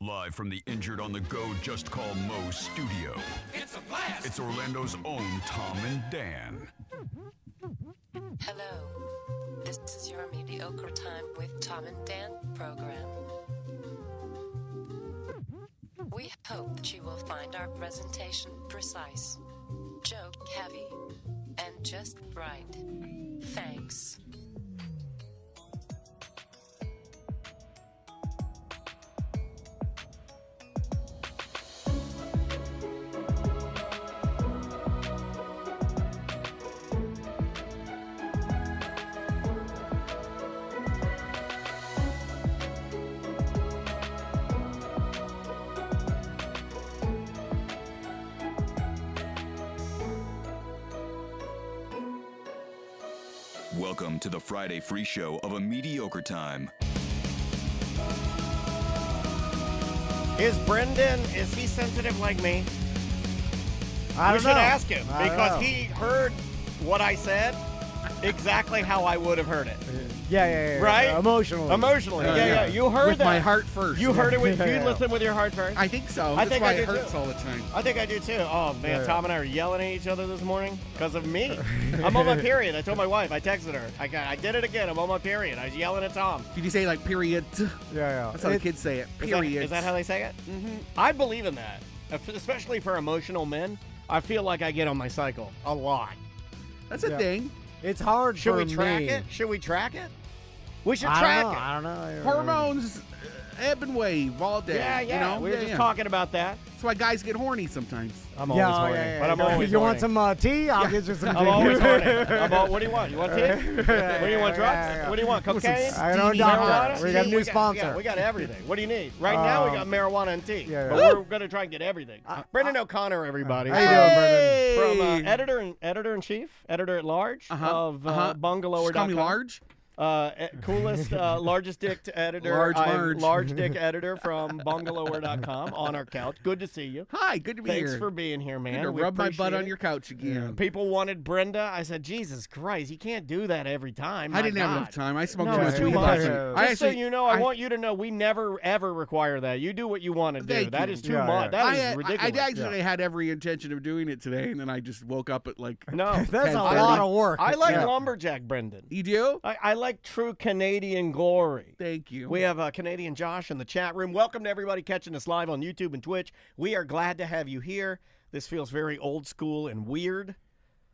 Live from the Injured on the Go Just Call Mo studio. It's a blast! It's Orlando's own Tom and Dan. Hello. This is your Mediocre Time with Tom and Dan program. We hope that you will find our presentation precise, joke heavy, and just right. Thanks. Welcome to the Friday free show of A Mediocre Time. Is Brendan, is he sensitive like me? I don't We should know. ask him I don't because know. he heard what I said exactly how I would have heard it. Yeah. Right? Emotionally. Emotionally. Yeah, Yeah. yeah. You heard with that. my heart first. You heard it with, Yeah, you yeah. listen with your heart first? I think so. I That's think why I it do hurts too. all the time. I think I do too. Oh, man, Yeah. Tom and I are yelling at each other this morning because of me. I'm on my period. I told my wife. I texted her. I did it again. I'm on my period. I was yelling at Tom. Did you say like period? Yeah. That's how the kids say it. Period. Is that how they say it? Mm-hmm. I believe in that, especially for emotional men. I feel like I get on my cycle a lot. That's a Yeah. thing. It's hard Should for we track me. it? Should we track it? We should I track don't know. it. I don't know. Hormones ebb and wave all day. Yeah. You know? We were just talking about that. That's why guys get horny sometimes. I'm always horny, but I'm always You horny. want some tea? I'll get you some tea. I'm always horny. What do you want? You want tea? What do you want? Drugs? Yeah. What do you want? Cocaine? I know, Marijuana? doctor. We got a Tea? new Yeah, sponsor. we got everything. What do you need? Right now, we got marijuana and tea. Yeah, But yeah. we're going to try and get everything. Brendan O'Connor, everybody. How you doing, Brendan? From editor-in-chief, editor-at-large of bungalower.com. Just call me large. Coolest, largest dick editor. Large I'm Marge. large dick editor from bungalower.com on our couch. Good to see you. Hi, good to be Thanks here. for being here, man. Good to We rub my appreciate butt on it. your couch again. People wanted Brenda. I said, Jesus Christ, you can't do that every time. I My didn't have God. enough time. I smoked No, too it's much too weed much. last Yeah. night. Just so you know, I want you to know we never, ever require that. You do what you want to do. Thank That you. is too Yeah, much. yeah. That is ridiculous. I actually had every intention of doing it today, and then I just woke up at like. No. That's a 10:30. lot of work. I like Yeah. lumberjack Brendan. You do? I like true Canadian glory. Thank you. We have Canadian Josh in the chat room. Welcome to everybody catching us live on YouTube and Twitch. We are glad to have you here. This feels very old school and weird.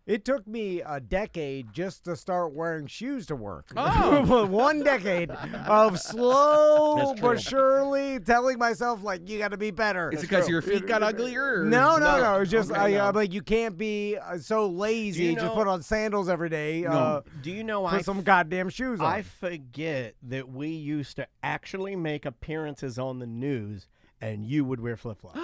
It took me a decade just to start wearing shoes to work. Oh. 1 decade of slow That's true. but surely telling myself, like, you got to be better. Is it because your feet got uglier? Or? No. It's just, Okay, no. I'm like, you can't be so lazy. Do you Just know- put on sandals every day. No. Do you know Put some goddamn shoes on. I forget that we used to actually make appearances on the news and you would wear flip-flops.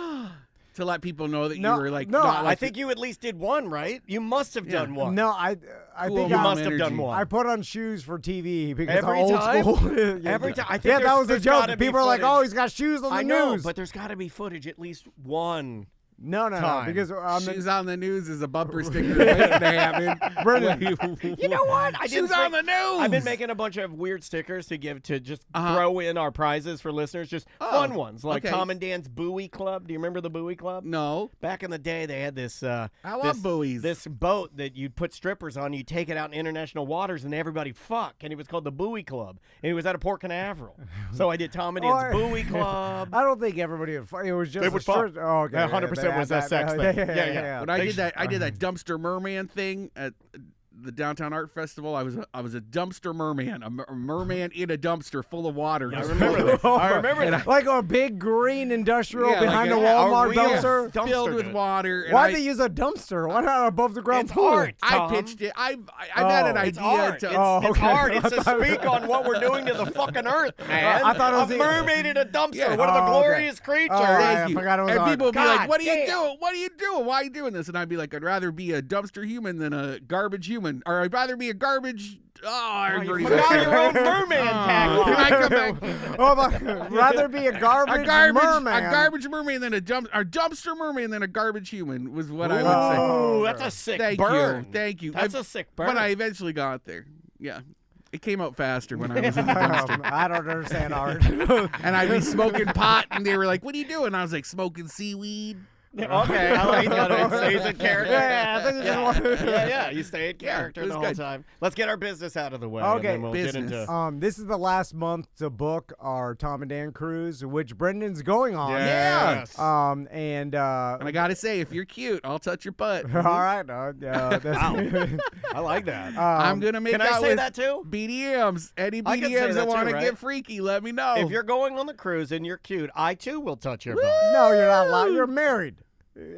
To let people know that you No, were like. no, not I like think you at least did one, right? You must have done one. No, I Cool think You mom must have energy. done one. I put on shoes for TV because Every I'm old time? school. Every time. I think Yeah, that was the there's gotta joke. be People are like, footage. "Oh, he's got shoes on the I know, news." but there's got to be footage at least one. no, time. because Shoes on the news is a bumper sticker waiting to happen. Brendan. You know what? I didn't Shoes on think- the news. I've been making a bunch of weird stickers to give to just Uh-huh. throw in our prizes for listeners, just fun ones like okay. Tom and Dan's Buoy Club. Do you remember the Buoy Club? No. Back in the day, they had this. I love buoys. This boat that you'd put strippers on. You take it out in international waters, and everybody fuck. And it was called the Buoy Club, and it was out of Port Canaveral. So I did Tom and Dan's Buoy Club. I don't think everybody would. It was just They a would fuck. shirt. Oh, okay. 100% was that sex thing. Yeah. When I did that dumpster merman thing at the Downtown Art Festival. I was a dumpster merman, a merman in a dumpster full of water. I just remember that. I remember that. Like a big green industrial Yeah, behind like the a Walmart real dumpster. dumpster, filled with dude. water. And Why'd they use a dumpster? Why not above the ground It's pool? art. I Tom. pitched it. I've had an It's idea art. to. It's okay. art. It's to speak on what we're doing to the fucking earth, man. I thought it was a the- mermaid in a dumpster. Yeah. One of the Oh, okay. glorious creatures. All right. Thank I you. forgot it was and art. people would be God like, "What are you damn. doing? What are you doing? Why are you doing this?" And I'd be like, "I'd rather be a dumpster human than a garbage human, or I'd rather be a garbage." Oh, I You already forgot said your own it. merman Can tagline. I come back? Oh, but rather be a garbage, A garbage merman. than a dumpster merman than a garbage human was what I would say. Ooh, that's a sick Thank burn. you, thank you. That's a sick burn. But I eventually got there. Yeah. It came out faster when I was in the dumpster. I don't understand art. And I'd be smoking pot, and they were like, "What are you doing?" I was like, "Smoking seaweed." Okay, I like that. It stays in character. Yeah, I think it's Yeah, you stay in character it was the whole good. time. Let's get our business out of the way. Okay, and then we'll business. get into. This is the last month to book our Tom and Dan cruise, which Brendan's going on. Yes. And And I gotta say, if you're cute, I'll touch your butt. all right. That's, I like that. I'm gonna make Can I out say with that too? BDMs. Any I can say BDMs that that want too, to right? get freaky, let me know. If you're going on the cruise and you're cute, I too will touch your butt. no, you're not allowed. You're married.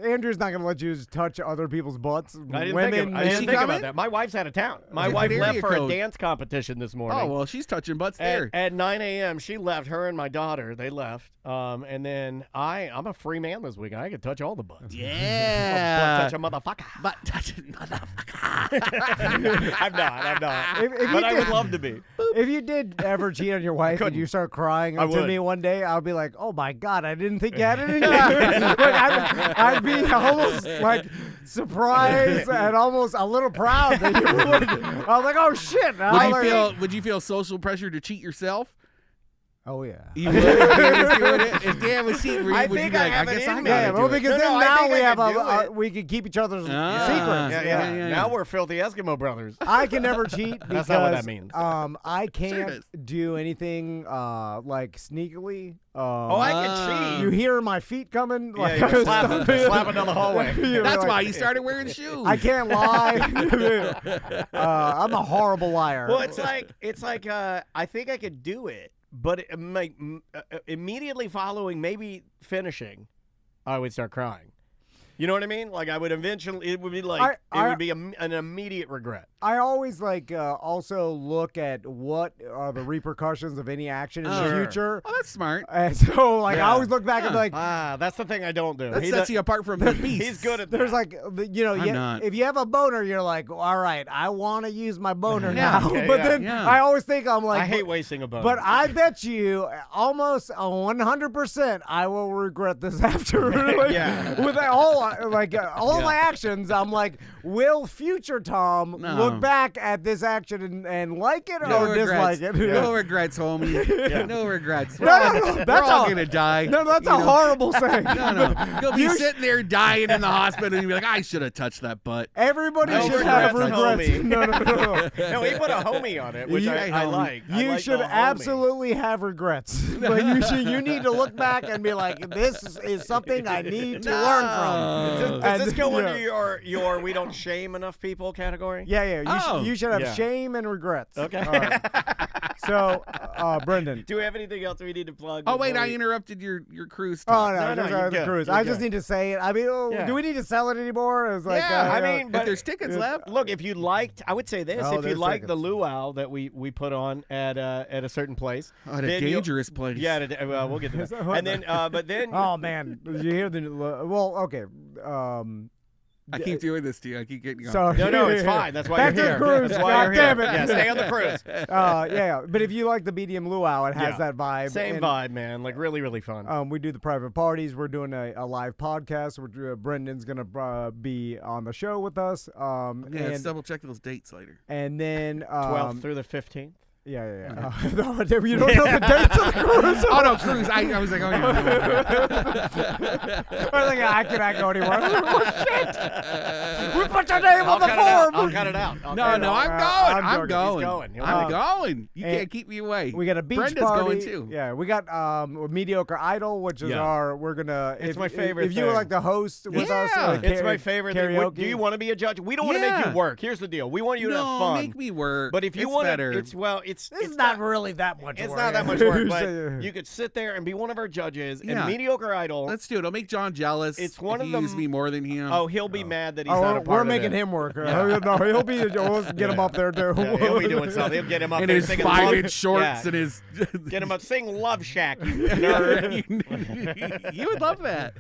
Andrew's not going to let you just touch other people's butts. I didn't Women, think, I Is didn't she think coming? about that. My wife's out of town. My Different wife left area for a code. dance competition this morning. oh well, she's touching butts there. At 9 a.m., she left. Her and my daughter, they left. And then I'm a free man this week. I can touch all the butts. Yeah. Touch a motherfucker. Butt touching motherfucker. I'm not. If But you I would did- love to be. If you did ever cheat on your wife and couldn't. you start crying I to would. me one day, I'll be like, oh my God, I didn't think you had it in you. Like, I'd be almost like surprised and almost a little proud that you would. I was like, oh shit. Would you feel social pressure to cheat yourself? Oh yeah. You would if Dan was cheating, would I you think be I like, have I it guess in I me. gotta Yeah, do well, it. because No, then I now think we I have can do it. we can keep each other's Ah. secrets. Yeah. Now we're filthy Eskimo brothers. I can never cheat because That's not what that means. I Sure can't it do anything like sneakily. I can cheat. You hear my feet coming? Yeah, Like, you can slap it down the hallway. You're That's like, why you started wearing shoes. I can't lie. I'm a horrible liar. Well, it's like I think I could do it, but immediately following, maybe finishing, I would start crying. You know what I mean? Like I would eventually, it would be like it would be an immediate regret. I always also look at what are the repercussions of any action in the Sure. future. Oh, that's smart. And so I Yeah. always look back and be like, That's the thing I don't do. That He sets does- you apart from the beast. He's good at that. there's like, I'm not. if you have a boner, you're like, all right, I want to use my boner Yeah. now. Okay, but yeah. then Yeah. I always think I'm like, I hate wasting a bone. but I bet you almost 100% I will regret this after. Like, Yeah. With all my actions, I'm like, will future Tom No. look back at this action and like it No or dislike regrets. it? No regrets, homie. No regrets. No, We're that's all all- gonna die. No, that's you a know? horrible saying. No. You'll be You sitting there dying in the hospital, and you'll be like, I should have touched that butt. Everybody No should have regrets, regrets. homie. No. No, he put a homie on it, which You- I Hey, homie. like. I You like should the homie. absolutely have regrets. But you need to look back and be like, this is something I need to learn from. Does this go Yeah. under your we don't shame enough people category? Yeah. Oh. You should have Yeah. shame and regrets. Okay. All right. So, Brendan. Do we have anything else we need to plug? Oh wait, before I we- interrupted your cruise Oh, talk. no, No, just, you're the good. cruise. You're I just good. need to say it. I mean, Yeah. do we need to sell it anymore? It's like, Yeah, I mean, if but there's tickets left. Look, if you liked, I would say this: Oh, if you there's liked the tickets. luau that we put on at a certain place, At a then you'll- dangerous place. Yeah, well, we'll get to that. And then, but then, oh, man. Did you hear the. Well, okay. I keep doing this to you. I keep getting you. Sorry. no, it's fine. That's why Back you're to here. the cruise. That's why God you're damn here. it. Yeah, stay on the cruise. Yeah. But if you like the medium luau, it has Yeah. that vibe. Same and, vibe, man. Like really, really fun. We do the private parties. We're doing a live podcast. Brendan's going to be on the show with us. Yeah, let's double check those dates later. And then 12th through the 15th. Yeah. No, you don't know the dates of the cruise. Oh no, cruise! I was like, oh yeah. I cannot go anywhere. Oh, shit! We put your name on the form. I'll cut it out. No, I'll no, cut it out. I'm I'm going. joking. I'm He's going. going. He'll I'm make it. going. You And can't keep me away. We got a beach Brenda's party. going too. Yeah, we got Mediocre Idol, which is Yeah. we're gonna. It's my if favorite If you would thing. like to host with us, Yeah. It's my favorite thing. karaoke. Do you want to be a judge? We don't want to make Yeah. you work. Here's the deal. We want you to no, have fun. make me work. But if you it's want better. to, it's This is not really that much. It's work. not that much work, You but say- you could sit there and be one of our judges. Yeah. And Mediocre Idol. Let's do it. I'll make John jealous. It's one if of he them- uses me more than him. Oh, he'll be mad that he's Oh, not a part we're of making it. him work. Yeah. No, he'll be. Let's get him up there too. Yeah, he'll be doing something. He'll get him up in there his singing 5-inch Love- shorts yeah. and his. Get him up, sing Love Shack, you nerd. You would love that.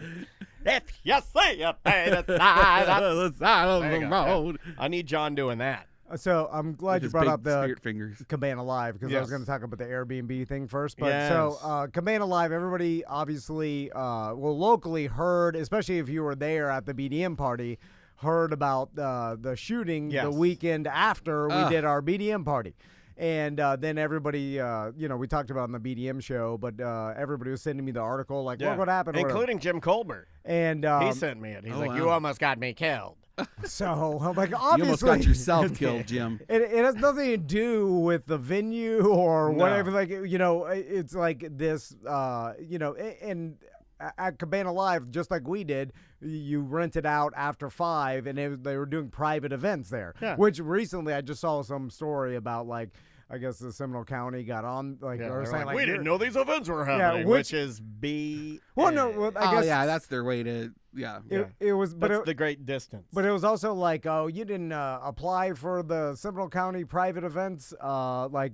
If you see a thing aside, The side of There you the go. road. I need John doing that. So I'm glad With you his brought big up the spirit fingers. Cabana Live because I was Yes. going to talk about the Airbnb thing first. But Yes. so Cabana Live, everybody obviously, locally heard, especially if you were there at the BDM party, heard about the shooting Yes. the weekend after we did our BDM party. And then everybody, we talked about it on the BDM show, but everybody was sending me the article, like, look what happened. or whatever. Including Jim Colbert. And He sent me it. He's like, wow. you almost got me killed. so I'm like, You almost obviously, got yourself killed, Jim. it has nothing to do with the venue or whatever. Like, it's like this, and at Cabana Live, just like we did, you rent it out after 5, and they were doing private events there. Yeah. Which recently I just saw some story about, like, I guess the Seminole County got on, like, or saying, like, we didn't know these events were happening, which is B. Well, no, well, I guess that's their way to, it was, but That's the great distance. But it was also like, oh, you didn't apply for the Seminole County private events, Oh my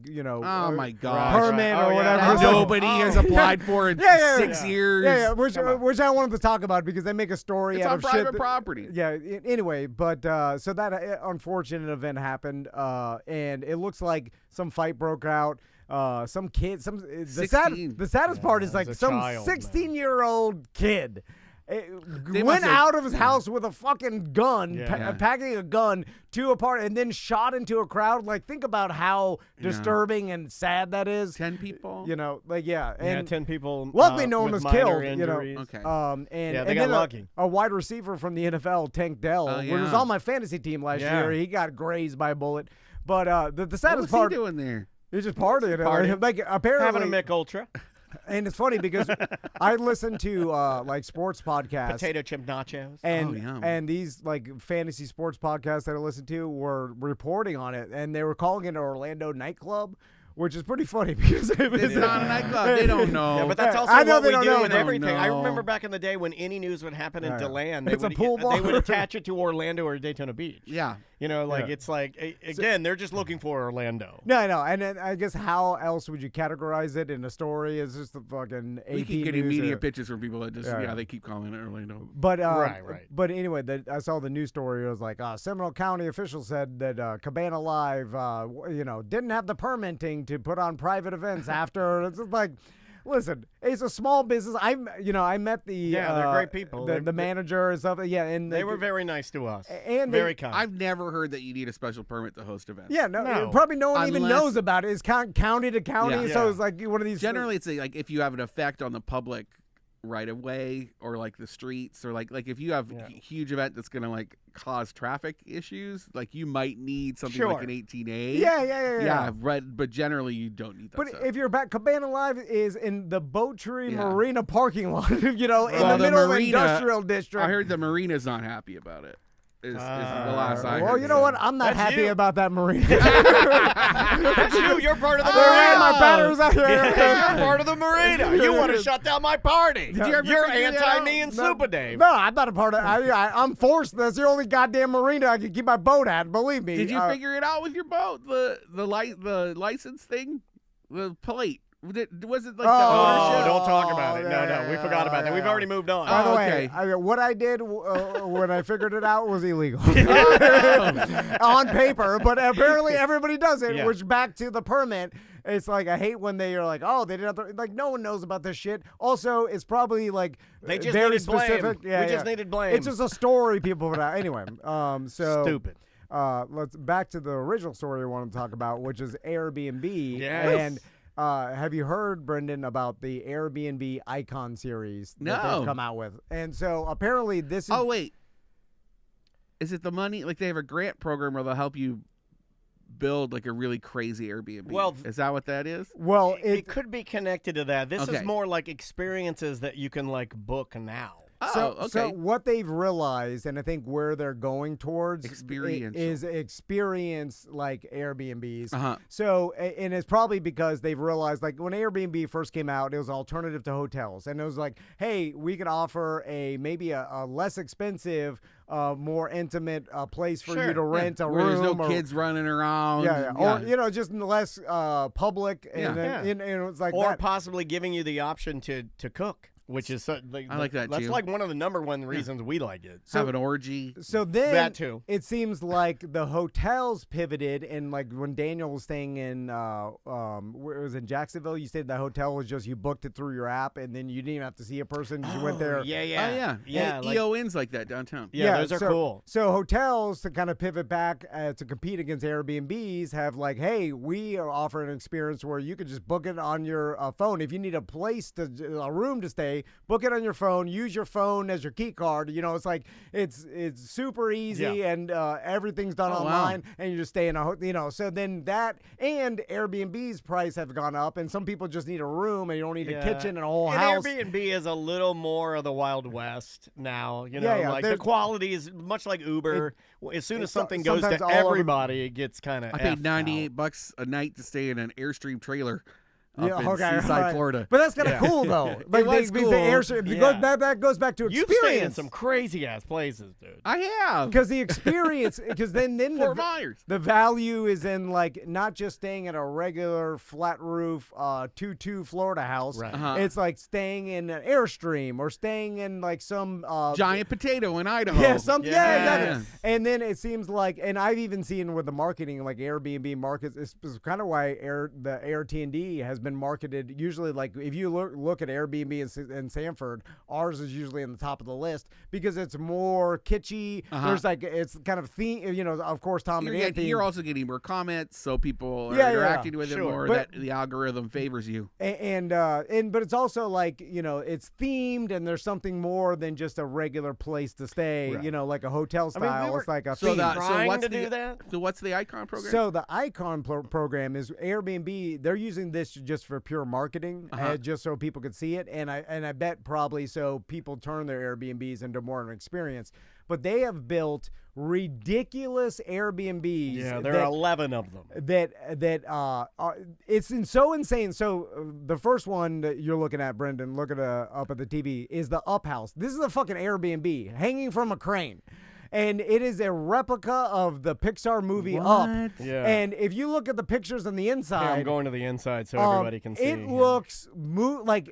God. permit or whatever. That nobody has applied for in 6 years. Yeah, which I wanted to talk about because they make a story It's out on of private shit. property. Yeah. Anyway, but so that unfortunate event happened, and it looks like some fight broke out. Some kid, the 16. saddest part is like it's a some child, 16-year-old kid. They Went must have- out of his house with a fucking gun, packing a gun to a party, and then shot into a crowd. Like, think about how disturbing and sad that is. 10 people? And 10 people. luckily no one with was killed, injuries. Okay. and they and got then lucky. A wide receiver from the NFL, Tank Dell, Oh, which was yeah. on my fantasy team last Yeah. year. He got grazed by a bullet. But the What saddest was part, he doing there? he's just partying. Partying. Like apparently, Having a Mick Ultra. and it's funny because I listen to like sports podcasts. Potato chip nachos. And yum. and these like fantasy sports podcasts that I listened to were reporting on it, and they were calling it an Orlando nightclub, which is pretty funny because it was It's not a nightclub. They don't know. Yeah, but that's also I know what they we don't do know. with They don't everything. I know. remember back in the day when any news would happen in Yeah. DeLand, It's a pool they bar. would attach it to Orlando or Daytona Beach. Yeah. It's like, again, they're just looking for Orlando. No, I know. And then I guess how else would you categorize it in a story? Is just the fucking AP We keep getting news media or- pictures from people that just, Yeah. they keep calling it Orlando. But Right. But anyway, I saw the news story. It was like Seminole County officials said that Cabana Live, didn't have the permitting to put on private events after. It's just like, listen, it's a small business. I met the they're great people. the manager and stuff. Yeah, and They were very nice to us. and very they, kind. I've never heard that you need a special permit to host events. Yeah, no, No. probably no one even Unless- knows about it. It's county to county, Yeah. so Yeah. it's like one of these. Generally, it's like if you have an effect on the public right of way or like the streets or like if you have a huge event that's going to like cause traffic issues, like you might need something like Sure. an 18A. Yeah. But generally you don't need that But stuff. if you're back, Cabana Live is in the Boat Tree Yeah. Marina parking lot, in the Well, the middle of marina- industrial district. I heard the marina's not happy about it. Is the last I heard. Well, you know what? I'm not That's happy you. about that marina. That's you. You're part of the There marina. my batteries out here. You're part of the marina. You want to shut down my party. Did you ever You're figure that anti-me out? and Super Dave. No, I'm not a part of it. I'm forced. That's the only goddamn marina I can keep my boat at. Believe me. Did you figure it out with your boat? The license thing, the plate. Was it like the Oh, ownership? don't talk about it. yeah, No, we forgot about that. We've already moved on. By the Oh, way, okay. what I did when I figured it out was illegal on paper, but apparently everybody does it. Yeah. Which back to the permit, it's like I hate when they are like, oh, they didn't have to, like no one knows about this shit. Also, it's probably like They just very needed blame. specific. We Yeah, just yeah. needed blame. It's just a story people put out. Anyway, so Stupid. Let's back to the original story I wanted to talk about, which is Airbnb. Yes. And have you heard, Brendan, about the Airbnb Icon series that No. they've come out with? And so apparently this is. Oh wait, is it the money? Like they have a grant program where they'll help you build like a really crazy Airbnb. Well, is that what that is? Well, It could be connected to that. This Okay. is more like experiences that you can like book now. So, Oh, okay. so what they've realized, and I think where they're going towards, Experiential. is experience like Airbnbs. Uh-huh. So, and it's probably because they've realized, like when Airbnb first came out, it was an alternative to hotels, and it was like, hey, we can offer maybe a less expensive, more intimate place for you Sure. to rent a Where room. there's no or, kids running around. yeah, or just less public, and Yeah. then and it's like Or that. possibly giving you the option to cook. which is I like that, that's too. like one of the number one reasons we like it. Have an orgy. So then That too. it seems like the hotels pivoted, and like when Daniel was staying in where it was in Jacksonville, you stayed the hotel was just you booked it through your app, and then you didn't even have to see a person. You went there. Yeah, Oh yeah, yeah. like- EON's like that downtown. Yeah, those are so, cool. So hotels, to kind of pivot back to compete against Airbnbs, have like, hey, we are offering an experience where you could just book it on your phone. If you need a room to stay, book it on your phone. Use your phone as your key card. You know, it's like it's super easy, and everything's done online, and you just stay in a hotel. You know, so then that and Airbnb's price have gone up, and some people just need a room, and you don't need a kitchen and a whole house. Airbnb is a little more of the Wild West now. You know, Yeah, like the quality is much like Uber. As soon as something goes sometimes to all over- everybody, it gets kind of. I paid $98 a night to stay in an Airstream trailer up in okay, Seaside, right. Florida. But that's kind of cool, though. Like, was the cool. that goes back to You've experience. stayed in some crazy ass places, dude. I have. Because the experience, because then Fort Myers. the value is in like not just staying in a regular flat roof 2-2 Florida house. Right. Uh-huh. It's like staying in an Airstream or staying in like some Giant Potato in Idaho. Yeah, something. Yeah, Yeah. exactly. And then it seems like, and I've even seen with the marketing, like Airbnb markets, this is kind of why the AirTND has been marketed. Usually, like if you look at Airbnb in Sanford, ours is usually in the top of the list because it's more kitschy. There's like it's kind of theme. You know, of course, Tom and Anthony. You're also getting more comments, so people are Yeah, interacting with it sure. more. But- That the algorithm favors you. And but it's also like, you know, it's themed and there's something more than just a regular place to stay. Right. You know, like a hotel I mean, style. we were It's like a So theme. that- Trying what's to the- do that. So what's the Icon program? So the Icon program is Airbnb. They're using this just for pure marketing, just so people could see it, and I bet probably so people turn their Airbnbs into more of an experience. But they have built ridiculous Airbnbs. Yeah, there are 11 of them. It's so insane. So the first one that you're looking at, Brendan, look at up at the TV, is the Up House. This is a fucking Airbnb hanging from a crane. And it is a replica of the Pixar movie Up. Yeah. And if you look at the pictures on the inside, Here, I'm going to the inside so everybody can see. it looks like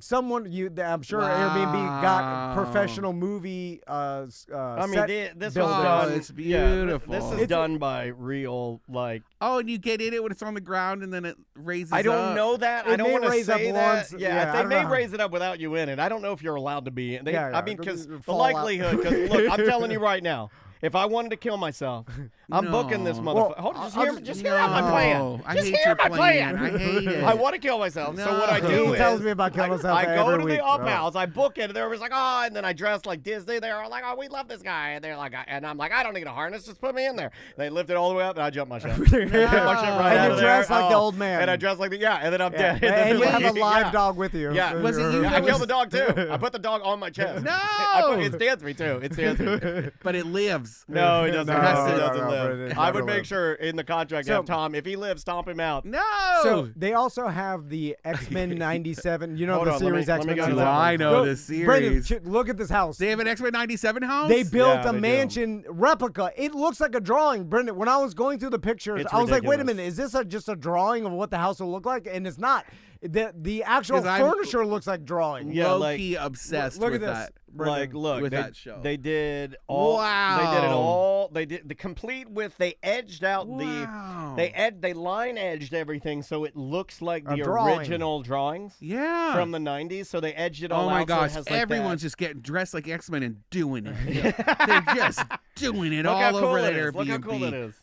someone I'm sure Airbnb got professional movie. I mean, set this was builders. done. It's yeah, beautiful. this is It's- done by real, like. Oh, and you get in it when it's on the ground, and then it raises I don't up. know that. It I don't may want to raise up say that. once. Yeah, Yeah, I they don't may know. raise it up without you in it. I don't know if you're allowed to be in. Yeah, I mean, because because the fall out. likelihood. Because look, I'm telling you right now. If I wanted to kill myself, I'm booking this No. motherfucker. Hold on, just hear out my No, plan. I Just hate hear your my plan. I hate it. I want to kill myself. So what I No. do He is tells me about killing himself I go every to week. the Up Right. House. I book it. There was like, oh, and then I dress like Disney. They're like, oh, we love this guy. And they're like, and I'm like, I don't need a harness. Just put me in there. They lift it all the way up, and I jump my shit. I jump my shit right And out you of dress there. like the old man. And I dress like and then I'm dead. And you have a live Yeah. dog with you. Yeah. So Was it you're- you Yeah, I that killed was- the dog too. I put the dog on my chest. No! It stands me too. It stands me. But it lives. No, it doesn't. No, it no, doesn't no, live. Brendan, I would never make live. sure in the contract So- have Tom. If he lives, stomp him out. No. So they also have the X-Men 97. You know Hold the on, let me- series let me X-Men go to 97. that one. I know Go- this series. Brendan, look at this house. They have an X-Men 97 house? They built Yeah, a they do. mansion replica. It looks like a drawing, Brendan. When I was going through the pictures, It's I was like, "Wait a ridiculous. minute, is this just a drawing of what the house will look like?" And it's not. The actual 'Cause I'm- furniture looks like drawing. Yeah, low-key obsessed Look with at this. that. Brendan. Like, look, with they, that show. they did all. Wow. They did it all. They did the complete with. They edged out Wow. They line edged everything so it looks like A the drawing. original drawings Yeah. from the '90s. So they edged it all Oh my out. So it gosh! has like Everyone's that. just getting dressed like X-Men and doing it. They're just doing it Look how all cool over it that is. Airbnb Look how cool it is.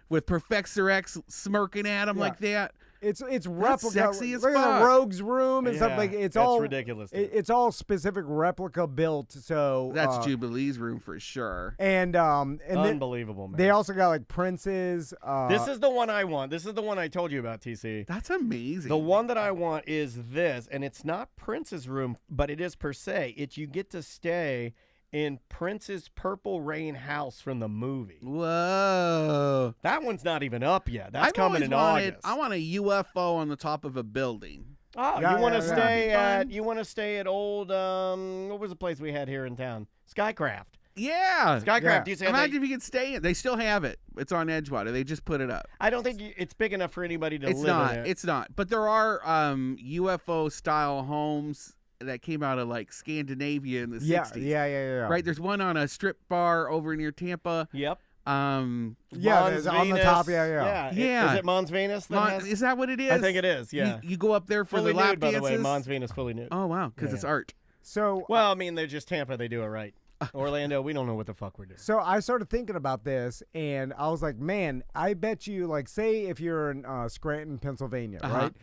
with Professor X smirking at him Yeah. like that. It's replica. sexy as Look at fuck. the rogue's room and Yeah, stuff like it's it's all ridiculous, dude. It's all specific replica built. So That's Jubilee's room for sure. and then Unbelievable, man. they also got like princes. This is the one I want. This is the one I told you about, TC. That's amazing. The one that I want is this, and it's not Prince's room, but it is per se. It's you get to stay in Prince's Purple Rain house from the movie. Whoa! That one's not even up yet. That's I've coming always in wanted, August. I want a UFO on the top of a building. Oh, Yeah, you want to yeah, yeah. stay That'd be at? You want to stay at old? What was the place we had here in town? Skycraft. Yeah. Skycraft. Yeah. You say Imagine if you could stay in. They still have it. It's on Edgewater. They just put it up. I don't think it's big enough for anybody to It's live not. in it. It's not. But there are UFO style homes that came out of like Scandinavia in the Yeah, 60s. yeah. Right? There's one on a strip bar over near Tampa. Yep. Yeah, Mons there's on the Venus. top. Yeah. Yeah. Is it Mons Venus? Is that what it is? I think it is. Yeah. You go up there for fully the lap nude, by dances. the way. Mons Venus fully nude. Oh wow, because it's art. So Well, I mean, they're just Tampa. They do it right. Orlando, we don't know what the fuck we're doing. So I started thinking about this, and I was like, man, I bet you, like, say if you're in Scranton, Pennsylvania, right?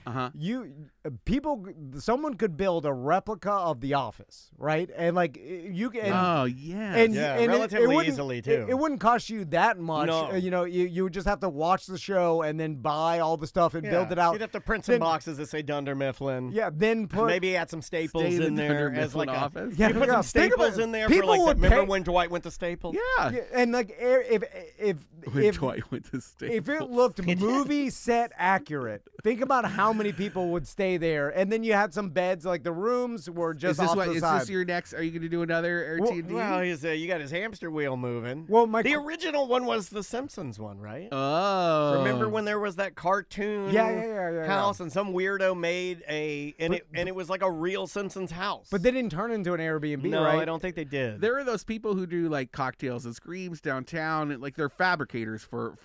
Someone could build a replica of The Office, right? And like you can. Oh yeah. And, Yeah, and relatively wouldn't- easily, too. It wouldn't cost you that much. No. You would just have to watch the show and then buy all the stuff and build it out. You'd have to print some Then- boxes that say Dunder Mifflin. Yeah, then put Maybe add some staples Stay in there Dunder as like Mifflin a. office. Yeah, You put some think about staples it. in there for People like. would Remember pay- when Dwight went to Staples? Yeah. Yeah, and like if When Dwight went to Staples. if it looked movie set accurate, think about how many people would stay there. And then you had some beds, like the rooms were just is this off what? the Is side. this your next? Are you going to do another Airbnb? Well, you got his hamster wheel moving. Well, the original one was the Simpsons one, right? Oh. Remember when there was that cartoon Yeah. house and some weirdo made it was like a real Simpsons house. But they didn't turn into an Airbnb, no, right? I don't think they did. There are those people who do like cocktails and screams downtown, and like they're fabricators for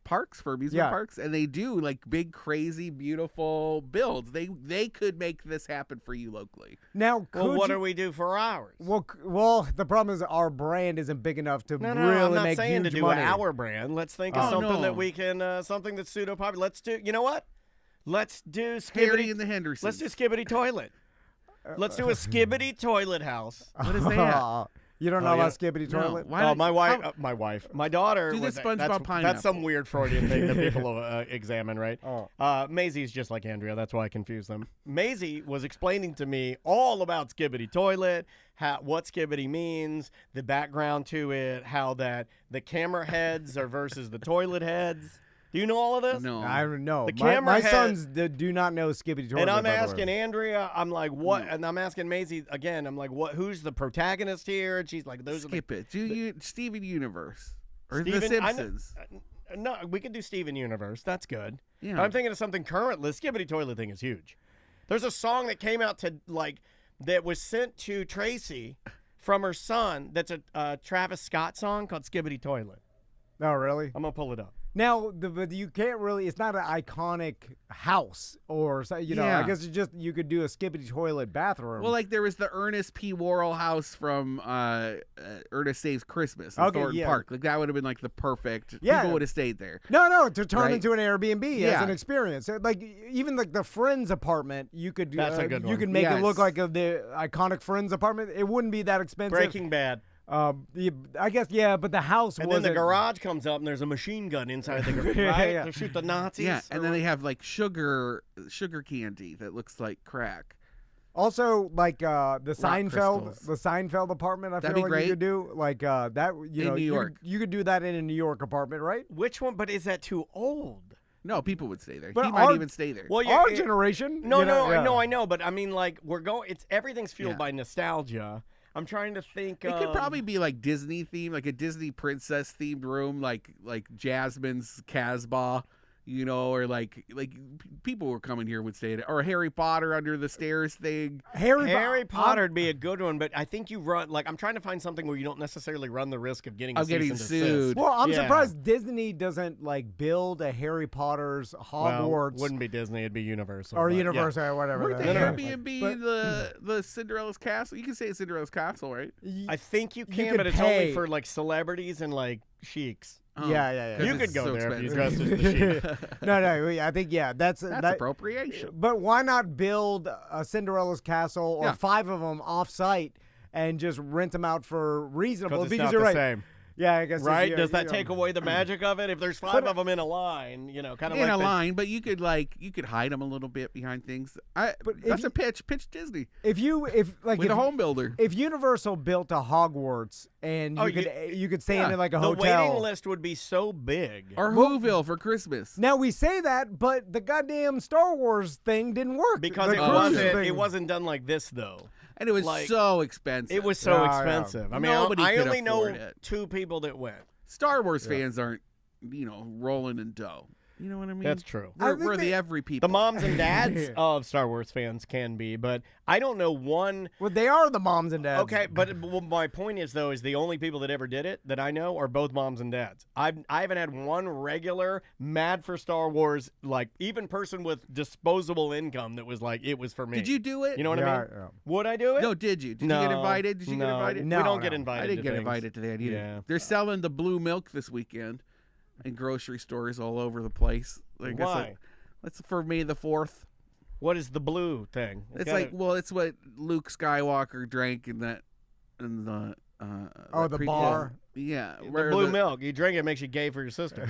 parks, for amusement parks, and they do like big, crazy, beautiful builds. They could make this happen for you locally. Now, Well, what do we do for ours? Well, the problem is our brand isn't big enough to No, really I'm not make saying to huge do money. our brand. Let's think of Oh, something no. that we can, something that's pseudo popular. Let's do. You know what? Let's do Harry Skibbity. and the Hendersons. Let's do Skibbity Toilet. Let's do a Skibbity Toilet house. What is that? You don't know Oh, about yeah. Skibbity No. Toilet? Why Oh, don't- my wife, my daughter. Do the was- SpongeBob that's, pineapple. That's some weird Freudian thing that people examine, right? Oh. Maisie's just like Andrea. That's why I confuse them. Maisie was explaining to me all about Skibbity Toilet, what Skibbity means, the background to it, how that the camera heads are versus the toilet heads. Do you know all of this? No. I don't know. The My camera sons do not know Skibbity Toilet. And I'm by the way. asking Andrea, I'm like, what? And I'm asking Maisie again. I'm like, what? Who's the protagonist here? And she's like, those Skip it. Do you Steven Universe or Steven- The I kn- Simpsons? No, we can do Steven Universe. That's good. Yeah. But I'm thinking of something current. The Skibbity Toilet thing is huge. There's a song that came out that was sent to Tracy from her son. That's a Travis Scott song called Skibbity Toilet. Oh, really? I'm gonna pull it up. Now, but you can't really. It's not an iconic house, or I Yeah. guess you could do a Skibbity Toilet bathroom. Well, like there was the Ernest P. Worrell house from Ernest Saves Christmas in Okay, Thornton yeah. Park. Like that would have been like the perfect. Yeah. People would have stayed there. no, to turn Right? into an Airbnb as Yeah. an experience. Like even like the Friends apartment, you could That's a good you one. could make it look Yes. like the iconic Friends apartment. It wouldn't be that expensive. Breaking Bad. I guess but the house And then wasn't. the garage comes up and there's a machine gun inside the garage, right? Yeah. To shoot the Nazis. Yeah, and or then what? they have like sugar candy that looks like crack. Also, like the Seinfeld, crystals. the Seinfeld apartment. I That'd feel be like you great. could do like that. You In know, New York. You could do that in a New York apartment, right? Which one? But is that too old? No, people would stay there. But He might our- even stay there. Well, Our generation. No, you know, no, yeah. I know, I know, but I mean, like, we're going. It's everything's fueled Yeah. by nostalgia. I'm trying to think. It could probably be like Disney themed, like a Disney princess themed room, like Jasmine's Casbah, or like people were coming here would stay at it, or a Harry Potter under the stairs thing. Harry Potter would be a good one, but I think you run. Like, I'm trying to find something where you don't necessarily run the risk of getting Of getting cease and desist. sued. Well, I'm Yeah. surprised Disney doesn't like build a Harry Potter's Well, Hogwarts wouldn't be Disney; it'd be Universal. or but, yeah. Universal or whatever. Weren't that they is. Airbnb the Cinderella's castle? You can say it's Cinderella's castle, right? I think you can, could but it's pay. only for like celebrities and like sheiks. Oh, Yeah. 'cause You it's could go so there if you expensive. dressed as the sheik. No, I think that's that. appropriation. But why not build a Cinderella's castle or Yeah. 5 of them off-site and just rent them out for reasonable? Because it's not you're the right. same. Yeah, I guess. Right? yeah, Does that you take know. away the magic of it? If there's 5 But- of them in a line, kind of In like a the- line, but you could hide them a little bit behind things. But if That's you- a pitch. Pitch Disney If with a home builder. If Universal built a Hogwarts and Oh, you could stay yeah. in it like a the hotel. waiting list would be so big. Or Whoville for Christmas. Now we say that, but the goddamn Star Wars thing didn't work Because The it cruise wasn't thing. it wasn't done like this though. And it was Like, so expensive. It was so Yeah. expensive. I mean, Nobody I could only know afford it. 2 people that went. Star Wars fans aren't, rolling in dough. You know what I mean? That's true. We're the every people. The moms and dads of Star Wars fans can be, but I don't know one. Well, they are the moms and dads. Okay, but my point is, though, is the only people that ever did it that I know are both moms and dads. I haven't had one regular mad for Star Wars, like, even person with disposable income that was like, it was for me. Did you do it? You know what I mean? Yeah. Would I do it? No, did you? Did you get invited? Did you get invited? No, we don't no. get invited. I didn't to get things. invited to that either. Yeah. They're selling the blue milk this weekend in grocery stores all over the place. Like Why? That's for May the 4th. What is the blue thing? It's like, well, it's what Luke Skywalker drank in the the prequel. bar. Yeah, the where blue milk. You drink it, makes you gay for your sister,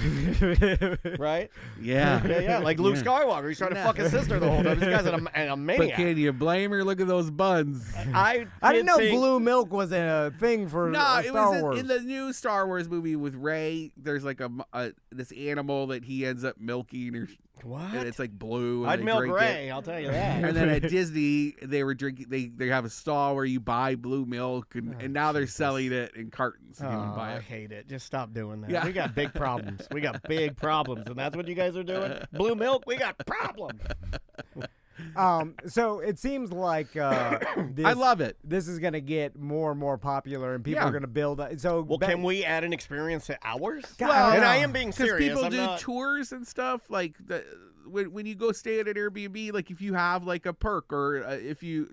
right? Yeah, Yeah, like Luke Yeah. Skywalker. He's trying to fuck his sister the whole time. This guy's a But maniac. can you blame her? Look at those buns. I I didn't know think- blue milk was a thing for No, Star it was Wars. in the new Star Wars movie with Rey. There's like this animal that he ends up milking, What? and it's like blue. And I'd they milk drink Ray. It. I'll tell you that. And then at Disney, they were drinking. They have a stall where you buy blue milk, and now they're selling it in cartons. You can buy I it. hate it. Just stop doing that. Yeah. We got big problems. We got big problems, and that's what you guys are doing. Blue milk. We got problems. So it seems like this, I love it. This is going to get more and more popular, and people Yeah. are going to build. So Well, can we add an experience to ours? God, I don't and I know. am being Because serious. people I'm do not- tours and stuff like when you go stay at an Airbnb, like if you have like a perk or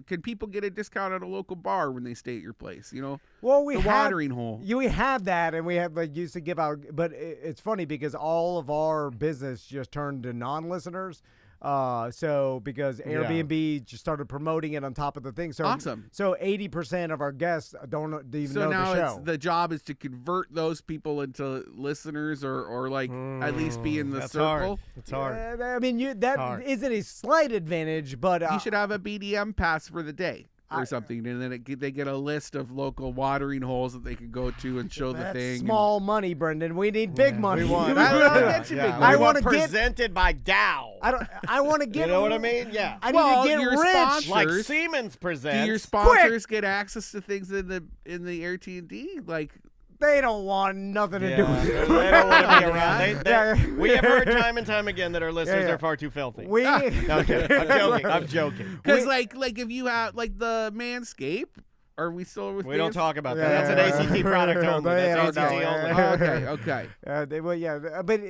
can people get a discount at a local bar when they stay at your place? You know, Well, we the have watering hole. we have that, and we have like used to give out. But it's funny because all of our business just turned to non-listeners. So because Airbnb just started promoting it on top of the thing. So Awesome. So 80% of our guests don't even So know now the show. the job is to convert those people into listeners or like at least be in the That's circle. hard. It's hard. I mean, that Hard. isn't a slight advantage, but You should have a BDM pass for the day or something, and then they get a list of local watering holes that they can go to and show the that's thing. small money, Brendan. We need big money. We want. I'll get you big money. I We want want to get. presented by Dow. I want to get. You know what I mean? Yeah. I Well, need to your get rich. sponsor- Like Sponsors. Siemens Do presents. your sponsors get access to things in the AirTND? Like, They don't want nothing to Yeah, do they with it. don't want to be around. Yeah. We have heard time and time again that our listeners Yeah. are far too filthy. We. No, I'm kidding. I'm joking. I'm joking. because like if you have like the Manscaped, are we still with? We don't talk about that. Yeah. That's an ACT product only. They That's don't ACT know. only. Oh, okay. But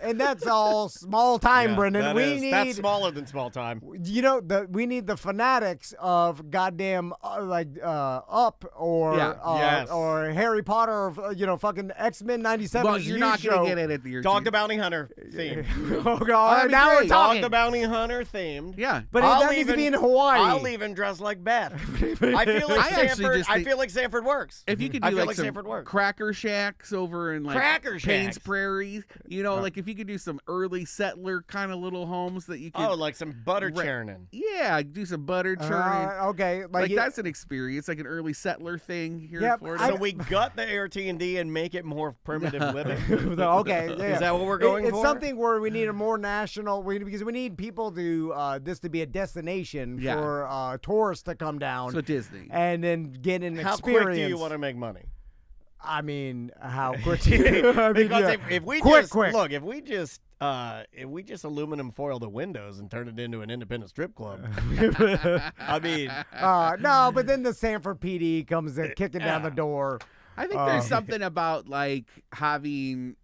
and that's all small time, Yeah, Brendan. that We is. need. That's smaller than small time. You know, we need the fanatics of goddamn Up or Yeah. Yes. or Harry Potter or fucking X-Men '97. Well, you're not gonna get it at the Dog the Bounty Hunter themed. Oh god! that'd be Now we're great. talking. Dog the Bounty Hunter themed. Yeah. But that needs to be in Hawaii. I'll even dress like Beth. I feel like I actually Sanford. just I think- feel like Sanford works. If you could I do feel like like some Sanford works. cracker shacks over in like Cracker Payne's shacks. Prairie, like if you could do some early settler kind of little homes that you could, Oh, like some butter Right. churning. yeah, do some butter churning. Okay, like it- that's an experience, like an early settler thing here Yep, in Florida. So we gut the AirTND and make it more primitive living. Okay, yeah. Is that what we're going It's for? something where we need a more national, because we need people to this to be a destination Yeah. for tourists to come down So Disney. and then get an How experience. quick do you want to make money? I mean, how quick? I mean, Because yeah. if we Quick, just quick. look, if we just aluminum foil the windows and turn it into an independent strip club, I mean, No, but then the Sanford PD comes in kicking down the door. I think there's something about like having,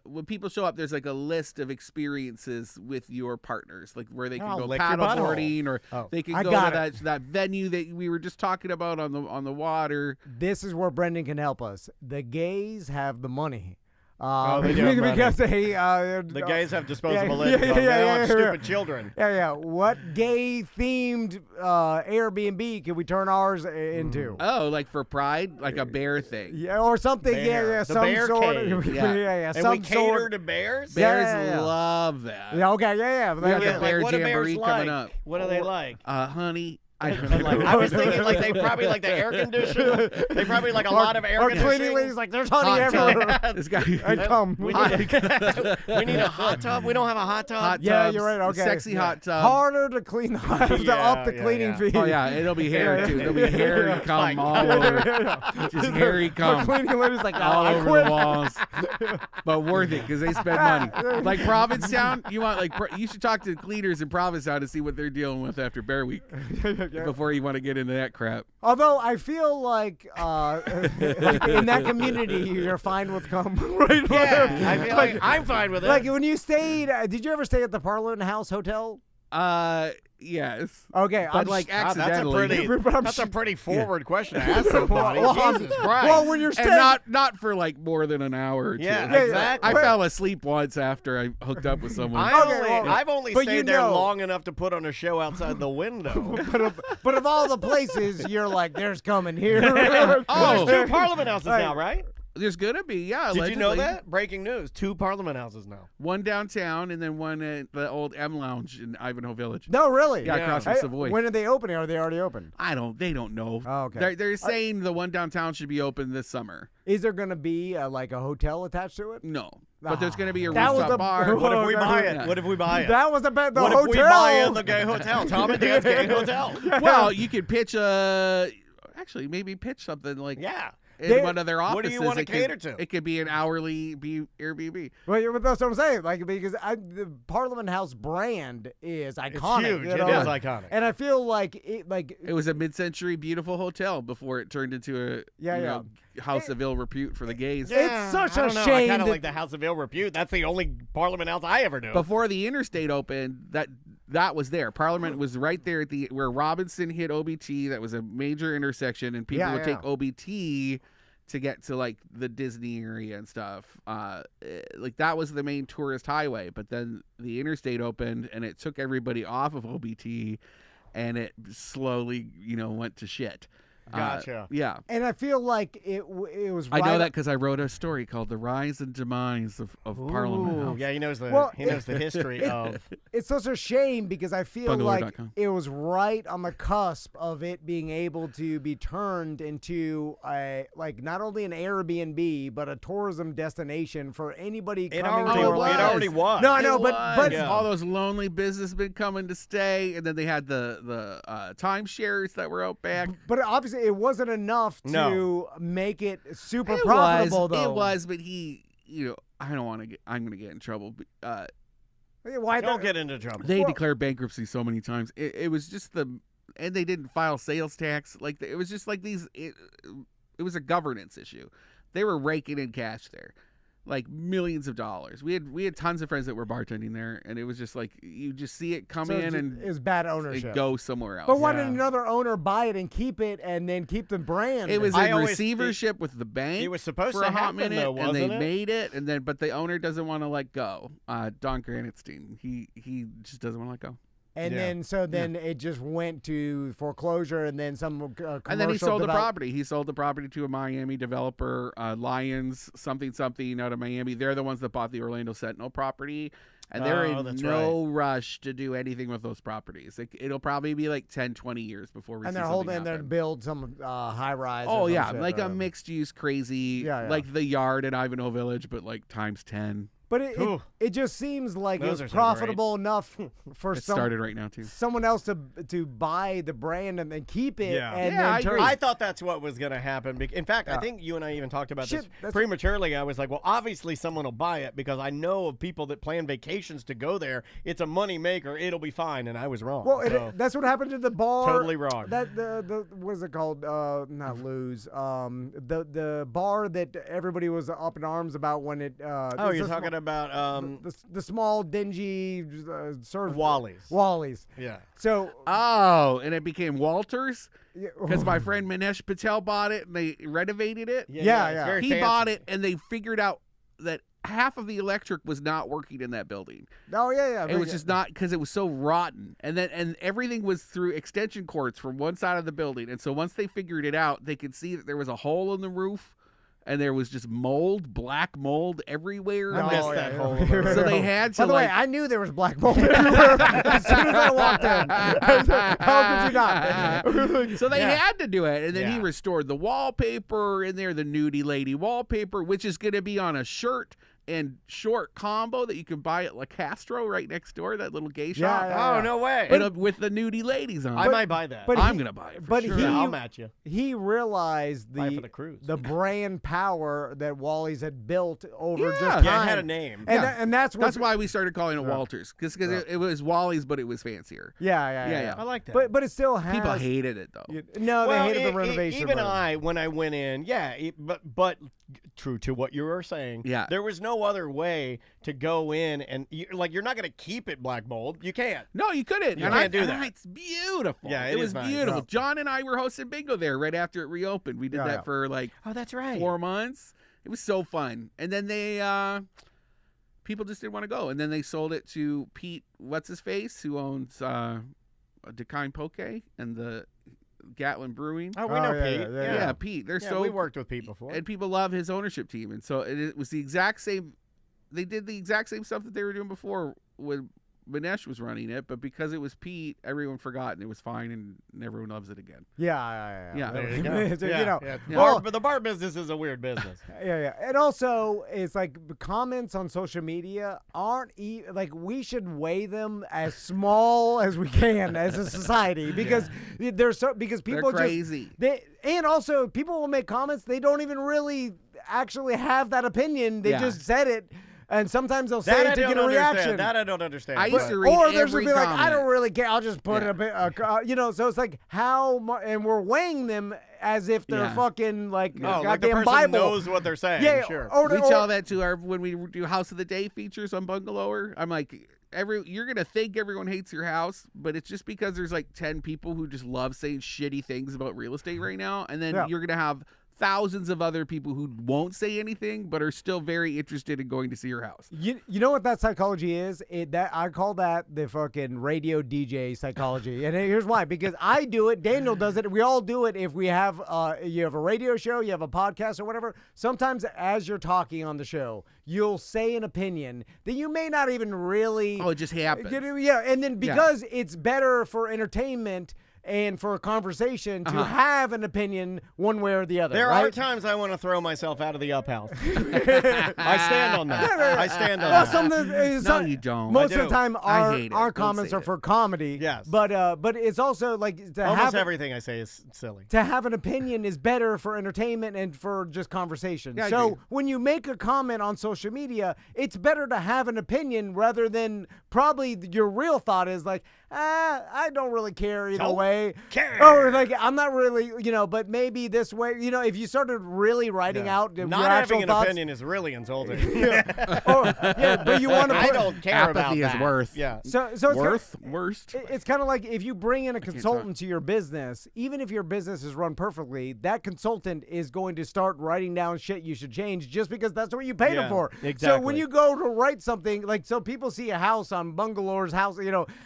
when people show up, there's like a list of experiences with your partners, like where they can Oh, go lick your paddleboarding or Oh. they can I go got to it. that venue that we were just talking about on the water. This is where Brendan can help us. The gays have the money. they do have money. Because they the gays have disposable yeah, income. yeah, They yeah, don't have yeah, stupid children. Yeah. What gay themed Airbnb can we turn ours into? Oh, like for Pride, like a bear thing. Yeah, or something. Bear. Yeah, The some bear sort cave. of. Yeah. And some we cater sort. to bears. Bears yeah. love that. Yeah, okay, yeah. We have Yeah, the bear what do jamboree bears coming like? up. What do they like? Honey, I don't And, like, know. I was thinking like they probably like the air conditioner. They probably like a lot of air Our conditioning. cleaning lady's like, there's honey Hot tub. everywhere. This guy. And come. We need a hot tub. We don't have a hot tub. Hot Yeah, tubs, you're right, okay. Sexy hot tub. Harder to clean the hive to up the Yeah, cleaning yeah. fee. Oh yeah, it'll be hair too. There'll be hair and cum Like- all over. Just hairy The cum cleaning lady's like, all I over quit. the walls. But worth it because they spend money. Like Provincetown, you want you should talk to cleaners in Provincetown to see what they're dealing with after Bear Week before you want to get into that crap. Although I feel like, like in that community, you're fine with cum. Right? Yeah, I feel like I'm fine with it. Like when you stayed, did you ever stay at the Parliament House Hotel? Yes. Okay, But I'm like God, accidentally. that's a pretty forward question to ask somebody. Well, Jesus Christ. well, when you're And staying, not for like more than an hour or two. yeah, Yeah, exactly. I fell asleep once after I hooked up with someone. I've only but you stayed there know- long enough to put on a show outside the window. but of all the places, you're like, there's coming here. Oh. There's 2 Parliament houses now, right? There's gonna be, yeah. Did you know allegedly. that? Breaking news: 2 Parliament houses now. One downtown and then one at the old M Lounge in Ivanhoe Village. No, really. Yeah, across from Hey, Savoy. when are they opening? Are they already open? They don't know. Oh, okay. They're saying the one downtown should be open this summer. Is there going to be like a hotel attached to it? No, but there's gonna be a That was rooftop the- bar. What if we buy Yeah. it? What if we buy it? That was the what hotel. if we buy in the gay hotel? Tom and Dan's gay hotel. Well, you could pitch actually maybe pitch something like Yeah. in one of their offices. What do you wanna It could- cater to? It could be an hourly Airbnb. Well, but that's what I'm saying. Like, because the Parliament House brand is iconic. It's huge. you It know? is iconic. And I feel like It was a mid-century beautiful hotel before it turned into a Yeah, you know, house of ill repute for the gays. It's such I a don't know. I shame kind of that- like the House of Ill Repute. That's the only Parliament house I ever knew. Before the interstate opened, that was there. Parliament was right there at where Robinson hit OBT. That was a major intersection, and people Yeah, would take yeah. OBT to get to like the Disney area and stuff. Like that was the main tourist highway. But then the interstate opened, and it took everybody off of OBT, and it slowly, went to shit. Gotcha. Yeah. And I feel like it was. I right know that because I wrote a story called "The Rise and Demise of Parliament Ooh, House." yeah, he knows the Well, history of. It's such a shame because I feel like Bungalow.com. it was right on the cusp of it being able to be turned into not only an Airbnb but a tourism destination for anybody It coming already, to it Orlando. was. it already was. No, I know, It but was. Yeah. all those lonely businessmen coming to stay, and then they had the timeshares that were out back. but obviously it wasn't enough to No. make it super It profitable was, though. It was, but I don't want to get. I'm going to get in trouble. Why Don't get into trouble. They declared bankruptcy so many times. It was just and they didn't file sales tax. Like it was just like these. It was a governance issue. They were raking in cash there, like millions of dollars. We had tons of friends that were bartending there, and it was just like you just see it come So in and it was bad ownership. go somewhere else. But why Yeah. didn't another owner buy it and keep it and then keep the brand? It was I in always- receivership with the bank. it was supposed for to a hot happen, minute, though, and they wasn't it? made it, but the owner doesn't want to let go. Don Granitstein, he just doesn't want to let go. And Yeah. then it just went to foreclosure, and then some And then he sold the develop- property. He sold the property to a Miami developer, Lions something out of Miami. They're the ones that bought the Orlando Sentinel property, and they're Oh, in that's no rush to do anything with those properties. It'll probably be like 10, 20 years before we And see they're something holding there to happen. build some high rise. Oh yeah, like a mixed use crazy, Yeah, yeah. like the yard at Ivanhoe Village, but like times 10. But it Ooh. it just seems like Those it are was so great. profitable enough for It started right now too. someone else to buy the brand and then keep it. Yeah. And Yeah, then I turn agree. I thought that's what was going to happen. In fact, Yeah. I think you and I even talked about Shit, this that's- prematurely. I was like, well, obviously someone will buy it because I know of people that plan vacations to go there. It's a money maker. It'll be fine. And I was wrong. Well, So, that's what happened to the bar. Totally wrong. That the what is it called? Not lose. The bar that everybody was up in arms about when it. oh, you're talking about the small dingy serve Wally's. Wally's. Yeah. So Oh, and it became Walters yeah, because my friend Manesh Patel bought it and they renovated it. Yeah, it's yeah. very He fancy. bought it and they figured out that half of the electric was not working in that building. oh yeah. It was just not because it was so rotten, and everything was through extension cords from one side of the building. And so once they figured it out, they could see that there was a hole in the roof, and there was just mold, black mold everywhere. I and, missed like, that whole. So they had to By the way, like. I knew there was black mold everywhere as soon as I walked in. How could you not? So they had to do it, and then he Yeah. restored the wallpaper in there, the nudie lady wallpaper, which is going to be on a shirt and short combo that you can buy at La Castro right next door, that little gay shop. Oh no way! But with the nudie ladies on I it. might buy that. but I'm he- going to buy it for but sure. he- Yeah, I'll match you. He realized Buy it for the cruise. the brand power that Wally's had built over Yeah. just Yeah, time. Yeah, it had a name. And, Yeah. and that's what. That's why we started calling it Walters, because it was Wally's, but it was fancier. Yeah. I like that. But it still has. People hated it, though. No, well, they hated the renovation. Even version. when I went in, but true to what you were saying, Yeah. there was no other way to go in and you're not going to keep it black mold. You can't. No, you couldn't. You and can't do and that. It's beautiful. Yeah, it it was is nice. beautiful. Yeah. John and I were hosting bingo there right after it reopened. We did Yeah, that yeah. for like Oh, that's right. 4 months. It was so fun. And then they people just didn't want to go. And then they sold it to Pete, what's his face, who owns Decine Poke and the Gatlin Brewing. Oh, we know yeah, Pete. yeah, Yeah, Pete. They're Yeah, so we worked with Pete before. and people love his ownership team. And so it was the exact same. They did the exact same stuff that they were doing before when Manesh was running it, but because it was Pete, everyone forgot and it was fine, and everyone loves it again. Yeah. Yeah. There you go. So, Yeah, you know, yeah. well- But the bar business is a weird business. Yeah. And also, it's like comments on social media aren't like we should weigh them as small as we can as a society because because people They're crazy. and also people will make comments they don't even really actually have that opinion. They Yeah. just said it. And sometimes they'll say That it I to don't get a understand. reaction. That I don't understand. I used but- to read Or there's every be like, I comment. don't really care. I'll just put Yeah. a bit, so it's like how much, and we're weighing them as if they're Yeah. fucking like Oh, goddamn like the person Bible. knows what they're saying. Yeah, sure. or, We or- tell that to our when we do House of the Day features on Bungalower. I'm like, you're gonna think everyone hates your house, but it's just because there's like 10 people who just love saying shitty things about real estate right now, and then Yeah. you're gonna have thousands of other people who won't say anything but are still very interested in going to see your house. You know what that psychology is? That I call that the fucking radio DJ psychology, and here's why: because I do it, Daniel does it, we all do it. If we have you have a radio show, you have a podcast or whatever. Sometimes as you're talking on the show, you'll say an opinion that you may not even really. Oh, it just happens. Yeah, and then because it's better for entertainment and for a conversation to have an opinion one way or the other. There right? are times I want to throw myself out of the up house. I stand on that. I stand on Well, that. No, you don't. Most I of the do. time, I hate it. our Don't comments say are it. for comedy. Yes. but it's also like to Almost have everything I say is silly. to have an opinion is better for entertainment and for just conversation. Yeah, I so agree. when you make a comment on social media, it's better to have an opinion rather than probably your real thought is like, I don't really care either Don't way. care. Or like I'm not really, but maybe this way, if you started really writing out your Not actual having an thoughts. opinion is really insulting. But you want to I don't care about Apathy is that. worth. Yeah. So it's Worst. It's kind of like if you bring in a talk. consultant to your business, even if your business is run perfectly, that consultant is going to start writing down shit you should change just because that's what you paid Yeah, them for. So when exactly. you go to write something, so people see a house on Bungalore's house,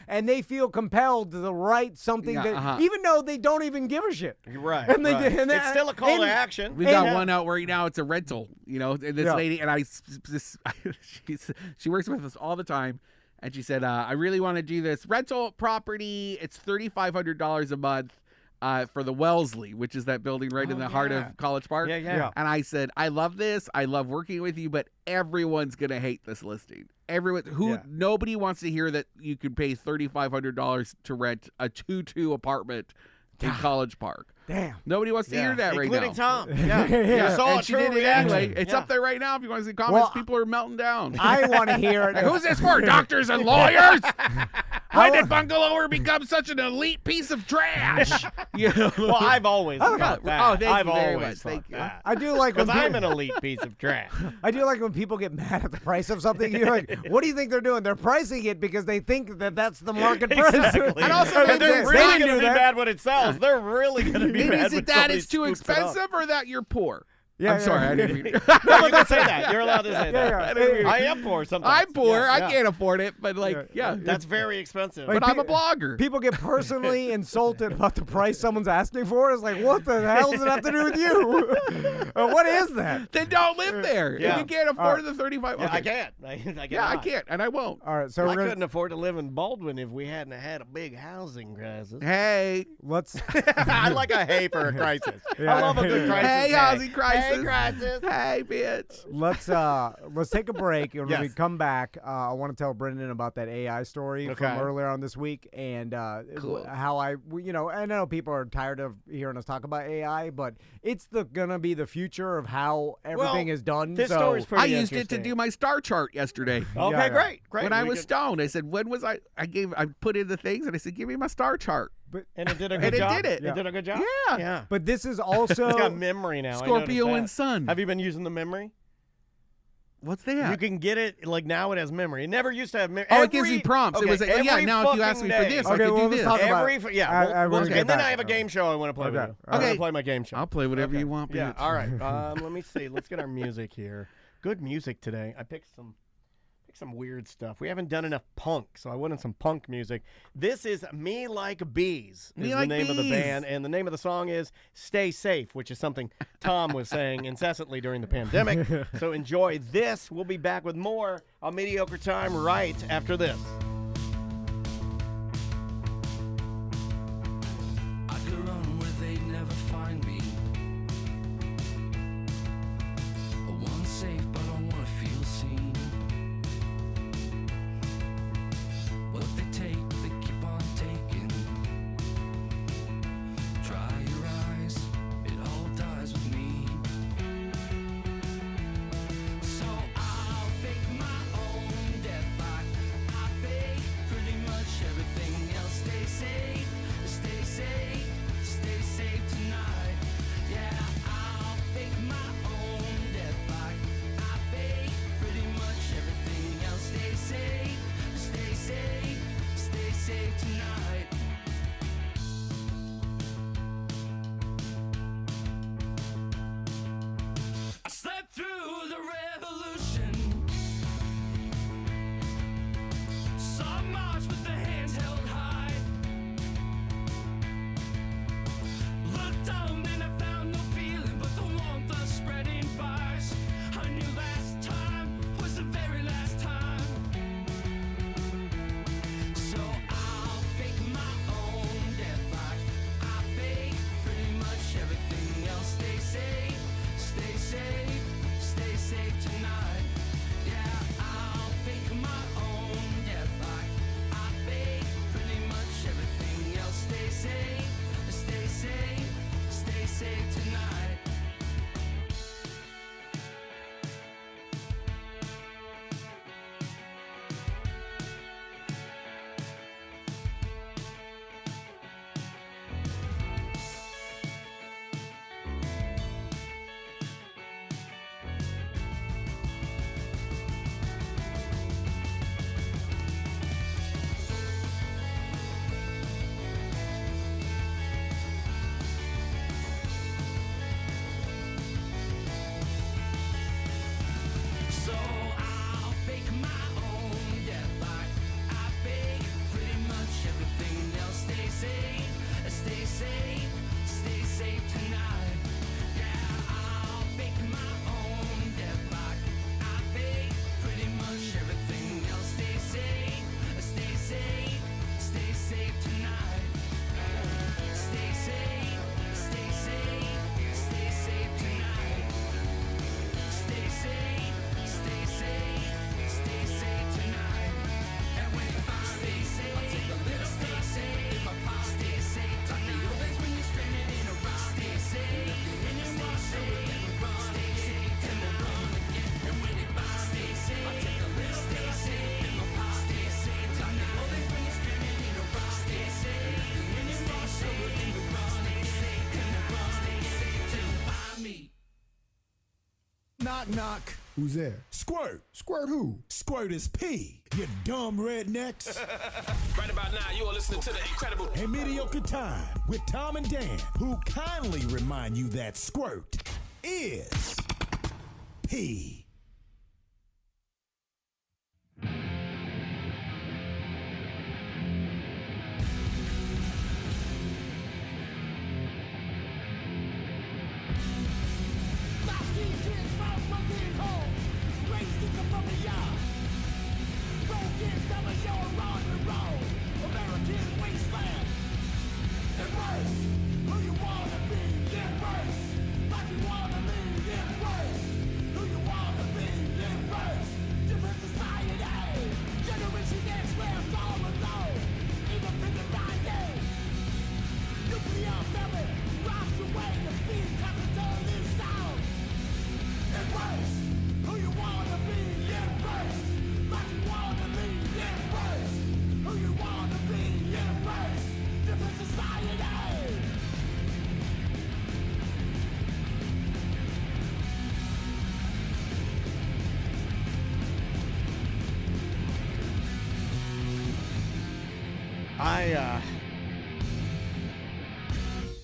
and they feel compelled to write something Yeah, that, even though they don't even give a shit. You're right. And they- right. and it's that- still a call and- to action. We got And- one out right now. It's a rental, and this Yeah. lady, and she works with us all the time, and she said, I really want to do this rental property. It's $3,500 a month for the Wellesley, which is that building right in the heart yeah. of College Park. Yeah, yeah. Yeah. And I said, I love this. I love working with you, but everyone's gonna hate this listing. Everyone nobody wants to hear that you could pay $3,500 to rent a 2-2 apartment in College Park. Damn. Nobody wants to hear that right now. Including Tom. Yeah. Yeah. You saw And a she true did it reaction. anyway. It's Yeah. up there right now. If you want to see comments, Well, people are melting down. I want to hear it. Who's this for? Doctors and lawyers? Why did Bungalower become such an elite piece of trash? Well, I've always thought that. Oh, thank I've you very always much. thought Thank you. that. I do like when Because I'm people- an elite piece of trash. I do like when people get mad at the price of something. You're like, what do you think they're doing? They're pricing it because they think that that's the market price. Exactly. And also, and they're they really didn't going to do be that. bad when it sells. They're really going to be And bad is when it that somebody it's too scoops it up. expensive or that you're poor? Yeah, I'm sorry, I didn't mean. No, you can say that. You're allowed to say that. yeah. I am poor sometimes. I'm poor. Yeah, I yeah. can't afford it, but That's very expensive. Like, but I'm a blogger. People get personally insulted about the price someone's asking for. It's like, what the hell does it have to do with you? What is that? Then don't live there. Yeah. If you can't afford the 35. Yeah, Okay. I can't. I Yeah, I cannot. can't, and I won't. All right, so I we're gonna, couldn't afford to live in Baldwin if we hadn't had a big housing crisis. Hey, let's. I like a hay for a crisis. Yeah. I love a good crisis. hey, housing crisis. Hey, crisis. Hey, bitch. Let's take a break, and when Yes. we come back, I want to tell Brendan about that AI story from Okay. earlier on this week, and Cool. how I know people are tired of hearing us talk about AI, but it's gonna be the future of how everything is done. This so, story's pretty I used it to interesting. do my star chart yesterday. Okay, Yeah, yeah. great. When I We was could- stoned, I said, "When was I?" I put in the things, and I said, "Give me my star chart." And it did a good And it job. did it. It did a good job. Yeah. Yeah. But this is also It's got memory now. I Scorpio noticed and that. Sun. Have you been using the memory? What's that? You can get it like now. It has memory. It never used to have memory. Oh, it gives you prompts. It was like, yeah, every now if you ask me fucking for day. this, Okay, I could well, do let's this. talk about- Every yeah, I- we'll- we're gonna and get then back. I have a game show I want to play with Okay. you. I want Okay. to play my game show. I'll play whatever Okay. you want, bitch. Yeah. All right. Let me see. Let's get our music here. Good music today. I picked some weird stuff. We haven't done enough punk, so I wanted some punk music. This is Me Like Bees. Me is Like the name of the Bees. band, and the name of the song is Stay Safe, which is something Tom was saying incessantly during the pandemic. So enjoy this. We'll be back with more on Mediocre Time right after this. I could run where they'd never find me. I want safe, but I wanna feel seen. What they take, they keep on taking. Dry your eyes, it all dies with me. So I'll fake my own death like I fake pretty much everything else. Stay safe, stay safe, stay safe tonight. Yeah, I'll fake my own death like I fake pretty much everything else. Stay safe, stay safe, stay safe tonight. I slept through the revolution. Saw march with the hands held high. Looked on and I found no feeling but the warmth of spreading fires. I knew last time was the very last time. So I'll fake my own death like I fake pretty much everything else. Stay safe, stay safe, stay safe tonight. Yeah, I'll fake my own death like I fake pretty much everything else. Stay safe, stay safe, stay safe tonight. So I'll fake my own death like I fake pretty much everything else. Stay safe, stay safe, stay safe tonight. Yeah, I'll fake my own death like I fake pretty much everything else. Stay safe, stay safe, stay safe tonight. Stay safe, stay safe, stay safe tonight. Stay safe, stay safe, stay safe tonight. And when you find stay safe, I'll take a little stay safe. If I find stay safe, I can know that's when you're stranded in a rock. Stay safe, and you walk safe. Stay safe till I run again. And when you find stay safe, I'll take a little stay safe. If I find stay safe, I can know that's when you're stranded in a rock. Stay safe, and you walk safe. Stay safe till I run again. Till you find me. Knock, knock. Who's there? Squirt. Squirt who? Squirt is P. You dumb rednecks. Right about now, you are listening to the incredible. And Mediocre Time with Tom and Dan, who kindly remind you that Squirt is P.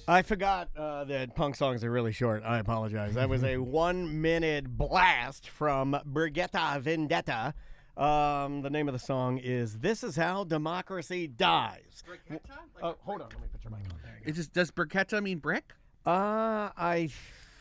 I forgot that punk songs are really short. I apologize. That was a 1 minute blast from Brigitta Vendetta. The name of the song is "This Is How Democracy Dies." Hold on, let me put your mic on. There you go. Does briquetta mean brick?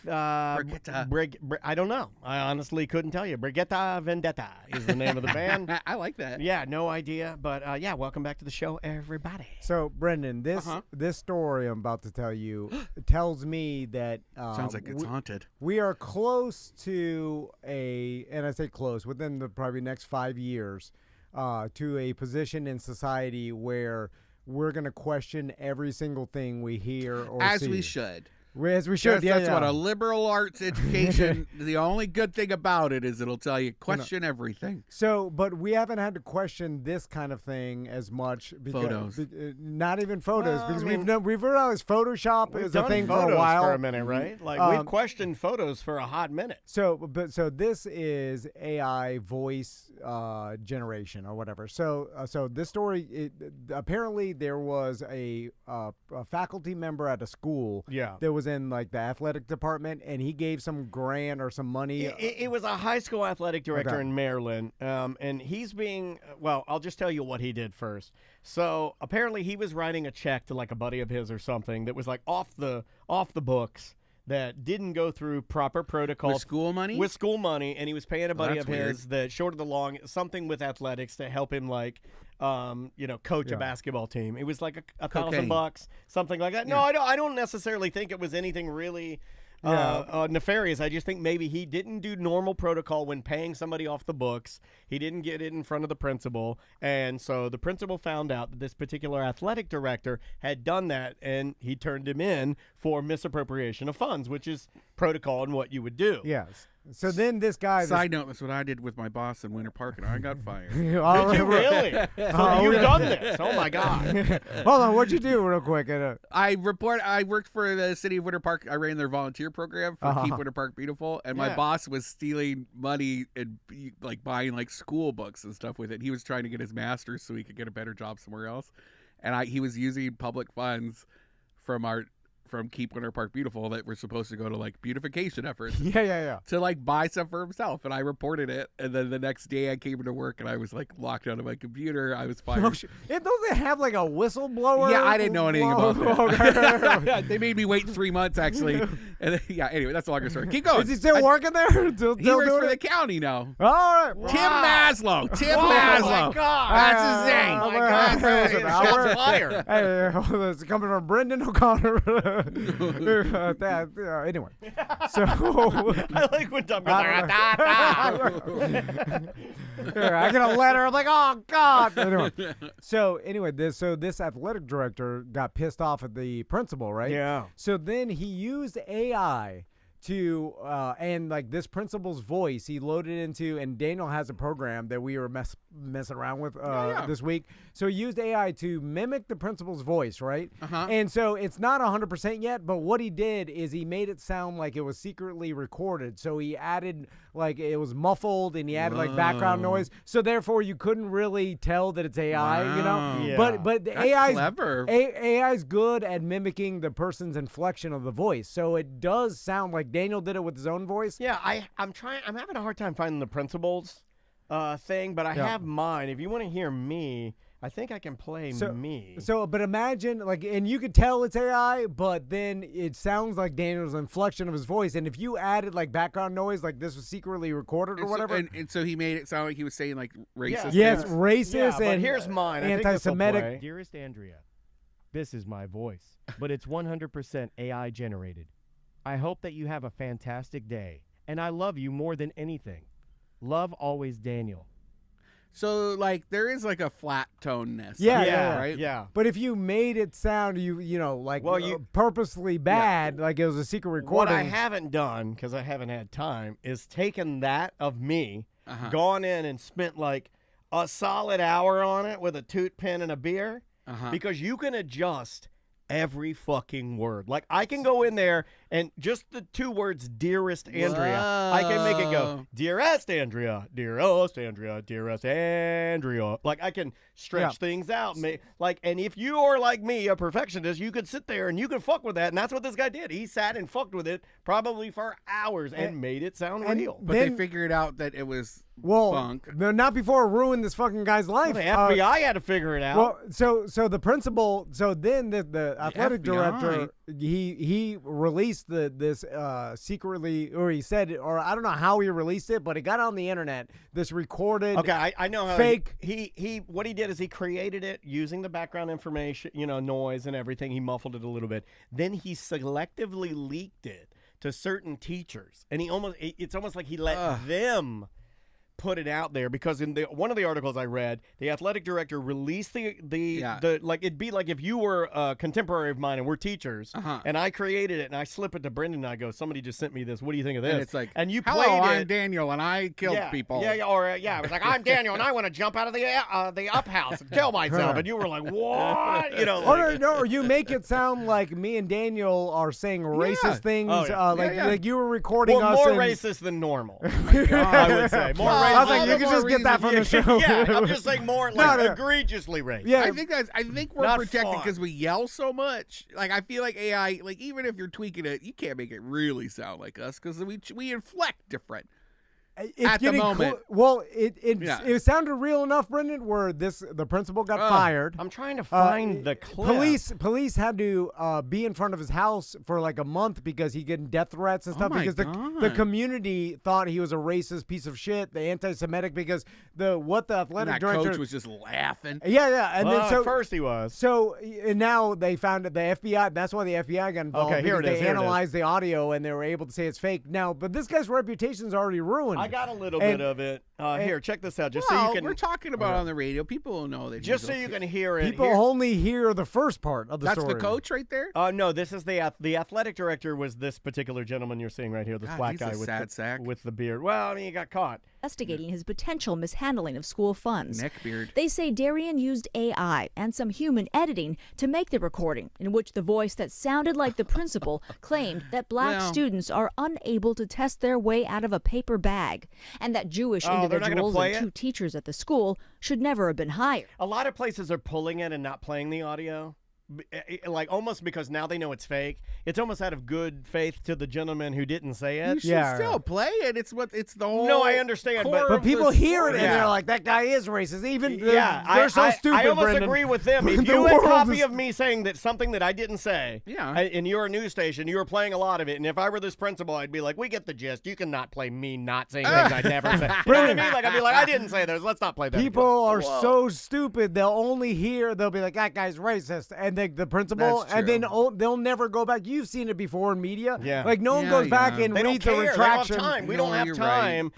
Brigitta. I don't know. I honestly couldn't tell you. Brigitta Vendetta is the name of the band. I like that. Yeah, no idea. But yeah, welcome back to the show, everybody. So, Brendan, this story I'm about to tell you tells me that Sounds like it's haunted. We are close to and I say close, within the probably next 5 years, to a position in society where we're going to question every single thing we hear or see. As we should. As we should, That's what a liberal arts education, the only good thing about it is it'll tell you question everything. So, but we haven't had to question this kind of thing as much. Because, not even photos, because we've realized Photoshop is a thing for a while. For a minute, right? Like we've questioned photos for a hot minute. So this is AI voice generation or whatever. So this story, apparently there was a faculty member at a school that was in like the athletic department, and he gave some grant or some money. It was a high school athletic director in Maryland, and he's being, well, I'll just tell you what he did first. So apparently he was writing a check to like a buddy of his or something that was like off the books, that didn't go through proper protocol. With school money? With school money, and he was paying a buddy of his that, short of the long, something with athletics to help him, like, coach a basketball team. It was like $1,000, something like that. No, I don't necessarily think it was anything really nefarious. I just think maybe he didn't do normal protocol when paying somebody off the books. He didn't get it in front of the principal, and so the principal found out that this particular athletic director had done that, and he turned him in for misappropriation of funds, which is protocol and what you would do. Yes. So then this guy... Side note, that's what I did with my boss in Winter Park, and I got fired. Did you really? So you've done this? Oh, my God. Hold on, what'd you do real quick? I worked for the city of Winter Park. I ran their volunteer program for Keep Winter Park Beautiful, and my boss was stealing money and like buying like school books and stuff with it. He was trying to get his master's so he could get a better job somewhere else, and he was using public funds from Keep Winter Park Beautiful that were supposed to go to like beautification efforts. Yeah. To like buy stuff for himself, and I reported it. And then the next day I came into work and I was like locked out of my computer. I was fired. Don't they have like a whistleblower? Yeah, I didn't know anything about that. They made me wait 3 months actually. And then, anyway, that's a longer story. Keep going. Is he still working there? He works for the county now. All right. Tim Maslow. Tim Maslow. My God. That's his name. Oh, my God. Shots fired. Hey, it's coming from Brendan O'Connor. Anyway, so I like when Tom goes like, I get a letter. I'm like, oh God. Anyway, this athletic director got pissed off at the principal, right? Yeah. So then he used AI to and like this principal's voice, he loaded into, and Daniel has a program that we were messing around with this week. So he used AI to mimic the principal's voice, right? And so it's not 100% yet, but what he did is he made it sound like it was secretly recorded. So he added, like, it was muffled, and he added like background noise. So therefore you couldn't really tell that it's AI, you know? Yeah. But the AI's good at mimicking the person's inflection of the voice. So it does sound like like Daniel did it with his own voice. Yeah, I'm having a hard time finding the principles thing, but I have mine. If you want to hear me, I think I can play me. So, but imagine, like, and you could tell it's AI, but then it sounds like Daniel's inflection of his voice. And if you added, like, background noise, like this was secretly recorded or whatever. And so he made it sound like he was saying, like, racist Yes, things. racist Yeah, but and here's mine. I think this'll anti-Semitic. play. Dearest Andrea, this is my voice, but it's 100% AI generated. I hope that you have a fantastic day, and I love you more than anything. Love always, Daniel. So, like, there is, like, a flat toneness. Yeah, right? Yeah. But if you made it sound, you know, like purposely bad, like it was a secret recording. What I haven't done, because I haven't had time, is taken that of me, gone in and spent like a solid hour on it with a toot pen and a beer, because you can adjust every fucking word. Like, I can go in there and just the 2 words, dearest Andrea, I can make it go, dearest Andrea, dearest Andrea, dearest Andrea. Like, I can stretch things out. Like, and if you are like me, a perfectionist, you could sit there and you could fuck with that. And that's what this guy did. He sat and fucked with it probably for hours and made it sound real. But they figured out that it was bunk. No, not before it ruined this fucking guy's life. The FBI had to figure it out. Well, so the principal, so then the athletic director, he released this secretly, or he said, or I don't know how he released it, but it got on the internet. This recorded. Okay, I know how fake. He what he did is he created it using the background information, noise and everything. He muffled it a little bit. Then he selectively leaked it to certain teachers, and it's almost like he let them put it out there, because in one of the articles I read, the athletic director released the like, it'd be like if you were a contemporary of mine and we're teachers, and I created it and I slip it to Brendan and I go, somebody just sent me this. What do you think of this? And it's like, and you hello, played I'm it. Daniel and I killed people. Yeah, it was like, I'm Daniel and I want to jump out of the up house and kill myself. And you were like, what? Or you make it sound like me and Daniel are saying racist things, like you were recording us. More racist than normal. God. I would say more racist. I was like, you can just get that from the show. Yeah, I'm just saying more like egregiously racist. Yeah, I think we're Not protected fun. because we yell so much. Like, I feel like AI, like, even if you're tweaking it, you can't make it really sound like us because we inflect different. At the moment. It sounded real enough, Brendan, where the principal got fired. I'm trying to find the clip. Police had to be in front of his house for like a month because he getting death threats and stuff, my because the community thought he was a racist piece of shit, the anti-Semitic, because the athletic director coach was just laughing. Yeah, and then at first he was. So and now they found that the FBI. That's why the FBI got involved. Okay, here it because is. They analyzed the audio and they were able to say it's fake. Now, but this guy's reputation's already ruined. I got a little bit of it. Here, check this out, just so you can. We're talking about on the radio. People will know that. Just so you can hear it. People only hear the first part of the story. That's the coach right there? No, this is the athletic director was this particular gentleman you're seeing right here, this black he's guy a sad sack. with the beard. Well, I mean, he got caught. Investigating his potential mishandling of school funds. Neckbeard. They say Darian used AI and some human editing to make the recording, in which the voice that sounded like the principal claimed that black students are unable to test their way out of a paper bag, and that Jewish individuals and 2 teachers at the school should never have been hired. A lot of places are pulling it and not playing the audio. Like, almost because now they know it's fake. It's almost out of good faith to the gentleman who didn't say it. You should still play it. It's the whole. No, I understand, but people hear it and they're like, "That guy is racist." Even they're so stupid. I almost Brendan. agree with them. If you had a copy of me saying that something that I didn't say, and you're a news station, you were playing a lot of it, and if I were this principal, I'd be like, "We get the gist. You cannot play me not saying things I never said." You know what I mean? Like, I'd be like, "I didn't say those. Let's not play that." People are so stupid. They'll be like, "That guy's racist," and the principal. And then they'll never go back. You've seen it before in media. Yeah. Like no one goes back and they reads don't the care. retraction. They don't have time. We don't have time.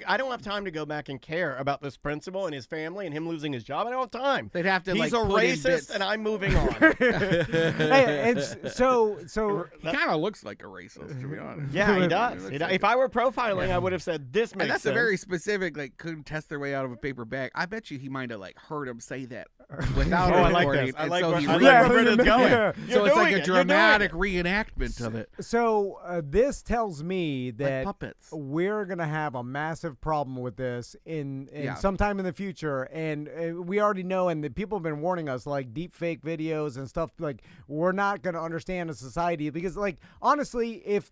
I don't have time to go back and care about this principal and his family and him losing his job. I don't have time. They'd have to. He's a put in racist, bits. and I'm moving on. Hey, and so he kind of looks like a racist, to be honest. Yeah, he does. If I were profiling, I would have said this makes and that's sense. a very specific, like, couldn't test their way out of a paper bag. I bet you he might have heard him say that without Oh, a I like recording. this. I and like so where- he I like really- where Brendan's going. Yeah. So You're it's like doing a it. You're doing dramatic it. reenactment of it. So this tells me that puppets. we're gonna have a massive problem with this in Yeah. sometime in the future, and we already know, and the people have been warning us, like deep fake videos and stuff. Like we're not gonna understand a society because, like, honestly, if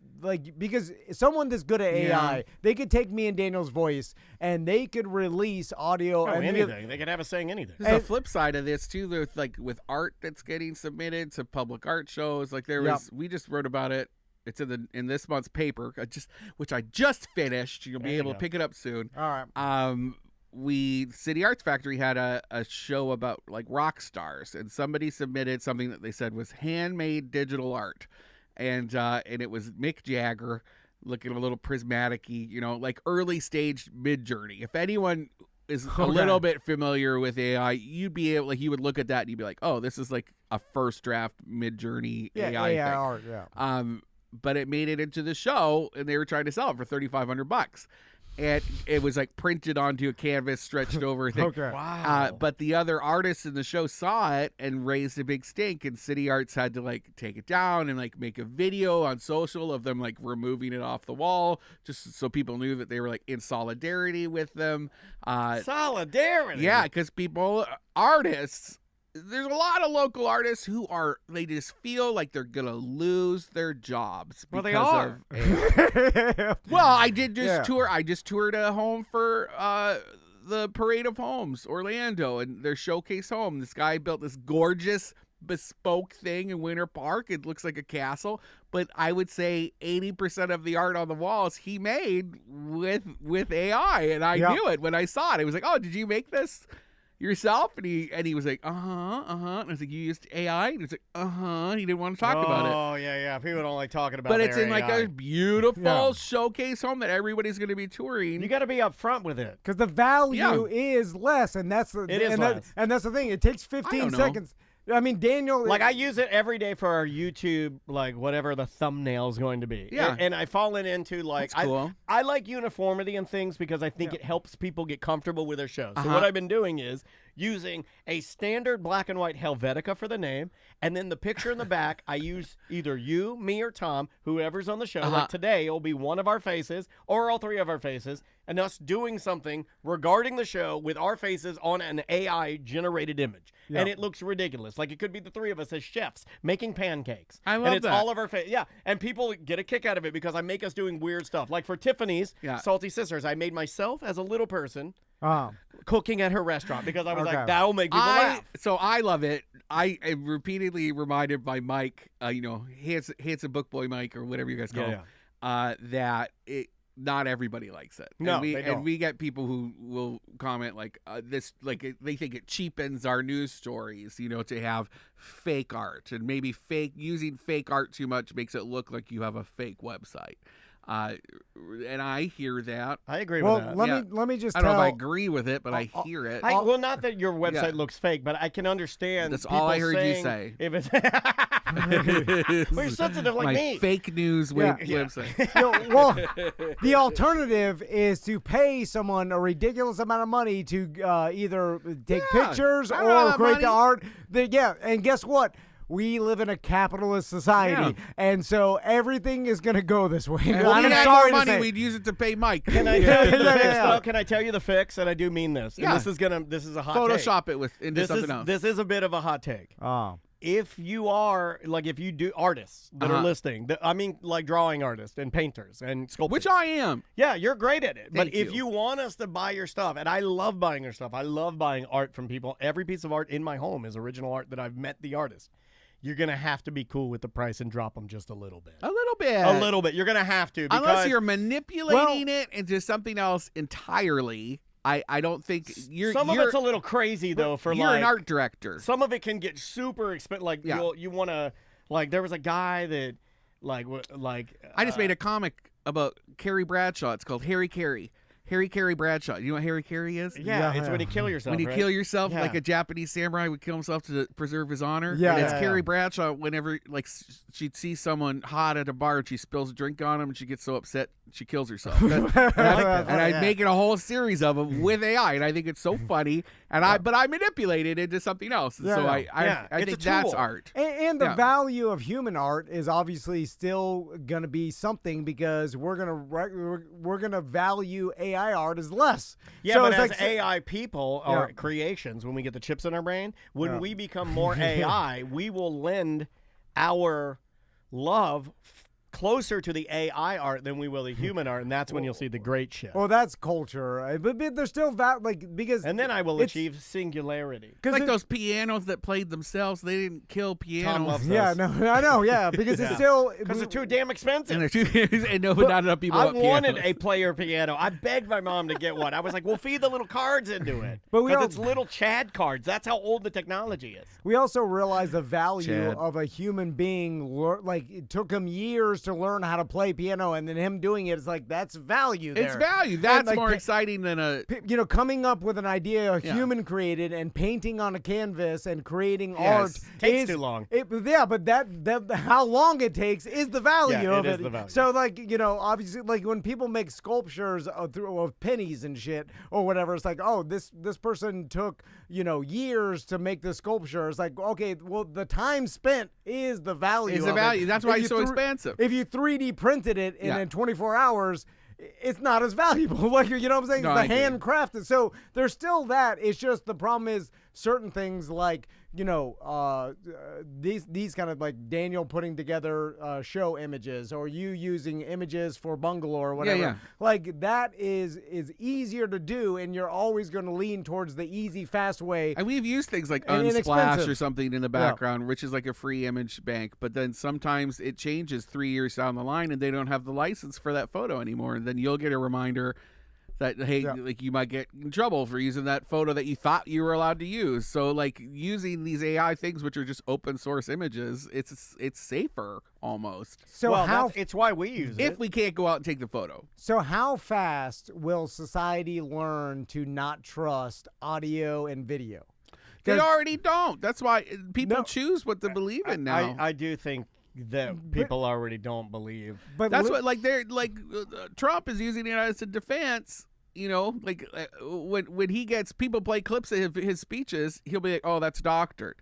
because someone that's good at AI, they could take me and Daniel's voice and they could release audio and anything. They could have us saying anything. There's a flip side of this too. There's with art that's getting submitted to public art shows. Like there was, we just wrote about it. It's in this month's paper, which I just finished. You'll be able to pick it up soon. All right. City Arts Factory had a show about like rock stars, and somebody submitted something that they said was handmade digital art, and it was Mick Jagger looking a little prismatic-y, like early stage Mid-Journey. If anyone is a little bit familiar with AI, you'd be able, you would look at that and you'd be like, oh, this is like a first draft Mid-Journey AI thing. art, yeah. But it made it into the show, and they were trying to sell it for $3,500. And it was like printed onto a canvas, stretched over a thing. Okay. Wow. But the other artists in the show saw it and raised a big stink, and City Arts had to take it down and make a video on social of them removing it off the wall, just so people knew that they were in solidarity with them. Solidarity. Yeah, because artists. There's a lot of local artists who they just feel like they're going to lose their jobs. Well, they because are. of AI. Well, I did just tour. I just toured a home for the Parade of Homes, Orlando, and their showcase home. This guy built this gorgeous bespoke thing in Winter Park. It looks like a castle, but I would say 80% of the art on the walls he made with AI, and I knew it when I saw it. I was like, "Oh, did you make this yourself?" And he was like, and I was like, "You used AI?" And he was like, and he didn't want to talk about it. Oh, yeah. People don't like talking about But their it's in AI. a beautiful showcase home that everybody's going to be touring. You got to be upfront with it. Because the value is less, and that's the and that's the thing. It takes 15 seconds. I mean, Daniel. I use it every day for our YouTube, whatever the thumbnail's going to be. Yeah. And I've fallen into That's cool. I like uniformity in things because I think it helps people get comfortable with their show. So what I've been doing is using a standard black and white Helvetica for the name, and then the picture in the back, I use either you, me, or Tom, whoever's on the show. Like today, it'll be one of our faces or all three of our faces, and us doing something regarding the show with our faces on an AI-generated image. Yeah. And it looks ridiculous. Like it could be the three of us as chefs making pancakes. I love and it's that. all of our face. Yeah, and people get a kick out of it because I make us doing weird stuff. Like for Tiffany's Salty Sisters, I made myself as a little person cooking at her restaurant because I was like, that'll make people laugh. So I love it. I am repeatedly reminded by Mike, handsome book boy Mike or whatever you guys call him, that not everybody likes it. No, they don't. And we get people who will comment they think it cheapens our news stories, to have fake art, and maybe using fake art too much makes it look like you have a fake website. And I hear that. I agree with that. Let me just I don't know if I agree with it, but I hear it. Well, not that your website looks fake, but I can understand. That's all I heard you saying say. If it's well, you're sensitive like My me. fake news website. Well, the alternative is to pay someone a ridiculous amount of money to either take pictures I don't have or that create the money. art. And guess what? We live in a capitalist society, and so everything is going to go this way. And I'm we had sorry more to money, say. we'd use it to pay Mike. Can I tell you the fix, though? Can I tell you the fix? And I do mean this. Yeah. And this is a hot Photoshop take. it into something else. This is a bit of a hot take. Oh. If you are, if you do artists that are listening, drawing artists and painters and sculptors. Which I am. Yeah, you're great at it. Thank But if you. you want us to buy your stuff, and I love buying your stuff. I love buying art from people. Every piece of art in my home is original art that I've met the artist. You're going to have to be cool with the price and drop them just a little bit. A little bit. A little bit. You're going to have to. Unless you're manipulating it into something else entirely. I don't think you're. Some of it's a little crazy, though, for you're an art director. Some of it can get super expensive. You want to, there was a guy that, I just made a comic about Carrie Bradshaw. It's called Harry Carey. Harry Carey Bradshaw. You know what Harry Carey is? Yeah, it's when you kill yourself. When you right? kill yourself, Yeah. like a Japanese samurai would kill himself to preserve his honor. Yeah, and it's yeah, Carrie yeah. Bradshaw. Whenever like she'd see someone hot at a bar and she spills a drink on him and she gets so upset she kills herself. And I'd make it a whole series of them with AI, and I think it's so funny. And I manipulate it into something else. And Yeah, so yeah. I It's think a that's tool. art. And the Yeah. value of human art is obviously still going to be something because we're gonna value AI art as less. Yeah, so but it's as like, AI people or Yeah. creations, when we get the chips in our brain, when Yeah. we become more AI, we will lend our love closer to the AI art than we will the human art, and that's when you'll see the great shit. well, that's culture, but there's still because And then I will it's- achieve singularity. Like those pianos that played themselves, they didn't kill pianos. loves Yeah, those. no, I know, yeah, because it's still Because they're too damn expensive. And they're too, and not enough people I want wanted pianos. a player piano. I begged my mom to get one. I was like, "We'll feed the little cards into it." But we Because all- it's little Chad cards. That's how old the technology is. We also realize the value Chad. of a human being. Like it took him years to learn how to play piano, and then him doing it is like that's value. It's there. value. That's like, more exciting than a. Coming up with an idea a Yeah. human created and painting on a canvas and creating Yes. art Takes is- too long. But that how long it takes is the value Yeah, of it it. is the value. So obviously, like when people make sculptures of pennies and shit or whatever, it's like, oh, this person took years to make this sculpture. It's like, okay, well, the time spent is the value. Is the of value. It. That's why If it's you so expensive. If you 3D printed it Yeah. in 24 hours, it's not as valuable. Like, you know what I'm saying? No, It's I agree. handcrafted. So there's still that. It's just the problem is certain things like, these kind of like Daniel putting together show images or you using images for bungalow or whatever. yeah. Like that is easier to do, and you're always going to lean towards the easy, fast way. And we've used things like And Unsplash inexpensive. or something in the background, which is like a free image bank. But then sometimes it changes 3 years down the line, and they don't have the license for that photo anymore. And then you'll get a reminder that like you might get in trouble for using that photo that you thought you were allowed to use. So like using these AI things, which are just open source images, it's safer almost. So well, it's why we use it. If we can't go out and take the photo. So how fast will society learn to not trust audio and video? They already don't. That's why people No. choose what to believe in now. I do think that people already don't believe. But That's what Trump is using it as a defense. When he gets people play clips of his speeches, he'll be like, "Oh, that's doctored."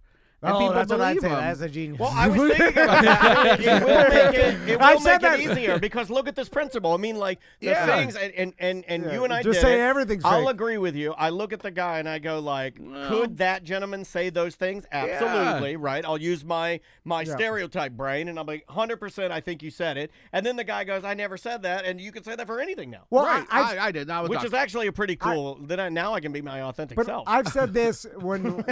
And people that's what I'd believe say. him. That's a genius. Well, I was thinking about that. It will I've make said it that. easier because look at this principle. I mean, like the Yeah. things, and you and I Just did say it. everything's I'll fake. agree with you. I look at the guy and I go like, Well. could that gentleman say those things? Absolutely, right? I'll use my stereotype brain and I'm like, 100%. I think you said it. And then the guy goes, I never said that, and you can say that for anything now. Well, Right, I've- I did. Now Which is actually a pretty cool. Now I can be my authentic But self. I've said this when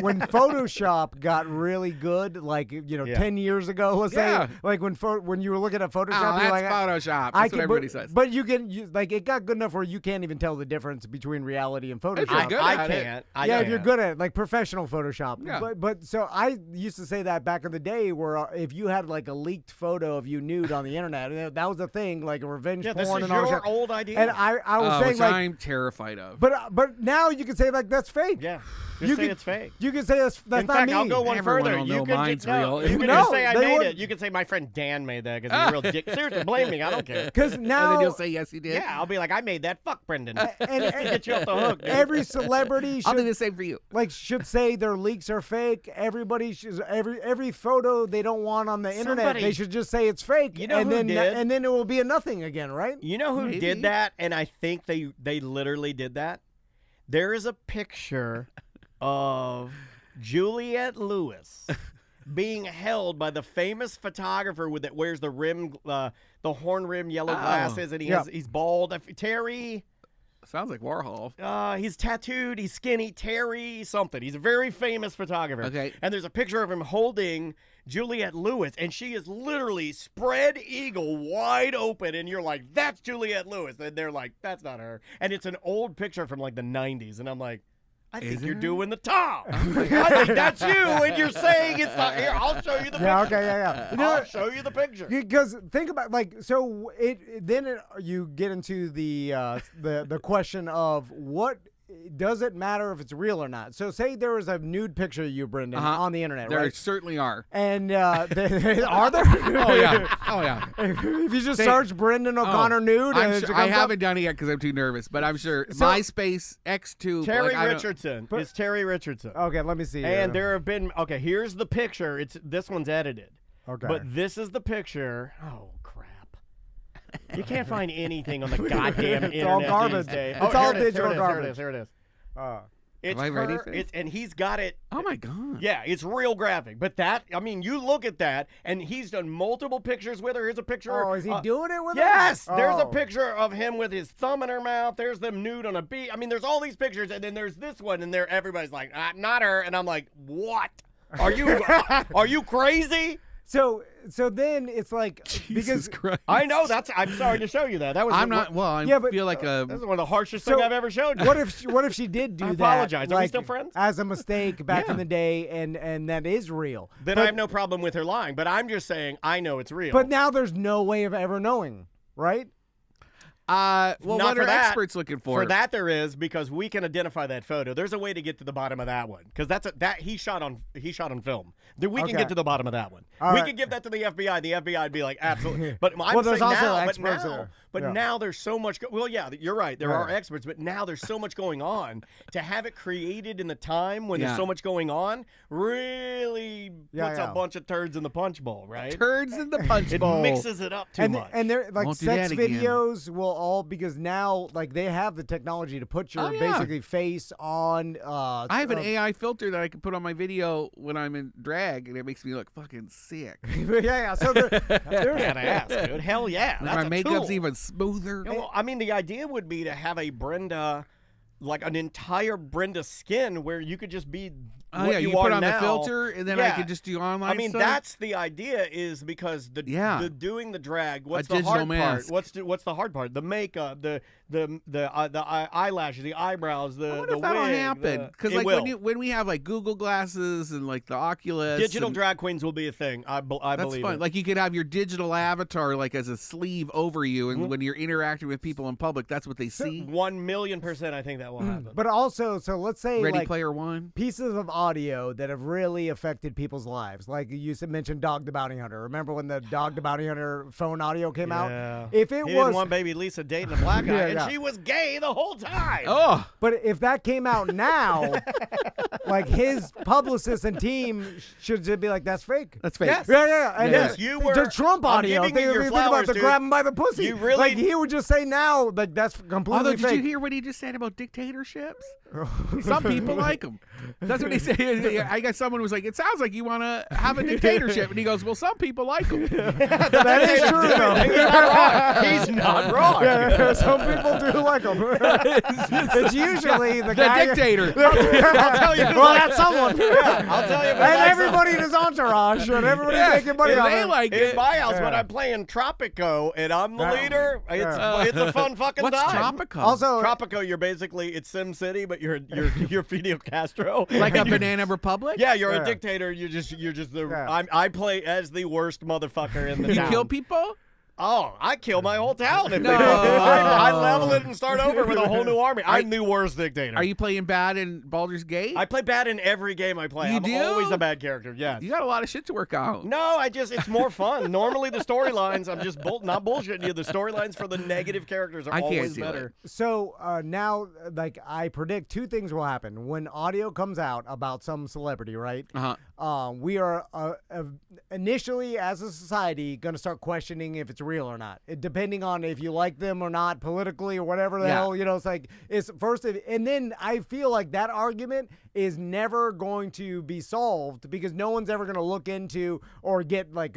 Photoshop got really good, like 10 years ago, let's Yeah. say, like when you were looking at Photoshop, Oh, you're that's like, Photoshop. I That's can, what everybody but, says. But it got good enough where you can't even tell the difference between reality and you're Photoshop. good I at it. can't. If you're good at it, like professional Photoshop. Yeah. But so I used to say that back in the day where if you had like a leaked photo of you nude on the internet, and that was a thing, like a revenge Yeah, porn this is and all your that. old idea. And I was saying which like, I'm terrified of. but now you can say like that's fake. Yeah. You Just say can- it's fake. You can say that's In not fact, me. I'll go one Everyone further. will You know can mine's just, real. You can No, just say I they made would- it. You can say my friend Dan made that because he's a real dick. Seriously, blame me. I don't care. Because And now then you'll say, yes, you did. Yeah, I'll be like, I made that. Fuck Brendan. and, Just to get you off the hook. Dude. every celebrity I'll do should the same for you. should say their leaks are fake. Everybody should every photo they don't want on the internet, Somebody- they should just say it's fake. You know and who then did? and then it will be a nothing again, right? You know who Maybe. did that? And I think they literally did that. There is a picture of Juliette Lewis being held by the famous photographer that wears the horn rim yellow glasses, and he's bald. Terry. Sounds like Warhol. He's tattooed. He's skinny. Terry something. He's a very famous photographer. Okay. And there's a picture of him holding Juliette Lewis, and she is literally spread eagle wide open, and you're like, that's Juliette Lewis. And they're like, that's not her. And it's an old picture from like the 90s, and I'm like, I think Is you're it? doing the top. I think that's you, and you're saying it's not. Here, I'll show you the picture. Yeah, okay, yeah. You know I'll what? show you the picture. Because think about so you get into the question of what does it matter if it's real or not. So say there was a nude picture of you, Brendan, on the internet, There right? certainly are. And are there? Oh yeah. If you just search Brendan O'Connor nude, I'm and sure, I haven't done it yet because I'm too nervous, but I'm sure MySpace X2. Terry like, Richardson. It's Terry Richardson. Okay, let me see. And there have been. Okay, here's the picture. This one's edited. Okay. But this is the picture. Oh crap! You can't find anything on the goddamn internet. It's all garbage. These days. It's all digital garbage. Here it is. It's Am I ready her, for this? and he's got it. Oh my god. Yeah, it's real graphic. But you look at that, and he's done multiple pictures with her. Here's a picture. Oh, is he doing it with her? Yes, there's a Oh. picture of him with his thumb in her mouth. There's them nude on a beach. I mean, there's all these pictures, and then there's this one, and everybody's like, not her, and I'm like, what? Are you crazy? So then it's like Jesus Christ. I know I'm sorry to show you that. That was I'm not. Well, I feel like a. That's one of the harshest things I've ever showed you. What if she did do I that? apologize. Are we still friends? As a mistake back in the day, and that is real. Then I have no problem with her lying, but I'm just saying I know it's real. But now there's no way of ever knowing, right? Well, Not what for are that. experts looking for? For that, there is, because we can identify that photo. There's a way to get to the bottom of that one, because he shot on film. Then we can Okay. get to the bottom of that one. All we right. could give that to the FBI. The FBI would be like, absolutely. But I'm Well, there's saying also now, experts there. but Yeah. now there's so much. Well, yeah, you're right. There are Yeah. experts, but now there's so much going on. To have it created in the time when there's Yeah. so much going on really Yeah, puts yeah. a bunch of turds in the punch bowl, right? Turds in the punch It bowl. mixes it up too And much. and they're like Won't do sex that again. videos will all because now like they have the technology to put your Oh, yeah. basically face on. I have an AI filter that I can put on my video when I'm in drag, and it makes me look fucking sick. yeah. So they're Badass, dude. Hell yeah. And That's my a makeup's tool. even smoother. Yeah, well, I mean, the idea would be to have a Brenda, like an entire Brenda skin where you could just be Oh what yeah, you are put on now. the filter, and then I Yeah. could just do online I mean, stuff. that's the idea, is because the doing the drag. What's the digital hard mask. part? What's the hard part? The makeup, the eyelashes, the eyebrows, the I wonder if the that'll wig. happen because It like will. when we have like Google glasses and like the Oculus, Digital and drag queens will be a thing. I that's believe fun. it. Like you could have your digital avatar like as a sleeve over you, and when you're interacting with people in public, that's what they see. 1,000,000%, I think that will happen. but also so let's say Ready like Player One. pieces of audio that have really affected people's lives. Like you mentioned Dog the Bounty Hunter. Remember when the Dog the Bounty Hunter phone audio came Yeah. out? If it he was didn't want baby Lisa dating a black guy, Yeah, and yeah. she was gay the whole time. Oh, But if that came out now, like his publicist and team should just be like, "That's fake." that's fake. Yes. Yeah. And Yes, then you the were- Trump I'm audio. giving you your think about flowers, the dude. grab him by the pussy. You really- like he would just say now, like that's completely Although, did fake. you hear what he just said about dictatorships? Some people like them. That's what he said. I guess someone was like, "It sounds like you want to have a dictatorship," and he goes, "Well, some people like them." That is true though. He's not wrong. Yeah, some people do like him. It's usually the The guy. dictator. I'll tell you. Well, that's someone. Yeah, I'll tell you. And everybody in his entourage, and everybody making money Yeah, off they it. like In it. my house, when Yeah. I'm playing Tropico and I'm the Yeah. leader, Yeah. it's a fun fucking What's time. Tropico? Also, Tropico, you're basically it's Sim City, but you're Fidel Castro. like a And you're- Banana Republic? Yeah, you're Yeah. a dictator. You're just the. Yeah. I play as the worst motherfucker in the You town. kill people? Oh, I kill my whole town. If No. they I level it and start over with a whole new army. I'm the worst dictator. Are you playing bad in Baldur's Gate? I play bad in every game I play. You I'm do? always a bad character. Yes. You got a lot of shit to work out. No, it's more fun. Normally the storylines, I'm just not bullshitting you. The storylines for the negative characters are I can't always do better. So now, like, I predict two things will happen when audio comes out about some celebrity, right? We are initially, as a society, going to start questioning if it's real or not, depending on if you like them or not politically or whatever the Yeah. hell. You know, it's like it's first, and then I feel like that argument is never going to be solved because no one's ever going to look into or get like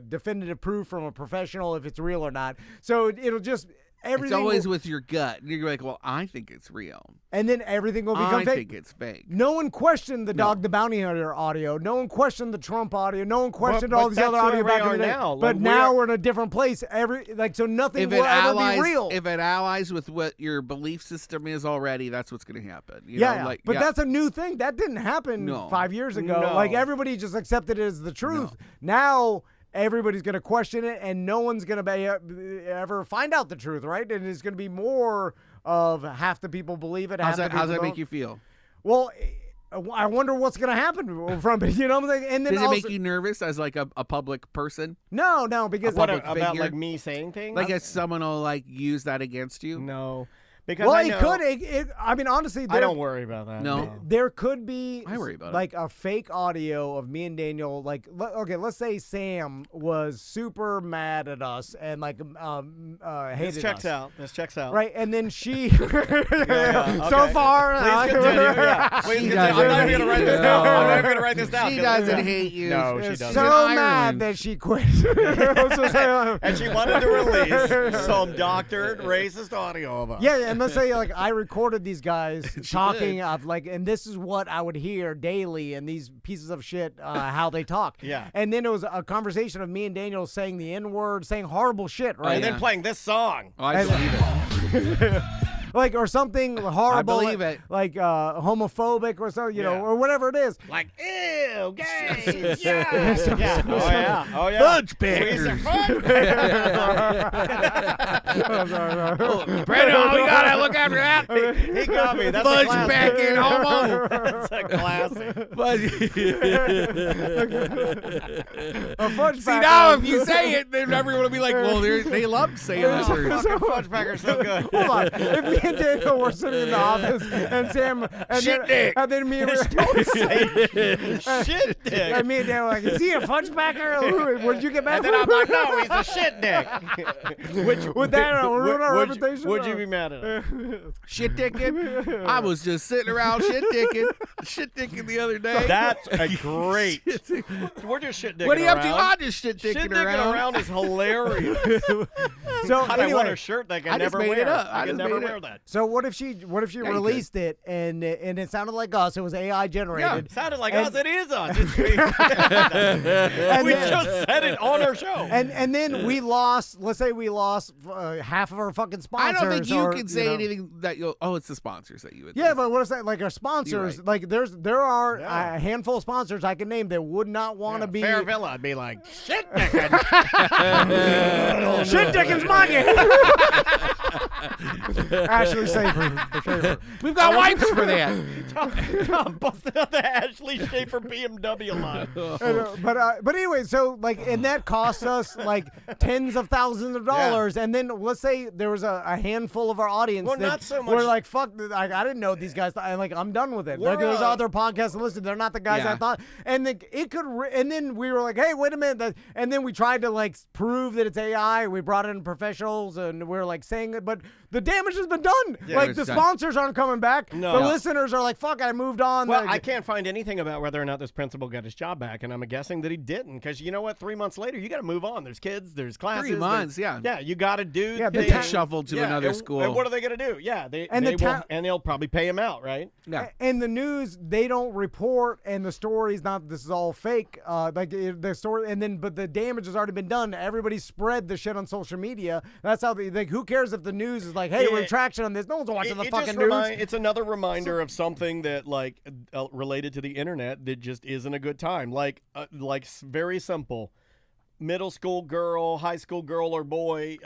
definitive proof from a professional if it's real or not. So it'll just everything. It's always with your gut. And you're like, well, I think it's real. And then everything will become I fake. think it's fake. No one questioned the Dog the Bounty Hunter audio. No one questioned the Trump audio. No one questioned But all these that's other audio where back we in the are day. now. But Like, now we're in a different place. So nothing will ever be real. If it allies with what your belief system is already, that's what's going to happen. You Yeah, know, but that's a new thing. That didn't happen No. 5 years ago. No. Like everybody just accepted it as the truth. Now everybody's going to question it, and no one's going to ever find out the truth, right? And it's going to be more of half the people believe it. how's that make you feel? Well, I wonder what's going to happen from it. You know what I'm saying? And then Does it also, make you nervous as like a public person? No, because What public about figure? like me saying things? Like if someone will like use that against you? No, because well, I it know, could. I mean, honestly, I don't worry about that. No. There could be I worry about it. like a fake audio of me and Daniel. Like, okay, let's say Sam was super mad at us and like hated This checks us. out. This checks out. Right, and then she. yeah, So okay. far, Please continue. Yeah. Please continue. I'm not even gonna write this down. I'm not even gonna write this down. She 'cause- doesn't hate you. No, she is doesn't. so In mad Ireland. that she quit. And she wanted to release some doctored racist audio of us. Yeah, and let's say like I recorded these guys talking did. of like, and this is what I would hear daily, and these pieces of shit, how they talk. Yeah. And then it was a conversation of me and Daniel saying the N-word, saying horrible shit, right? And then playing this song. Oh, I believe it. Like or something horrible, believe it. like homophobic or something, you know, or whatever it is. Like, ew, gays, yeah. Yeah. Oh, yeah. Oh, yeah. Fudge Packers. Brandon, we gotta look after that. He got me. That's Fudge a classic. packing homo. That's a classic. A fudge See, packer. now if you say it, then everyone will be like, well, they love saying this word. Fucking fudge packer's so good. Hold on. If me and Daniel were sitting in the office and Sam and Shit then, dick. and then me and Shit dick. and me and Daniel were like, is he a fudge packer? Would you get mad? And then I'm like, no, he's a shit dick. Which Would that ruin our reputation? Would you be mad at us? Shit dicking. I was just sitting around shit dicking the other day. That's a great. We're just shit dicking What are you up to? around. I'm just shit Shit dicking dicking around. is hilarious. So God, I want anyway, a shirt that I I can just never made wear. it up. I I can just never made it. wear that. so what if she you released it and it sounded like us? It was AI generated. Sounded like And- us. It is us. It's me. And we then- just said it on our show. And then we lost. Let's say we lost half of our fucking I sponsors. don't think you or, can say know. anything that you'll. Oh, it's the sponsors that you would. Yeah, but what is that? Like our sponsors, right. like there are Yeah. a handful of sponsors I can name that would not want to be. Fair Villa, I'd be like, shit dicking. Shit Dickens Monkey. Ashley Safer. We've got wipes for that. I'm busting out the Ashley Schaefer BMW line. But anyway, so like, and that cost us like tens of thousands of dollars. And then let's say there was a handful of our audience Well, that not so were much- like, fuck, I didn't know these guys. I'm done with it. We're, Like, there's other podcasts to listen. They're not the guys I Yeah. thought. And it could. And then we were like, hey, wait a minute. And then we tried to like prove that it's AI. We brought in professionals, and we were like saying it, but the damage has been done. Yeah, like it's the done. sponsors aren't coming back. No. The listeners are like, fuck, I moved on. Well, Like, I can't find anything about whether or not this principal got his job back, and I'm guessing that he didn't. Because you know what? 3 months later, you got to move on. There's kids. There's classes. 3 months, yeah. Yeah, you got to do. Yeah, but things. ta- shuffled to another and- school. And what are they going to do? Yeah, And they'll probably pay him out, right? Yeah. In the news, they don't report, and the story's not. This is all fake. The story, and then but the damage has already been done. Everybody spread the shit on social media. That's how they like. Who cares if the news is like, hey, Yeah. retraction on this? No one's watching the It fucking just news. it's another reminder of something that like related to the internet that just isn't a good time. Like very simple. Middle school girl, high school girl or boy,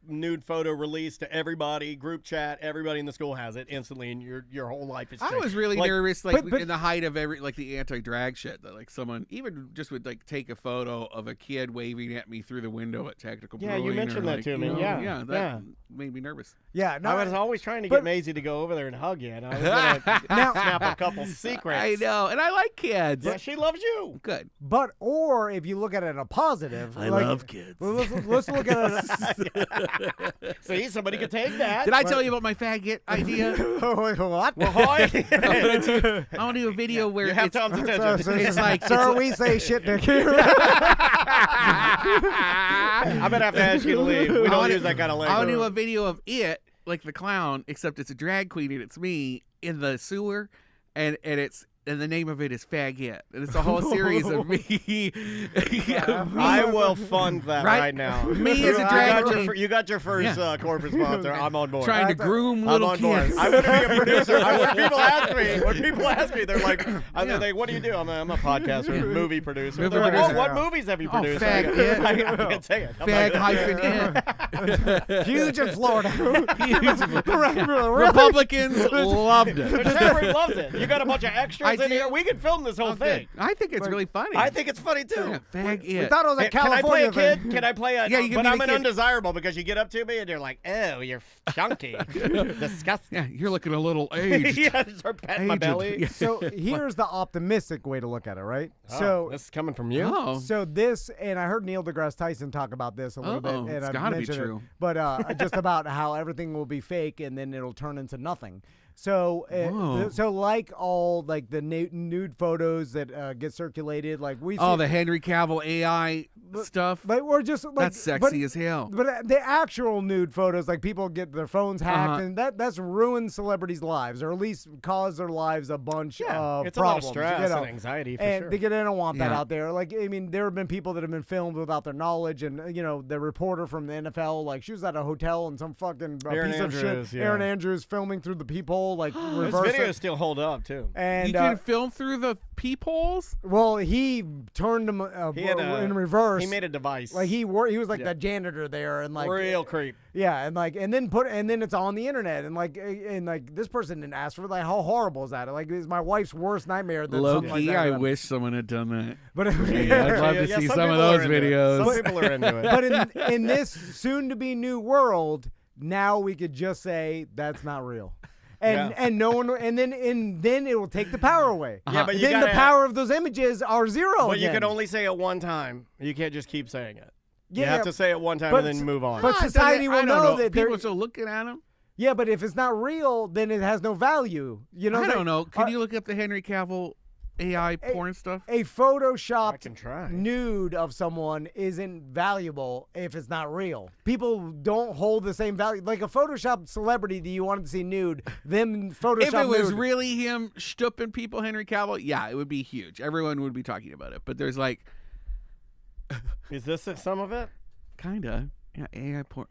nude photo released to everybody, group chat, everybody in the school has it instantly, and your whole life is changed. I was really Like, nervous, like but- in the height of the anti-drag shit, that like someone even just would like take a photo of a kid waving at me through the window at Technical Yeah, you Brewing, or, mentioned that like, to you me, know, yeah, that made me nervous. Yeah, no, I was always trying to but- get Maisie to go over there and hug you, and I was going to snap a couple secrets. I know, and I like kids. Yeah, she loves you. Good. But or if you look at it in a positive. I Like, love kids. well, let's look at it. See, somebody could take that. Did I tell you about my faggot idea? What? I want to do a video where You have it's, Tom's attention. it's like Sir, it's we say shit to you. I'm gonna have to ask you to leave. We don't use that kind of I want language. to do a video of it, like the clown, except it's a drag queen and it's me in the sewer, and the name of it is Faggot, and it's a whole series of me. I will fund that right now. Me as a drag queen. You got your first corporate sponsor. I'm on board. Trying to groom I'm little on board. kids. I want to be a producer. When people ask me, they're like, "What do you do?" I'm a podcaster, movie producer. Movie They're like, producer. "Oh, what movies have you produced?" Fag I can't say it. I'm Fag like, hyphen in. Huge in Florida. Republicans loved it. The Trevor loves it. You got a bunch of extras in do. here. We can film this whole thing. I think it's really funny. I think it's funny too. Yeah, fag We it. thought it was a Hey, can I play California a kid? thing. Can I play a? Yeah, you can but be I'm the an kid. undesirable because you get up to me and you're like, "Oh, you're chunky, disgusting." Yeah, you're looking a little aged. Yeah, just start patting my Aged. belly. Yeah. So here's the optimistic way to look at it, right? Oh, So this is coming from you. Oh. So this, and I heard Neil deGrasse Tyson talk about this a little bit, Uh-oh, and it's I gotta be mentioned true. it, but just about how everything will be fake and then it'll turn into nothing. So, Whoa. so like all like the nude photos that get circulated, like we Oh, see, the Henry Cavill AI stuff. like we're just like That's sexy as hell. But the actual nude photos, like people get their phones hacked, and that's ruined celebrities' lives, or at least caused their lives a bunch of it's a lot of problems. stress you know? and anxiety for and sure. they don't want that Yeah. out there. Like, I mean, there have been people that have been filmed without their knowledge, and the reporter from the NFL, like she was at a hotel and some fucking Aaron piece Andrews, of shit. yeah. Aaron Andrews filming through the peephole, like Those reverse videos it. still hold up too. And You can film through the peepholes? well, he turned them He had in reverse. He made a device. like he was like the janitor there, and like real creep. yeah, and then it's on the internet, and like this person didn't ask for it. Like, how horrible is that? Like, it's my wife's worst nightmare. That Low something like key, that I happened. wish someone had done that. But Yeah, I'd love to see some of those videos. Some people are into it. but in this soon-to-be new world, now we could just say that's not real. And no one, and then it will take the power away. Yeah, but you then the gotta- power of those images are zero. But you again. can only say it one time. You can't just keep saying it. You Yeah, have to say it one time but and then move on. but Ah, society I will don't know that people they're- are still looking at them. Yeah, but if it's not real, then it has no value. You know, I what I'm don't know. saying? Can you look up the Henry Cavill AI porn stuff? A photoshopped can try. nude of someone isn't valuable if it's not real. People don't hold the same value. Like a photoshopped celebrity that you wanted to see nude, them photoshopped If it was nude. really him stooping people, Henry Cavill, yeah, it would be huge. Everyone would be talking about it. But there's like, Is this some of it? kinda, yeah, AI porn.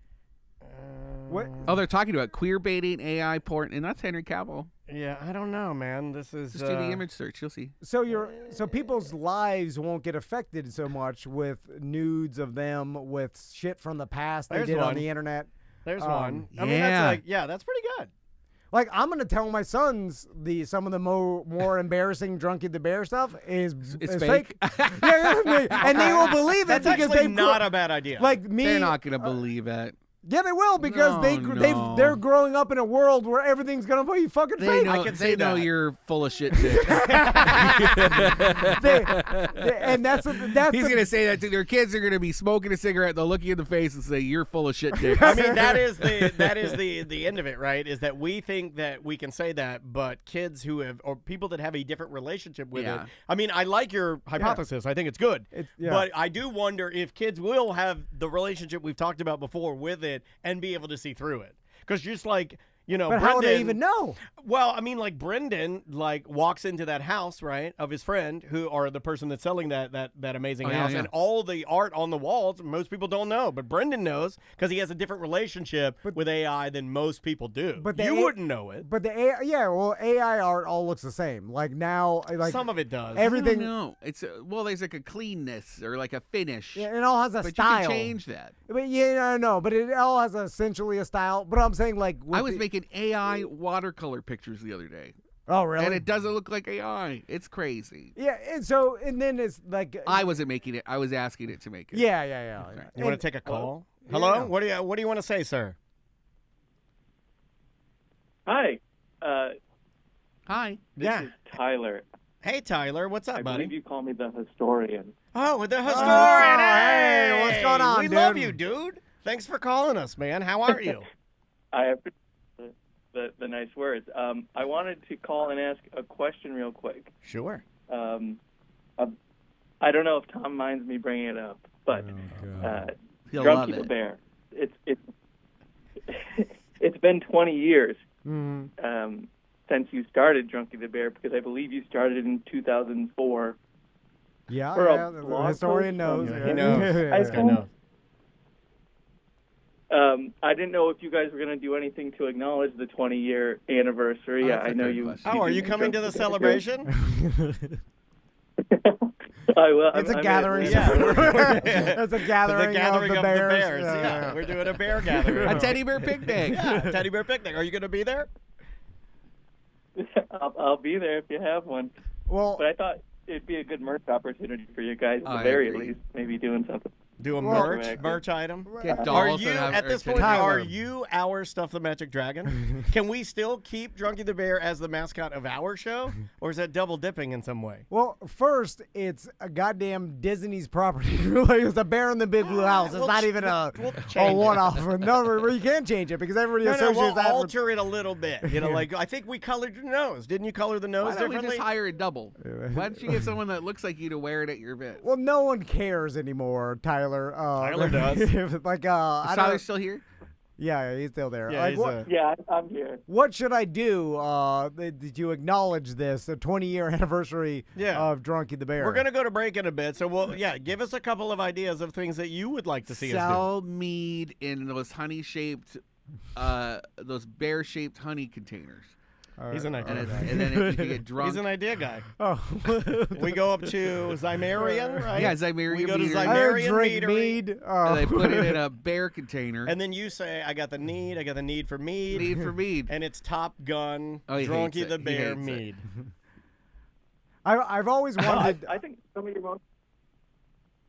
What? Oh, they're talking about queer baiting AI porn, and that's Henry Cavill. Yeah, I don't know, man. This is Just do the image search, you'll see. So people's lives won't get affected so much with nudes of them with shit from the past they There's did one. on the internet. There's one. I mean, yeah. that's pretty good. Like, I'm gonna tell my sons some of the more embarrassing Drunkie the Bear stuff is fake. yeah, and they will believe it That's because actually they've not a bad idea. like me. They're not gonna believe it. Yeah, they will because No. they're growing up in a world where everything's gonna be fucking They fake. know, can they see know that. you're full of shit, dick. And that's He's gonna say that to their kids. Are gonna be smoking a cigarette. They'll look you in the face and say, "You're full of shit, dick." I mean, that is the end of it, right? Is that we think that we can say that, but kids who have or people that have a different relationship with Yeah. it. I mean, I like your hypothesis. I think it's good. yeah. But I do wonder if kids will have the relationship we've talked about before with it and be able to see through it. Because just like, you know, But Brendan, how would they even know? Well, I mean, like Brendan, like walks into that house, right, of his friend, who or the person that's selling that amazing yeah, house, yeah. and all the art on the walls. Most people don't know, but Brendan knows because he has a different relationship with AI than most people do. But the you A- wouldn't know it. But the AI art all looks the same. Like now, like Some of it does. everything, No, it's well, there's like a cleanness or like a finish. yeah, it all has a but style. you can change that. But yeah, I know, but it all has essentially a style. But I'm saying like, with I was the- making AI watercolor pictures the other day, Oh really? and it doesn't look like AI. It's crazy. Yeah, and then it's like I wasn't making it. I was asking it to make it. yeah. You want to take a call? Hello? Yeah. What do you want to say, sir? Hi, Hi. this Yeah. is Tyler. Hey, Tyler. What's up, I buddy? believe you call me the historian. Oh, with the historian. hey, what's going on, We dude? love you, dude. Thanks for calling us, man. How are you? I appreciate the nice words. I wanted to call and ask a question real quick. Sure. I don't know if Tom minds me bringing it up, but He'll love Drunkie the it. Bear. It's been 20 years since you started Drunkie the Bear, because I believe you started in 2004. Yeah, For a yeah, the blog historian post? knows. Yeah, he knows. This guy knows. I didn't know if you guys were going to do anything to acknowledge the 20-year anniversary. that's I a know fair you. question. Oh, are do you coming to the Drunkie Bear. celebration? I will. It's a I'm gathering. Yeah. It's a gathering, The gathering of the Bears. Yeah, we're doing a bear gathering. A teddy bear picnic. Yeah, teddy bear picnic. Are you going to be there? I'll be there if you have one. Well, But I thought it'd be a good merch opportunity for you guys, at I the very agree. least. Maybe doing something. Do a Well, merch item. Get Are dolls you and have at or this teddy point? bears. Are you our Stuff the Magic Dragon? Can we still keep Drunkie the Bear as the mascot of our show, or is that double dipping in some way? well, first, it's a goddamn Disney's property. Like, it's a bear in the big blue house. It's We'll not ch- even a change it. one-off. No, you can't change it because everybody No, associates we'll that with. alter it a little bit. You know, like I think we colored your nose. Didn't you color the nose Why don't we differently? just hire a double? Why don't you get someone that looks like you to wear it at your event? Well, no one cares anymore, Tyler. Tyler does. Like, Is I Tyler don't. still here? Yeah, he's still there. Yeah, like, he's what, Yeah, I'm here. what should I do? Did you acknowledge this, the 20-year anniversary of Drunkie the Bear? We're gonna go to break in a bit, so give us a couple of ideas of things that you would like to see us Sell mead in those honey-shaped, those bear-shaped honey containers. do. He's an idea And, guy. and then you can get drunk. He's an idea guy. Oh. We go up to Zymarian, right? Yeah, Zymarian We go to meadery. I heard Zymarian drink meadery, mead. And they put it in a bear container. and then you say, "I got the need for mead." Need for mead. And it's Top Gun, Oh, he hates Drunkie it. the He Bear hates it. mead. I've always wanted. I think some of your most.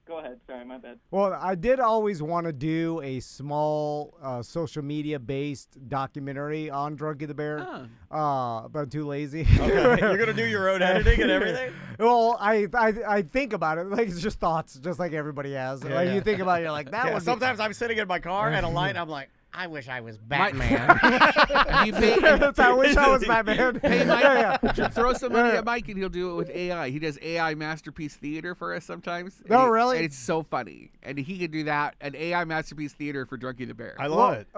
Go ahead. Sorry, my bad. Well, I did always want to do a small social media based documentary on Drunkie the Bear. But I'm too lazy. Okay, you're gonna do your own editing and everything. Well, I think about it like it's just thoughts, just like everybody has. like you think about it, you're like that Yeah, would sometimes I'm sitting in my car at a light. I'm like, I wish I was My- Batman. You pay, I wish I was Batman. pay Mike. Yeah. Throw some money at Mike and he'll do it with AI. He does AI masterpiece theater for us sometimes. Oh, And really? and it's so funny. And he could do that, an AI masterpiece theater for Drunkie the Bear. I love it.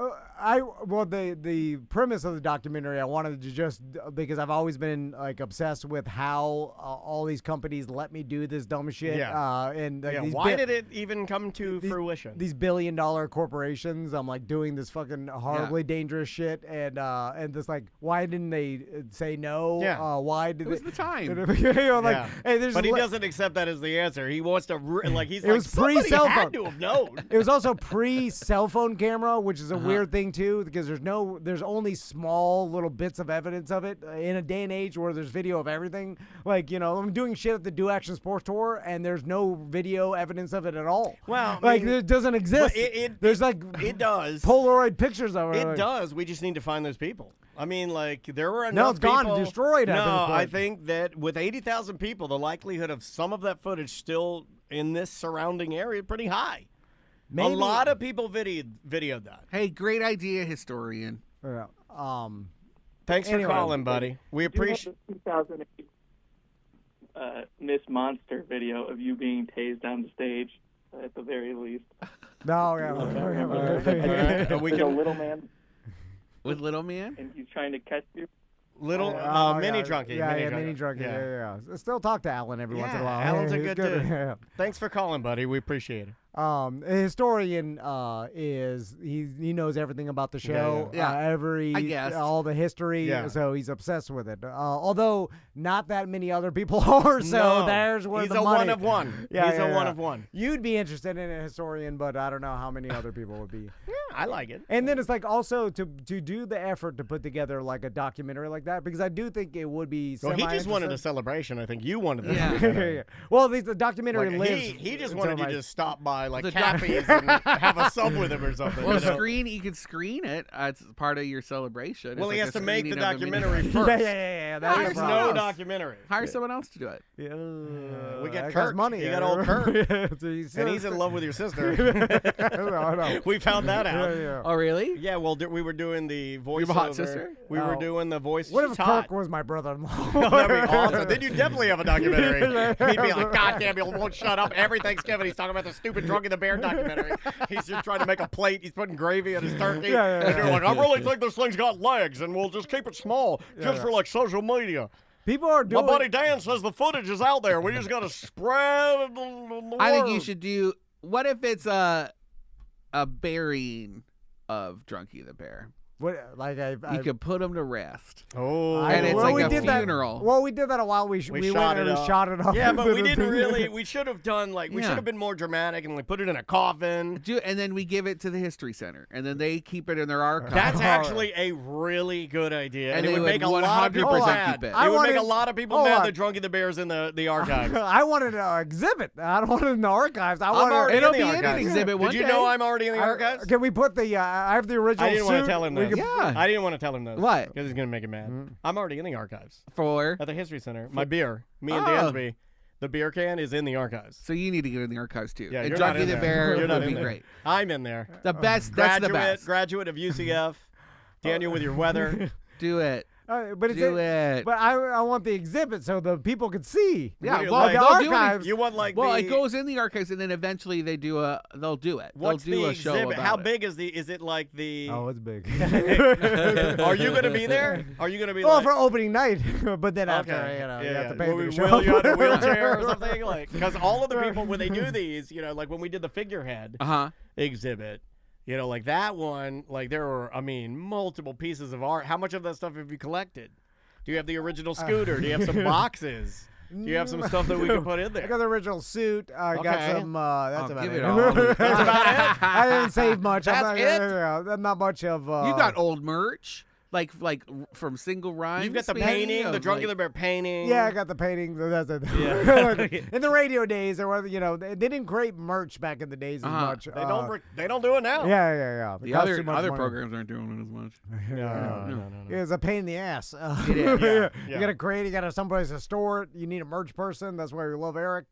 The premise of the documentary I wanted to just because I've always been like obsessed with how all these companies let me do this dumb shit. Yeah. And like, Yeah, these why bi- did it even come to fruition? These billion-dollar corporations, I'm like doing this fucking horribly dangerous shit, and this like, why didn't they say no? Yeah. Why did It was they? the time. You know, like, Yeah. hey, there's But he li- doesn't accept that as the answer. He wants to he's It like, was somebody pre-cell had phone. to have known. It was also pre-cell phone camera, which is a weird thing too, because there's only small little bits of evidence of it in a day and age where there's video of everything. Like, you know, I'm doing shit at the Do Action Sports Tour, and there's no video evidence of it at all. Well, I like mean, it doesn't exist. There's like It does. Polaroid pictures of it. It like- does. We just need to find those people. I mean, like, there were enough No, it's gone, people. destroyed at No, this I point. think that with 80,000 people, the likelihood of some of that footage still in this surrounding area is pretty high. Maybe- A lot of people videoed that. Hey, great idea, historian. Yeah. Thanks Anyway. for calling, buddy. We You have appreciate. the 2008 Miss Monster video of you being tased on the stage, at the very least. No, yeah. Right. We There's a can little man, With Little Man? and he's trying to catch you. little Oh, mini yeah. drunkie. Yeah, mini drunkie. Yeah. Still talk to Alan every once in a while. Alan's a He's good dude. Yeah. Thanks for calling, buddy. We appreciate it. A historian is he knows everything about the show, Yeah. I guess all the history, Yeah. so he's obsessed with it. Although not that many other people are, so No, there's where he's the a money. one of one. Yeah, He's yeah, a one yeah. of one. You'd be interested in a historian, but I don't know how many other people would be. I like it. And then it's like also to do the effort to put together like a documentary like that, because I do think it would be. Well, he just wanted a celebration. I think you wanted the Yeah. documentary. Well, the documentary Like, lives. he just wanted you to just stop by like The Cappy's and have a sub with him or something. Well, you know? you could screen it. It's part of your celebration. Well, It's he like has a to make the screening of documentary mini- first. Yeah. There's the no problem. documentary. Hire someone else to do it. Yeah, We got that Kirk. guy's money. You got old Kirk. And he's in love with your sister. No. We found that out. Yeah. Oh, really? Yeah, well, we were doing the voiceover. have a hot sister? We were doing the voice. What if She's Kirk hot. was my brother-in-law? Oh, that'd be awesome. Then you definitely have a documentary. He'd be like, God damn, he won't shut up. Every Thanksgiving, he's talking about the stupid Drunkie the Bear documentary. He's just trying to make a plate. He's putting gravy on his turkey. Yeah. And you're like, I really think this thing's got legs, and we'll just keep it small just for like social media. People are doing. My buddy Dan says the footage is out there. We just got to spread the I think you word. should do. What if it's a burying of Drunkie the Bear? What, like You could put him to rest. Oh, And it's well, we like a did that- funeral. Well, we did that a while. We shot went it and up. shot it up. Yeah, but we into the didn't thing. really. We should have done like we Yeah. should have been more dramatic and like put it in a coffin. And then we give it to the History Center, and then they keep it in their archive. That's actually a really good idea, And it they would would make a lot of people 100% mad. keep it. It would make a wanted- lot of people hold mad on. that Drunkie the Bear's in the archives. I wanted an exhibit. I don't want it in the archives. I I'm want already It'll in the be in an archives. exhibit one Did you day. know I'm already in the archives? Can we put the? I have the original. I didn't want to suit. tell him We this. can- Yeah. I didn't want to tell him this. What? Because he's gonna make him mad. I'm already in the archives For at the History Center. My beer, me and Oh. Dansby, the beer can is in the archives. so you need to get in the archives too. Yeah, and you're not Drunkie in the there. Bear You're not would in be there. great. I'm in there. The best. That's the best. Graduate of UCF. Daniel with your weather. Do it. But it's Do it. But I want the exhibit so the people could see. Yeah, You're well, like, the they'll do it. archives. You want like Well, the, it goes in the archives, and then eventually they'll do it. What's They'll do the a show exhibit? about How it. big is the? Is it like the? Oh, it's big. Are you gonna be there? Are you gonna be? Well, like, for opening night, but then after, okay. you have to pay Will for we the show. wheel you out in a wheelchair or something? Like, because all of the people when they do these, like when we did the figurehead exhibit, like that one, like there were, multiple pieces of art. How much of that stuff have you collected? Do you have the original scooter? Do you have some boxes? Do you have some stuff that we can put in I there? got the original suit. I got Okay. some. That's I'll about give it. it all. That's about it? I didn't save much. That's I'm it? not, not much of. You got old merch, like from Single Rhymes. You've got the maybe, painting, the of, Drunkie like- the Bear painting. Yeah, I got the painting. That's it. Yeah. In the radio days, there were, they didn't create merch back in the days as much. They don't do it now. Yeah. It The costs other too much money. programs aren't doing it as much. No. It's a pain in the ass. It is. Yeah. You got to create. You got to have someplace to store it. You need a merch person. That's why we love Eric.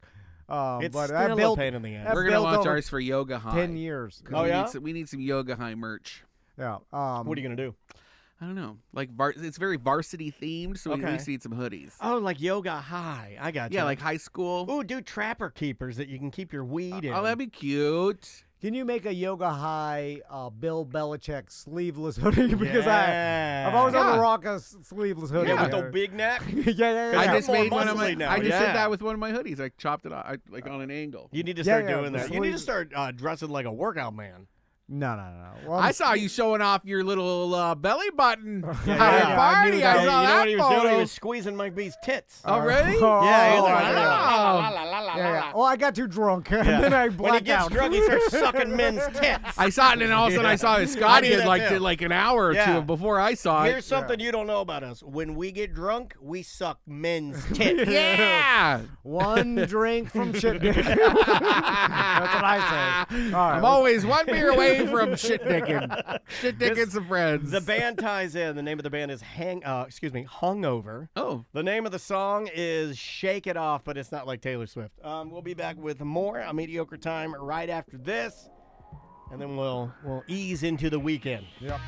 It's but still I a built, pain in the ass. that We're gonna built launch over ours for Yoga High. 10 years. 'Cause Oh, we yeah? need some Yoga High merch. Yeah. What are you gonna do? I don't know. Like it's very varsity themed, so we Okay. at least need some hoodies. Oh, like Yoga High. I got you. Yeah, like high school. Ooh, do trapper keepers that you can keep your weed in. Oh, that'd be cute. Can you make a Yoga High Bill Belichick sleeveless hoodie? Because Yeah. I've always wanted Yeah. to rock a sleeveless hoodie. Yeah, with the big neck. yeah. I You're just more made one of my. muscly now, I just yeah. did that with one of my hoodies. I chopped it out, like on an angle. You need to Yeah, start yeah, doing the that. You need to sleeve- start dressing like a workout man. No. Well, I saw you showing off your little belly button at yeah, a I party. knew I that. saw you know that what he was doing? He photo. was squeezing Mike B's tits. Oh, really? Yeah, he's oh, like, yeah. la, la, la, la, Yeah. la. Well, I got too drunk, and then I blacked When he gets out. drunk, he starts sucking men's tits. I saw it, and then all of a sudden I saw that Scotty do had that too. did like an hour or Yeah. two before I saw Here's it. something you don't know about us. When we get drunk, we suck men's tits. Yeah. One drink from shit. That's what I say. All right. I'm always one beer away from shit dicking. Shit dicking some friends. The band ties in. The name of the band is Hungover. Oh. The name of the song is Shake It Off, but it's not like Taylor Swift. We'll be back with more on Mediocre Time right after this, and then we'll ease into the weekend. Yep.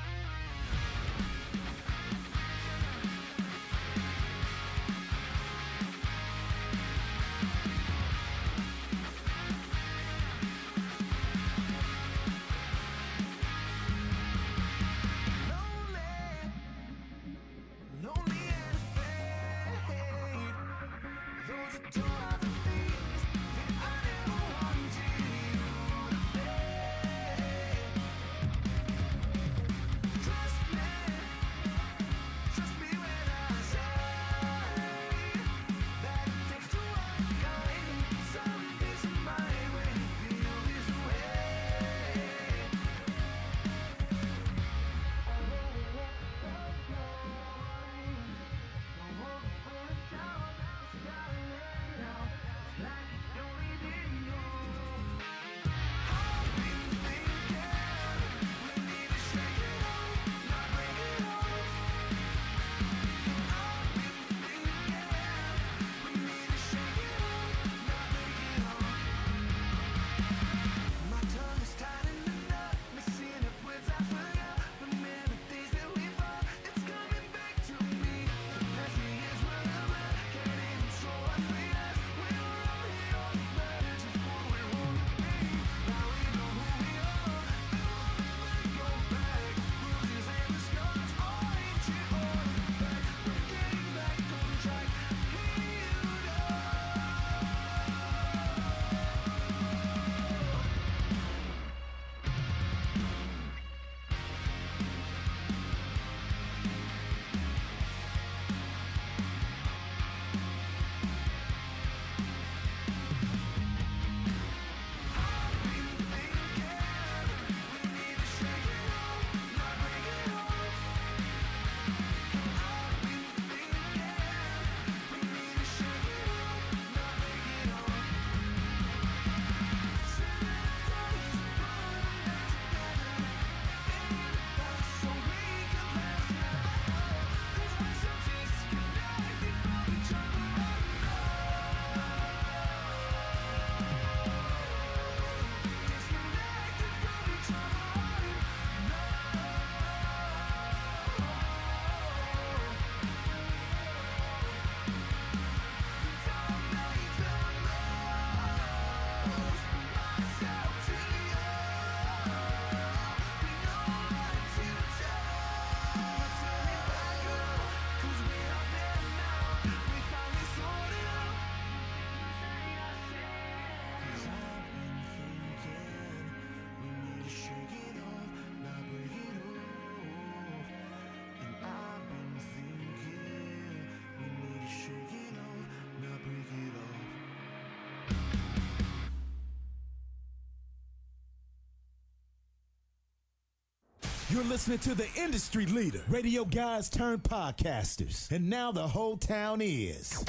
You're listening to the industry leader, radio guys turned podcasters. And now the whole town is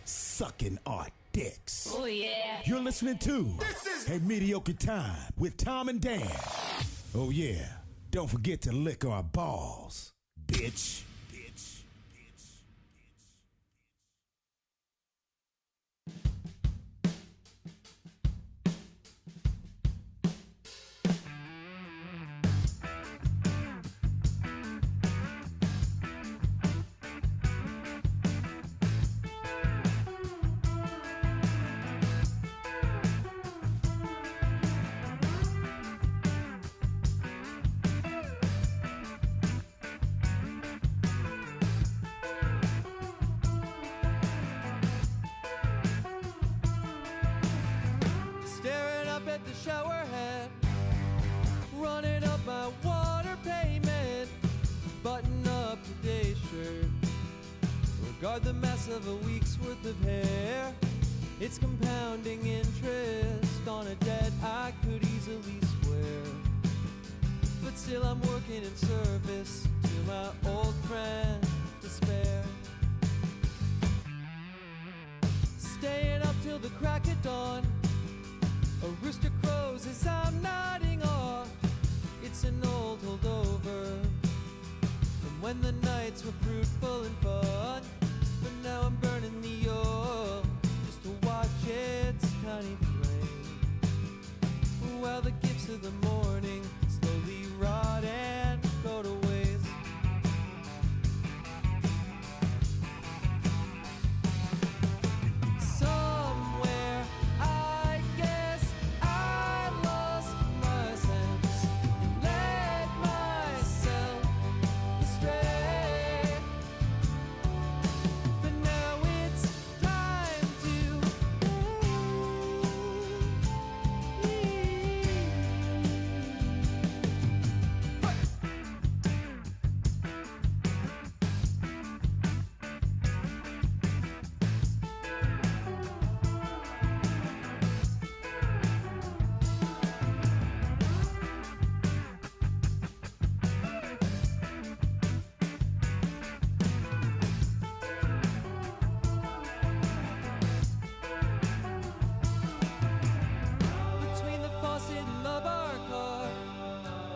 sucking our dicks. Oh, yeah. You're listening to A Mediocre Time with Tom and Dan. Oh, yeah. Don't forget to lick our balls, bitch. Staring up at the shower head, running up my water payment, button up today's shirt, regard the mess of a week's worth of hair. It's compounding interest on a debt I could easily square, but still I'm working in service to my old friend despair. Staying up till the crack of dawn, a rooster crows as I'm nodding off. It's an old holdover from when the nights were fruitful and fun, but now I'm burning the oil just to watch its tiny flame, while the gifts of the morning slowly rot and go to waste. Somewhere I guess I lost my sense and led myself astray, but now it's time to between the faucet and love our car,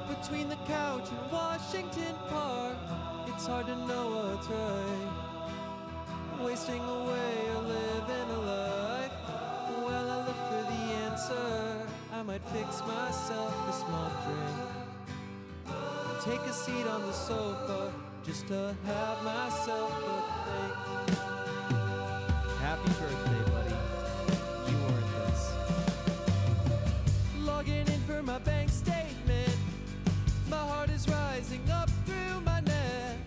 between the couch and Washington Park, it's hard to know what's right. Wasting away or living a life. While I look for the answer, I might fix myself a small drink, take a seat on the sofa just to have myself a think. Happy birthday, buddy. You earned this. Logging in for my bank statement, my heart is rising up through my neck,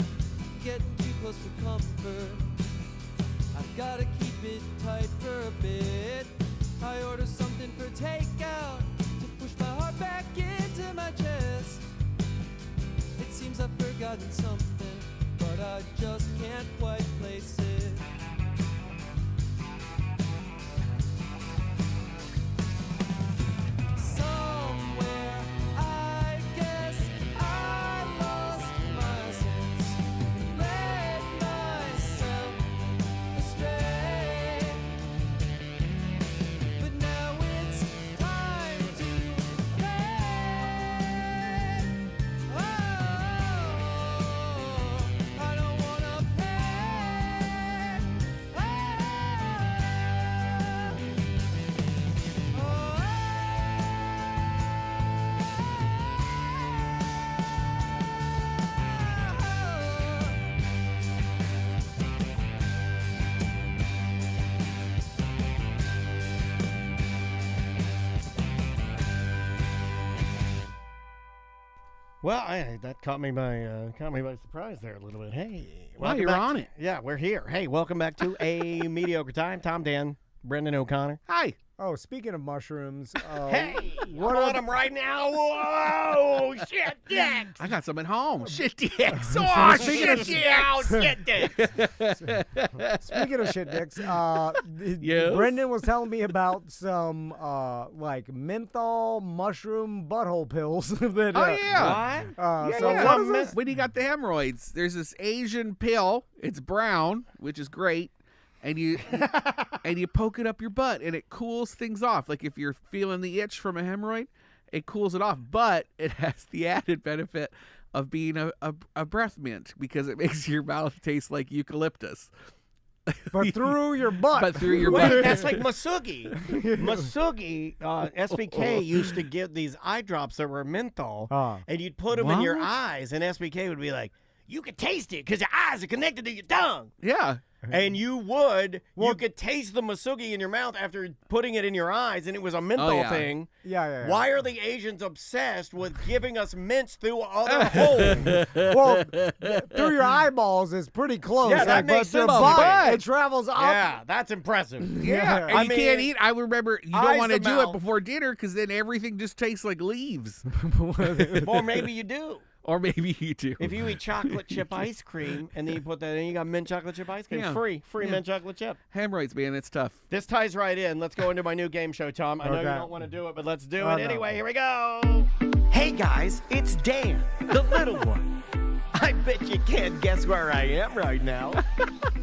getting too close for comfort. I've gotta keep it tight for a bit. I order something for takeout to push my heart back into my chest. It seems I've forgotten something, but I just can't quite place it. Somewhere I guess I lost my sense and led myself astray, but now it's time to pay. Oh, I don't wanna pay. Well, that caught me by surprise there a little bit. Hey, Well, welcome you're back on to- it. Yeah, we're here. Hey, welcome back to A Mediocre Time. Tom, Dan, Brendan O'Connor. Hi. Oh, speaking of mushrooms, Hey, what I are want them right now. Whoa, shit dicks. I got some at home. Shit dicks. Oh, shit dicks. Shit dicks. Speaking of shit dicks, Yes? Brendan was telling me about some like menthol mushroom butthole pills. That, Oh, yeah. What? So Yeah. what is this? When you got the hemorrhoids, there's this Asian pill. It's brown, which is great. And you and you poke it up your butt, and it cools things off. Like if you're feeling the itch from a hemorrhoid, it cools it off. But it has the added benefit of being a breath mint because it makes your mouth taste like eucalyptus. But through your butt. But through your Wait, butt. that's like Masugi. Masugi, SBK used to give these eye drops that were menthol, and you'd put them in your What? eyes, and SBK would be like, you could taste it because your eyes are connected to your tongue. Yeah. And you could taste the Masugi in your mouth after putting it in your eyes, and it was a menthol yeah. thing. Yeah. Why are the Asians obsessed with giving us mints through other holes? Well, through your eyeballs is pretty close. Yeah, that like, makes but your sense. butt, But- it travels up. Yeah, that's impressive. Yeah. And I you can't mean, eat. I remember you eyes don't want to to do mouth. it before dinner because then everything just tastes like leaves. Or maybe you do. Or maybe you do. If you eat chocolate chip ice cream and then you put that in, you got mint chocolate chip ice cream. Yeah. Free Yeah. mint chocolate chip. Hemorrhoids, man, it's tough. This ties right in. Let's go into my new game show, Tom. I know you Okay. don't want to do it, but let's do Oh, it no. anyway. Here we go. Hey guys, it's Dan, the little one. I bet you can't guess where I am right now.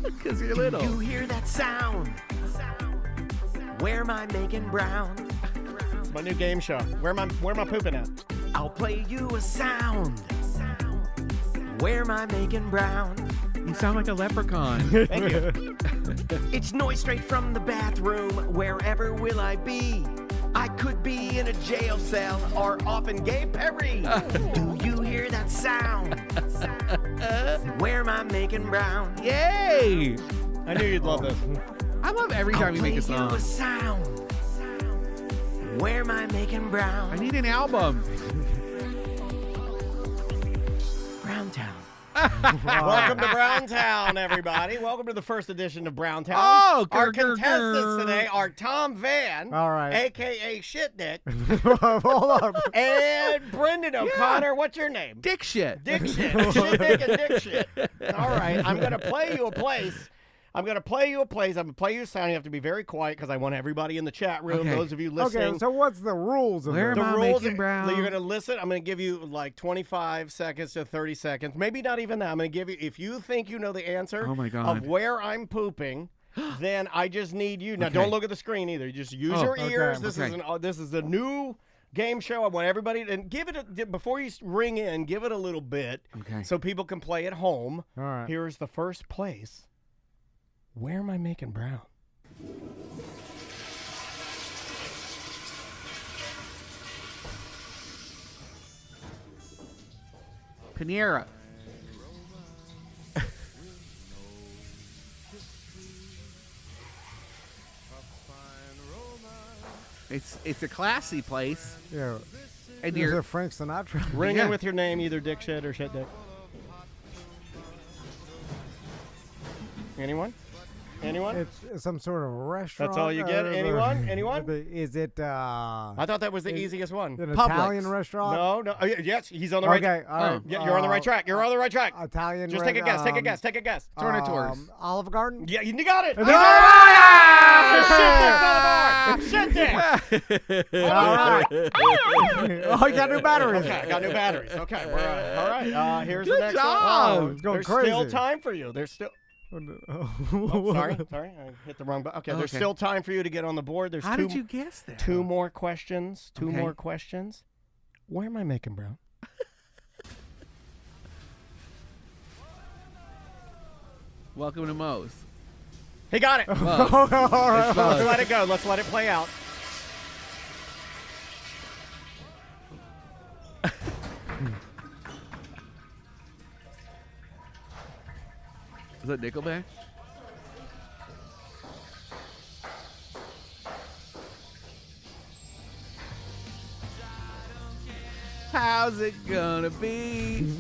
Because you're little. You hear that sound? Where am I making brown? It's my new game show. Where am I pooping at? I'll play you a sound. Where am I making brown? You sound like a leprechaun. Thank you. It's noise straight from the bathroom. Wherever will I be? I could be in a jail cell or off in Gay Perry. Do you hear that sound? Where am I making brown? Yay! I knew you'd love this. I love every time you make a Play you song. a sound. Where am I making brown? I need an album. Browntown. Welcome to Browntown, everybody. Welcome to the first edition of Browntown. Oh, our grr, grr, contestants grr. today are Tom Van, All right. a.k.a. Shit Dick, Hold on. and Brendan O'Connor. What's your name? Dick shit. Dick Shit. Shit Dick and Dick Shit. All right, I'm going to play you a place. I'm going to play you a sound. You have to be very quiet because I want everybody in the chat room, Okay. those of you listening. Okay, so what's the rules of Where this? am The I rules making brown? You're going to listen. I'm going to give you like 25 seconds to 30 seconds. Maybe not even that. I'm going to give you, if you think you know the answer Oh, my God. of where I'm pooping, then I just need you. Now, Okay. don't look at the screen either. Just use Oh, your okay, ears. This okay. this is a new game show. I want everybody and give it before you ring in, give it a little bit Okay. so people can play at home. All right. Here's the first place. Where am I making brown? Panera. It's a classy place. Yeah. And Is you're it Frank Sinatra? Ring Yeah. in with your name, either Dick Shit or Shit Dick. Anyone? Anyone? It's some sort of restaurant. all you get? Anyone? Anyone? Is it I thought that was the easiest one. an Publix. Italian restaurant? No. Oh, yes, he's on the right Okay, all right. Yeah, you're on the right track. You're on the right track. Italian. Just take a guess. Take a guess. Take a guess. Tornators. Olive Garden. Yeah, you got it. No! He's on the board. Shit Dick. All right. Oh, you got new batteries. Okay, I got new batteries. Okay, we're all right. Here's Good the next job. one. It's going There's still crazy. time for you. There's still. Oh, sorry, I hit the wrong button. Okay, there's Okay. still time for you to get on the board. There's How two, did you guess that? two more questions. Two Okay. more questions. Where am I making brown? Welcome to Moe's. He got it. Moe's. All right. It's Let's Moe's. let it go. Let's let it play out. Is that Nickelback? How's it gonna be?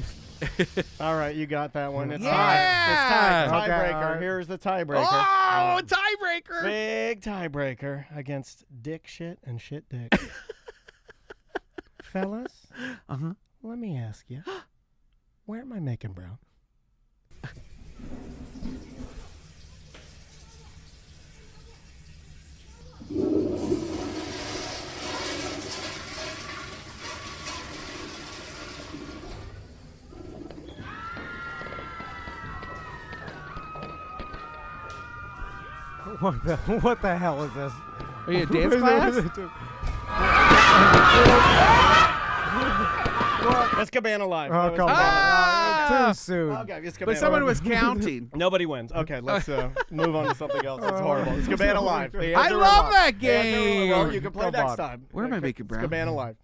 All right, you got that one. It's Yeah! tied. It's tied. Okay, Tiebreaker. all right. Here's the tiebreaker. Oh, tiebreaker. Big tiebreaker against dick shit and shit dick. Fellas, let me ask you, where am I making brown? What the hell is this? Are you a dance class? That's Cabana Live. Oh, come on. Too soon. Okay, it's Cabana But someone Live. was counting. Nobody wins. Okay, let's move on to something else. It's horrible. It's Cabana Live. The I answer love is that The answer is- game. Well, you can play Come next on. time. Where am I making It's brown? Cabana Live.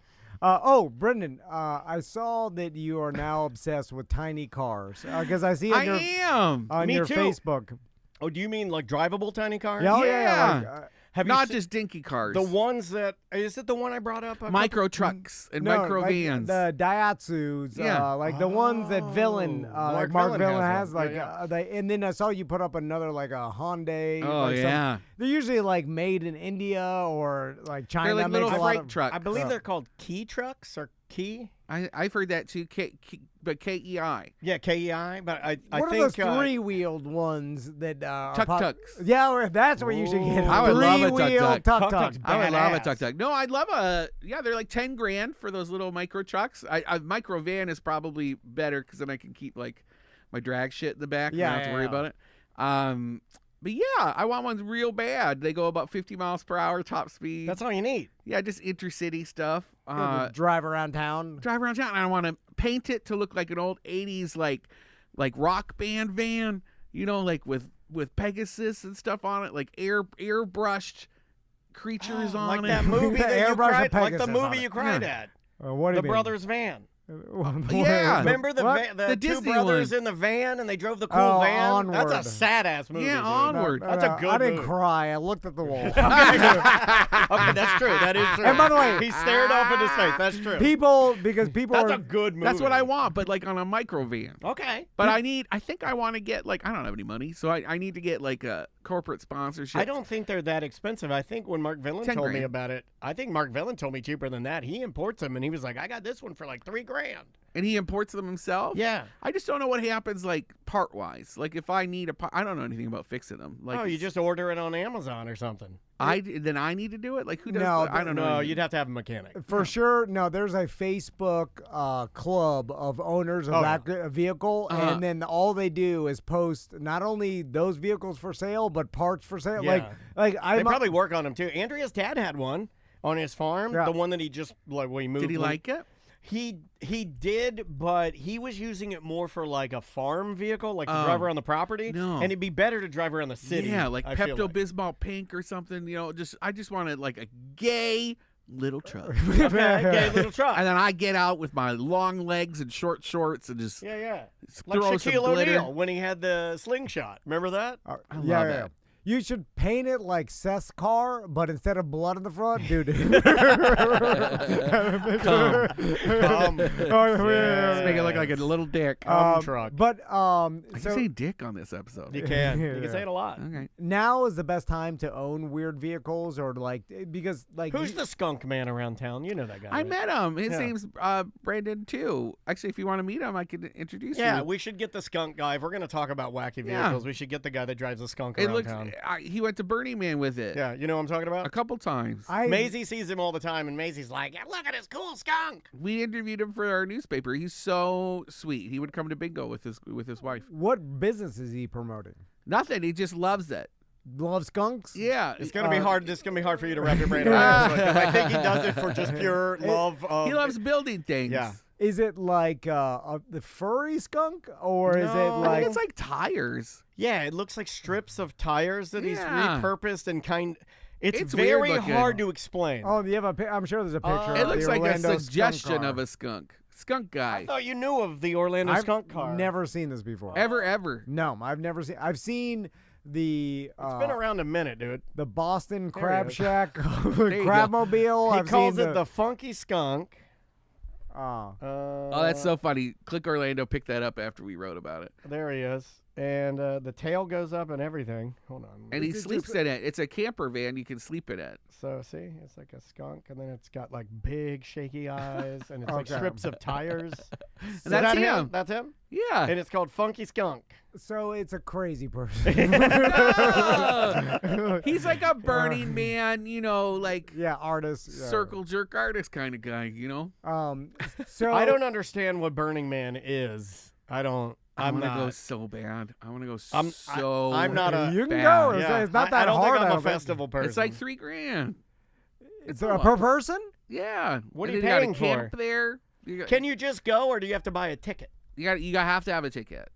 Brendan, I saw that you are now obsessed with tiny cars because I see on I your am. on Me your too. Facebook. Oh, do you mean like drivable tiny cars? Yeah, Yeah. like, Have you Not se- just dinky cars. the ones that is it the one I brought up? a couple- micro trucks and no, micro like vans. the Daihatsus, Yeah. like the ones that Villain, Mark Mark Villain Villain has has, one. like, Yeah, and then I saw you put up another like a Hyundai. Oh, like, yeah. they're usually like made in India or like China. They're like makes little a lot freight of, trucks. I believe they're called key trucks or key. I've heard that too. But KEI. Yeah, KEI. But I What are think those three-wheeled ones that are Tuk-tuks. Yeah, that's where you should get. I would love a Three-wheeled tuk-tuk. tuk-tuks. Tuk-tuks. I would love a Badass. tuk-tuk. No, I'd love a. Yeah, they're like $10,000 for those little micro trucks. A micro van is probably better because then I can keep like my drag shit in the back. Yeah, I don't have to yeah, worry yeah. about it. But yeah, I want ones real bad. They go about 50 miles per hour top speed. that's all you need. Yeah, just intercity stuff. To drive around town. Drive around town. And I want to paint it to look like an old 80s like rock band van, you know, like with Pegasus and stuff on it, like airbrushed creatures on like it. that movie that you Airbrush cried, and like the Pegasus on movie it. you cried Yeah. at. What do The you mean? Brothers van. Yeah. Remember the What? van, the The two Disney brothers one. in the van and they drove the cool Oh, van? Onward. That's a sad ass movie. Yeah, dude. Onward. That's a good I didn't movie. cry. I looked at the wall. Okay, that's true. That is true. And by the way- he stared off into space. That's true. People That's are a good movie. That's what I want, but like on a micro van. Okay. But I think I want to get like, I don't have any money, so I need to get like a corporate sponsorship. I don't think they're that expensive. I think when Mark Villain told me $10,000. about it, I think Mark Villain told me cheaper than that. He imports them, and he was like, I got this one for like $3,000. And he imports them himself? Yeah. I just don't know what happens like part wise. Like if I need a part, I don't know anything about fixing them. Like Oh, you just order it on Amazon or something. then I need to do it? Like who does No, that? I don't know. No, anything. you'd have to have a mechanic. For sure, no. There's a Facebook club of owners of Oh, that vehicle, Uh-huh. and then all they do is post not only those vehicles for sale, but parts for sale. Yeah. Like They I'm probably work on them too. Andrea's dad had one on his farm. Yeah. The one that he just like when he moved. Did he when- like it? He did, but he was using it more for like a farm vehicle, like to drive Oh, around the property. no. And it'd be better to drive around the city. Yeah, like I feel Pepto Bismol pink or something. You know, I just wanted like a gay little truck. Okay, gay little truck. And then I get out with my long legs and short shorts and just Yeah. throw Like some Shaquille glitter. O'Neal when he had the slingshot. Remember that? I yeah, love yeah. it. You should paint it like Seth's car, but instead of blood in the front, dude. Come. Let's make it look like a little dick. truck. But I can so say dick on this episode. You can. You can say it a lot. Okay. now is the best time to own weird vehicles, or like because like Who's the skunk man around town? You know that guy. I right? met him. His Yeah. name's Brandon too. Actually, if you want to meet him, I could introduce you. Yeah, we should get the skunk guy. If we're going to talk about wacky Yeah. vehicles, we should get the guy that drives the skunk It around looks. town. He went to Burning Man with it. Yeah, you know what I'm talking A about? couple times. Maisie sees him all the time, and Maisie's like, yeah, look at this cool skunk. We interviewed him for our newspaper. He's so sweet. He would come to bingo with his wife. What business is he promoting? Nothing. He just loves it. Love skunks? Yeah. It's going to be hard. This is going to be hard for you to wrap your brain around because I think he does it for just pure love of. He loves building things. Yeah. Is it like the furry skunk, or is it No. I like think it's like tires. Yeah, it looks like strips of tires that he's Yeah. repurposed and It's It's weird very looking. hard to explain. Oh, you have a. I'm sure there's a picture. It of looks the like Orlando a suggestion skunk car. of a skunk guy. I thought you knew of the Orlando I've skunk car. never seen this before. Ever. No, I've never seen. I've seen the. It's been around a minute, dude. The Boston There Crab he is. Shack you go. Crabmobile. He I've calls seen it the funky skunk. Oh, that's so funny. Click Orlando picked that up after we wrote about it. There he is. And the tail goes up and everything. Hold on. And he sleeps in it. It's a camper van. You can sleep in it. So, see, it's like a skunk, and then it's got like big, shaky eyes, and it's like strips of tires. Is that's that him. That's him? Yeah. And it's called Funky Skunk. So it's a crazy person. No! He's like a Burning Man, like artist, circle jerk artist kind of guy, So I don't understand what Burning Man is. I want to go so bad. I want to go I'm not a. You can bad. go. Yeah, It's not that I don't hard. think I'm a festival person. It's like $3,000. It's per person. Yeah. What are And you then paying you gotta for? camp there. Can you just go, or do you have to buy a ticket? You have to have a ticket.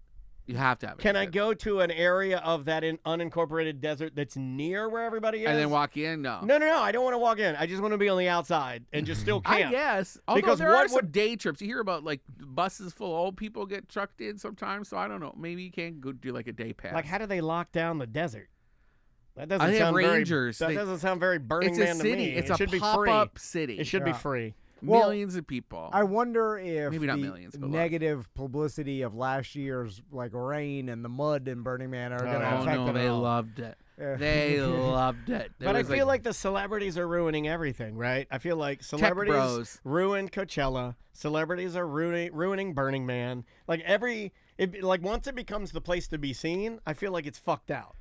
You have to have a Can I ticket. go to an area of that unincorporated desert that's near where everybody is? And then walk in? No. No. I don't want to walk in. I just want to be on the outside and just still camp. I guess. Although Because there are what some would- day trips. You hear about like buses full of old people get trucked in sometimes. So I don't know. Maybe you can go do like a day pass. Like, how do they lock down the desert? That doesn't They have sound rangers. That doesn't sound very Burning It's Man a city. to me. It's it a should be free. pop-up city. It should be free. Well, Millions of people. I wonder if Maybe not the millions, but negative publicity of last year's like rain and the mud in Burning Man are going to Oh affect no, it they at all. loved it. They loved it. But I feel like the celebrities are ruining everything, right? I feel like celebrities bros. ruined Coachella. Celebrities are ruining Burning Man. Like once it becomes the place to be seen, I feel like it's fucked out.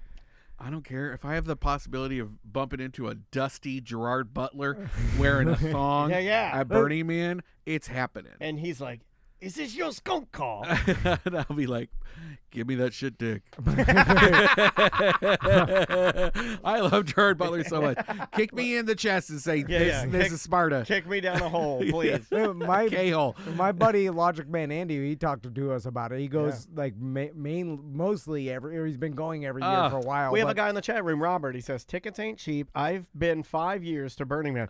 I don't care if I have the possibility of bumping into a dusty Gerard Butler wearing a thong Yeah. at Burning Man. It's happening. And he's like, "Is this your skunk call?" And I'll be like, "Give me that shit dick." I love Gerard Butler so much. Kick me in the chest and say, "This is Sparta." Kick me down a hole, please. My K-hole. My buddy Logic Man Andy, he talked to us about it. He goes like mostly he's been going every year for a while. We have a guy in the chat room, Robert. He says tickets ain't cheap. I've been 5 years to Burning Man.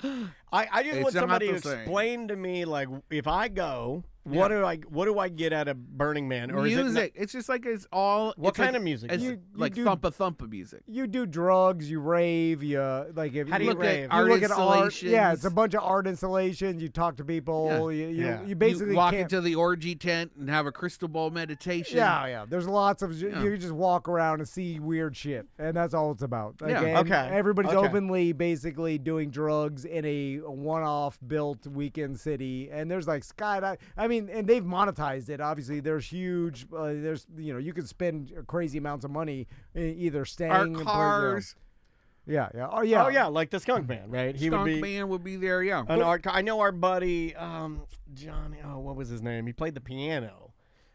I just want It's not somebody to the same. explain to me, like, if I go, what do I get out of Burning Man? Or Music. It's just like it's all. What it's kind like, of music? It's You like do- thumpa music. You do drugs, you rave, you like if How do you you look rave? at you Art look at art. installations. Yeah, it's a bunch of art installations. You talk to people. You basically you walk can't. into the orgy tent and have a crystal ball meditation. Yeah. There's lots of you just walk around and see weird shit, and that's all it's about. Like, Yeah. and Okay. Everybody's Okay. openly basically doing drugs in a one-off built weekend city, and there's like skydive. I mean, and they've monetized it. Obviously, there's huge. There's you can spend crazy amounts of money either staying Art in cars. Yeah. Oh yeah, like the Skunk Man, right? He Skunk would be Man would be there, yeah. an art. I know our buddy Johnny. Oh, what was his name? He played the piano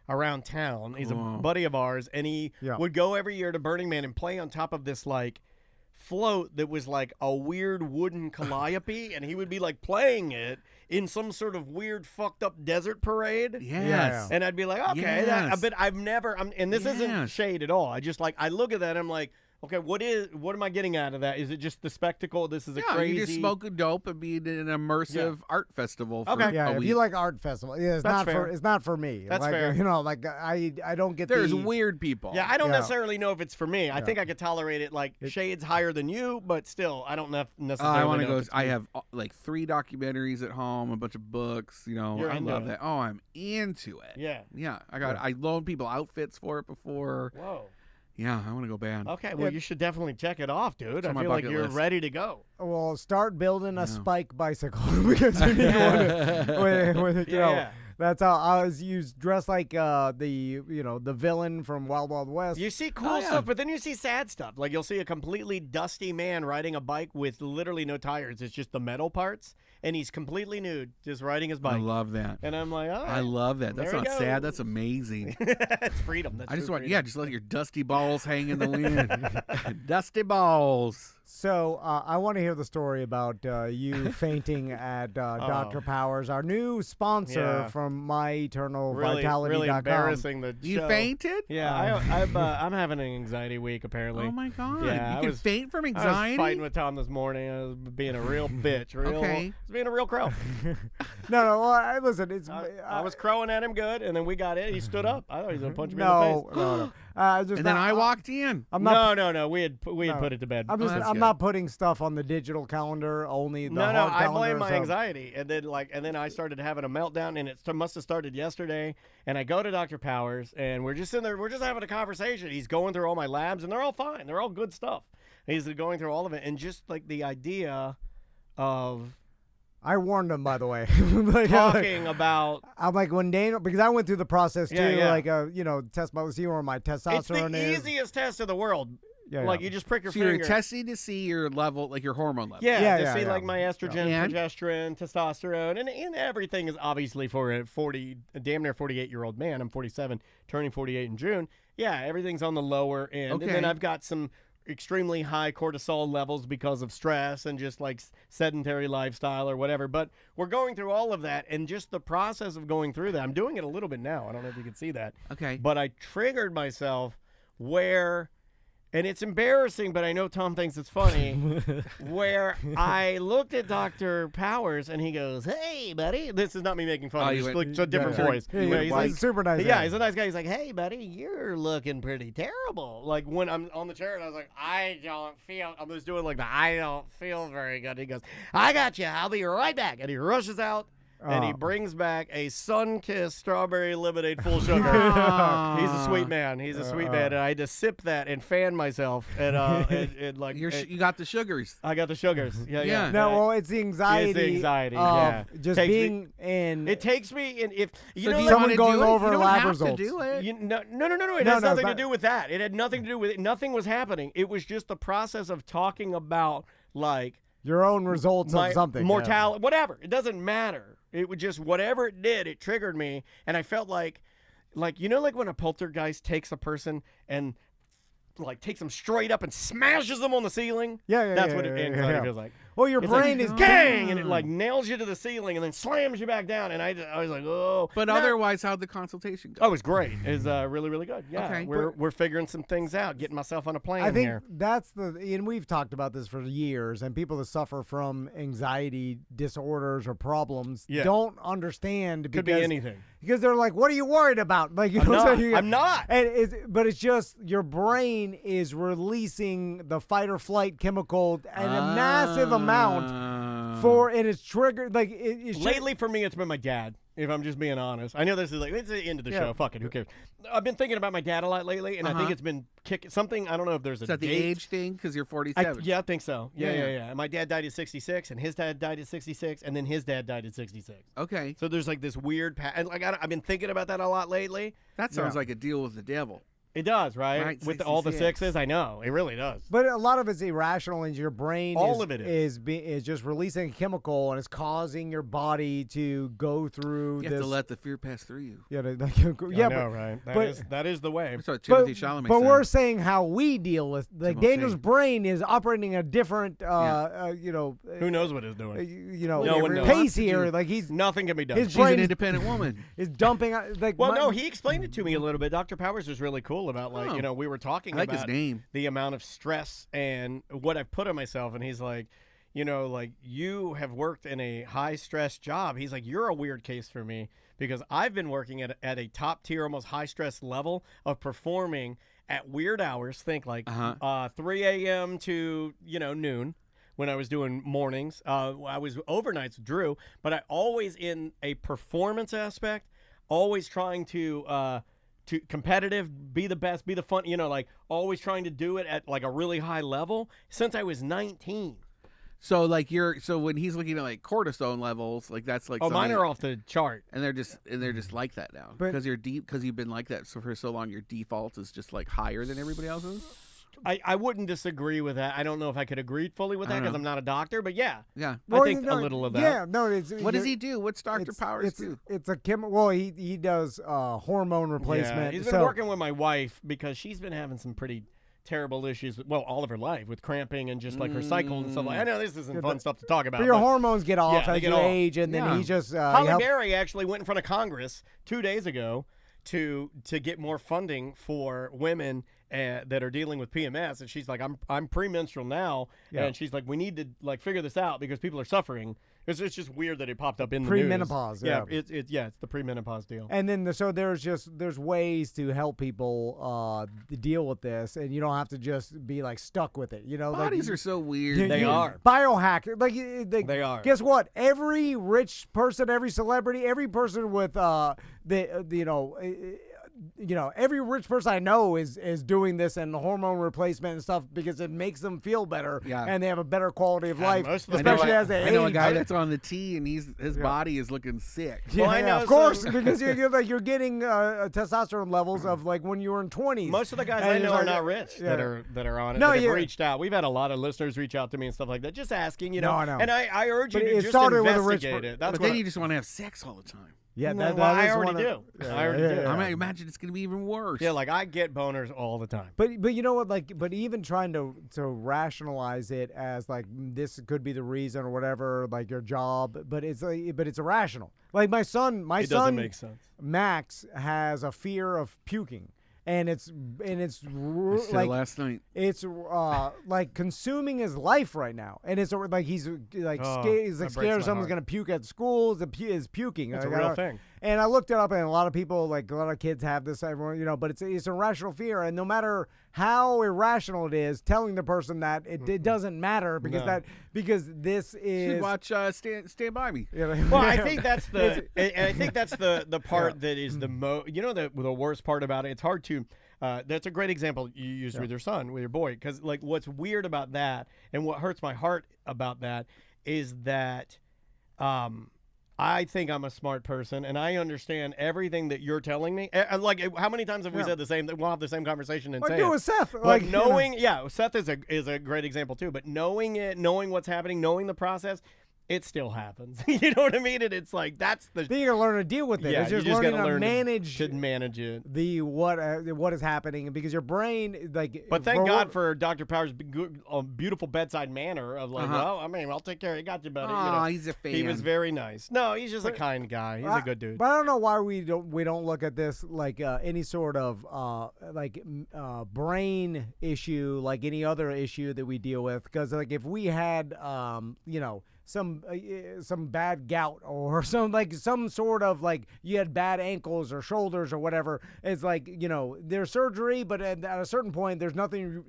around town. He's a buddy of ours, and he would go every year to Burning Man and play on top of this like float that was like a weird wooden calliope, and he would be like playing it in some sort of weird fucked up desert parade. Yes. And I'd be like, okay, Yes. but I've never. And this isn't Yes. shade at all. I just like I look at that, and I'm like, okay, what am I getting out of that? Is it just the spectacle? This is a crazy. You just smoke a dope and be in an immersive art festival for Okay. Yeah, a if week. you like art festival, it's That's not fair. for me. That's like, fair. Like I don't get There's the weird people. Yeah, I don't Yeah. necessarily know if it's for me. I think I could tolerate it like shades higher than you, but still, I don't necessarily I want to know go. if it's I me. have like 3 documentaries at home, a bunch of books. You're I into love it. that. Oh, I'm into it. Yeah. Yeah. I loaned people outfits for it before. Whoa. Yeah, I want to go bad. Okay, well, you should definitely check it off, dude. It's I on my feel like bucket you're list. ready to go. Well, start building a spike bicycle because you need one. With, you know, Yeah. that's how I was used dressed like the villain from Wild Wild West. You see cool stuff, but then you see sad stuff. Like you'll see a completely dusty man riding a bike with literally no tires. It's just the metal parts, and he's completely nude, just riding his bike. I love that. And I'm like, all right. I love that. That's There not we go. sad. That's amazing. It's freedom. That's I just true want, freedom. just let your dusty balls hang in the wind. Dusty balls. So I want to hear the story about you fainting at Dr. Powers, our new sponsor Yeah. from MyEternalVitality.com. Really embarrassing the You show. fainted? Yeah, I'm having an anxiety week apparently. Oh my god! Yeah, you I can was- faint from I anxiety. was fighting with Tom this morning. I was being a real bitch. I Okay. was being a real crow. No. Well, listen, it's I was crowing at him good, and then we got it. He stood up. I thought he was gonna punch me in the no, face. no. And then I walked in. I'm not. No. We had put it to bed. I'm not putting stuff on the digital calendar. Only the hard I calendar, blame my so- anxiety, and then I started having a meltdown, and it must have started yesterday. And I go to Dr. Powers, and we're just in there. We're just having a conversation. He's going through all my labs, and they're all fine. They're all good stuff. And he's going through all of it, and just like the idea of. I warned him, by the way. Talking about. I'm like, when Daniel, because I went through the process too, Yeah. like, test my, see where my testosterone It's is. the easiest test in the world. Yeah, Like yeah. you just prick your So finger. you're testing to see your level, like your hormone level. Yeah, to yeah, see yeah. like my estrogen, And? progesterone, testosterone, and everything is obviously for a damn near 48-year-old man. I'm 47, turning 48 in June. Yeah, everything's on the lower end. Okay. And then I've got some extremely high cortisol levels because of stress and just like sedentary lifestyle or whatever. But we're going through all of that, and just the process of going through that. I'm doing it a little bit now. I don't know if you can see that. Okay. But I triggered myself where, and it's embarrassing, but I know Tom thinks it's funny, where I looked at Dr. Powers and he goes, "Hey, buddy." This is not me making fun. Oh, It's you like went- a different yeah. voice. Yeah, Where he's like, super nice Yeah, guy. he's a nice guy. He's like, "Hey, buddy, you're looking pretty terrible." Like when I'm on the chair and I was like, I was doing like I don't feel very good. He goes, "I got you. I'll be right back." And he rushes out. And he brings back a sun-kissed strawberry lemonade full sugar. He's a sweet man. He's a sweet man. And I had to sip that and fan myself. And like You got the sugars. I got the sugars. Yeah. No, well, it's the anxiety. It's the anxiety, of yeah. just Takes me- being in. It takes me in if you So know do you like- someone wanna going do it? over You don't lab have results. to do it. No. It No, has no, nothing to but- do with that. It had nothing to do with it. Nothing was happening. It was just the process of talking about like your own results my of something. yeah. mortality, whatever. It doesn't matter. It would just whatever it did, it triggered me, and I felt like like when a poltergeist takes a person and like takes them straight up and smashes them on the ceiling. Yeah, That's yeah, what yeah, anxiety yeah. feels like. Well, your It's brain like, is gang, and it like nails you to the ceiling and then slams you back down. And I was like, oh. But No. otherwise, how'd the consultation go? Oh, it was great. It was really, really good. Yeah, Okay. we're figuring some things out, getting myself on a plane I think here. that's and we've talked about this for years, and people that suffer from anxiety disorders or problems Yeah. don't understand Could be because, anything. because they're like, what are you worried about? Like, you I'm know what not. I'm saying? I'm not. But it's just your brain is releasing the fight or flight chemical in a massive amount and it's triggered like it should- Lately, for me, it's been my dad. If I'm just being honest, I know this is like it's the end of the Yeah. show. Fuck it, who cares? I've been thinking about my dad a lot lately, and I think Uh-huh. it's been kicking something. I don't know if there's a Is that the date. age thing? Because you're 47. Yeah, I think so. Yeah. Yeah. My dad died at 66, and his dad died at 66, and then his dad died at 66. Okay. So there's like this weird and like I've been thinking about that a lot lately. That sounds like a deal with the devil. It does, right? Right, With all the 66. sixes, I know it really does. But a lot of it's irrational, and your brain All of it is. is just releasing a chemical, and it's causing your body to go through You this. have to let the fear pass through you. yeah, I yeah, know, right? That is the way. That's what but, Timothy Chalamet but said. we're saying how we deal with like Timothy. Daniel's brain is operating a different, Who knows what it's doing? no one knows. pace here. Like he's Nothing can be done. his She's brain an is, independent woman. is dumping out, like. Well, my- no, he explained it to me a little bit. Dr. Powers was really cool about like, Oh. we were talking I like his about name. the amount of stress and what I've put on myself, and he's like, like you have worked in a high stress job. He's like, you're a weird case for me because I've been working at a top tier, almost high stress level of performing at weird hours. Think like 3 a.m. to noon. When I was doing mornings, I was overnights with Drew, but I always in a performance aspect, always trying to competitive, be the best, be the fun, like always trying to do it at like a really high level since I was 19. So like so when he's looking at like cortisone levels, like that's like Oh, mine something- are off the chart. and they're just like that now But- because you've been like that for so long. Your default is just like higher than everybody else's. I wouldn't disagree with that. I don't know if I could agree fully with I that don't because know. I'm not a doctor, but yeah, Yeah. I think a little of that. Yeah, no. It's, What does he do? What's Dr. it's- Powers it's, do? It's a chemical. Well, he does hormone replacement. Yeah, he's been so, working with my wife because she's been having some pretty terrible issues, all of her life with cramping and just like her cycle and stuff like. I know this isn't fun stuff to talk about. But your but hormones get off they as get you off. age, and then Yeah. he just Holly help- Berry actually went in front of Congress 2 days ago to get more funding for women that are dealing with PMS, and she's like, I'm premenstrual now, and she's like, we need to like figure this out because people are suffering. It's just weird that it popped up in the news. Premenopause, yeah. It's the premenopause deal. And then so there's ways to help people deal with this, and you don't have to just be like stuck with it. You know, Bodies like, are so weird. They are. Biohacker. Like They are. Guess what? Every rich person, every celebrity, every person with every rich person I know is doing this and hormone replacement and stuff because it makes them feel better and they have a better quality of life, especially as they age. I know a guy that's on the T and his body is looking sick. Yeah, I know, of course, because you're getting testosterone levels of like when you were in 20s. Most of the guys I know are not rich that are on it. No, that have reached out. We've had a lot of listeners reach out to me and stuff like that, just asking, you know. No, I know. And I urge you But to it just started with a rich investigate it. That's But then you just want to have sex all the time. Yeah, well, I already do. I already do. I imagine it's going to be even worse. Yeah, like I get boners all the time. But you know what? Like, but even trying to rationalize it as like this could be the reason or whatever, like your job, but it's irrational. Like my son, doesn't make sense. Max has a fear of puking. And it's like last night. It's like consuming his life right now, and it's like he's scared someone's gonna puke at school. Is puking. It's a real thing. And I looked it up, and a lot of people, like a lot of kids have this. Everyone, but it's a irrational fear, and no matter how irrational it is, telling the person that it doesn't matter because this is. Should watch Stand By Me. Well, I think that's the part that is the most. You know, the worst part about it. It's hard to. That's a great example you used with your son, with your boy, because like what's weird about that, and what hurts my heart about that, is that. I think I'm a smart person, and I understand everything that you're telling me. Like, how many times have we said the same? We'll have the same conversation and say do it. with Seth. But like knowing, Seth is a great example too. But knowing it, knowing what's happening, knowing the process, it still happens. You know what I mean? And it's like that's the. Then you gotta learn to deal with it. Yeah, it's just you just learning gotta learn to manage it. The what is happening because your brain like. But thank God for Dr. Power's beautiful bedside manner of like, well, I mean, I'll take care of you. Got you, buddy. Oh, he's a fan. He was very nice. No, he's just a kind guy. He's a good dude. But I don't know why we don't look at this like any sort of brain issue like any other issue that we deal with because like if we had some bad gout or some sort of like you had bad ankles or shoulders or whatever. It's like, there's surgery, but at a certain point, there's nothing,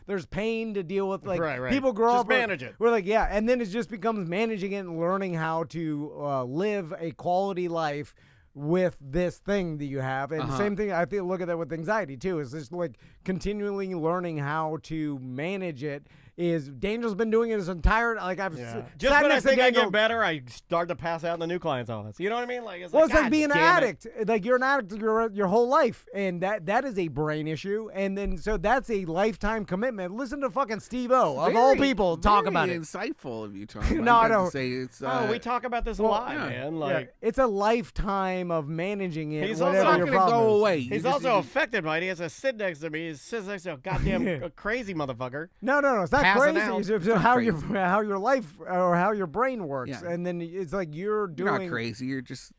there's pain to deal with. Like right. people grow just up. manage it. We're like, yeah. And then it just becomes managing it and learning how to live a quality life with this thing that you have. And the same thing, I feel, look at that with anxiety too. It's just like continually learning how to manage it. Daniel's been doing it his entire just when I think I get better, I start to pass out in the new client's office. You know what I mean? Like it's like being an addict. Like you're an addict your whole life, and that is a brain issue. And then so that's a lifetime commitment. Listen to fucking Steve-O of all people talk about it. Insightful of you talking. No, I don't say it's. We talk about this a lot, man. Like it's a lifetime of managing it. He's also not going to go away. He's also affected by it. He has to sit next to me. He sits next to a goddamn crazy motherfucker. No, it's not Passing crazy. out. It's how your life or how your brain works, and then it's like you're doing. You're not crazy. You're just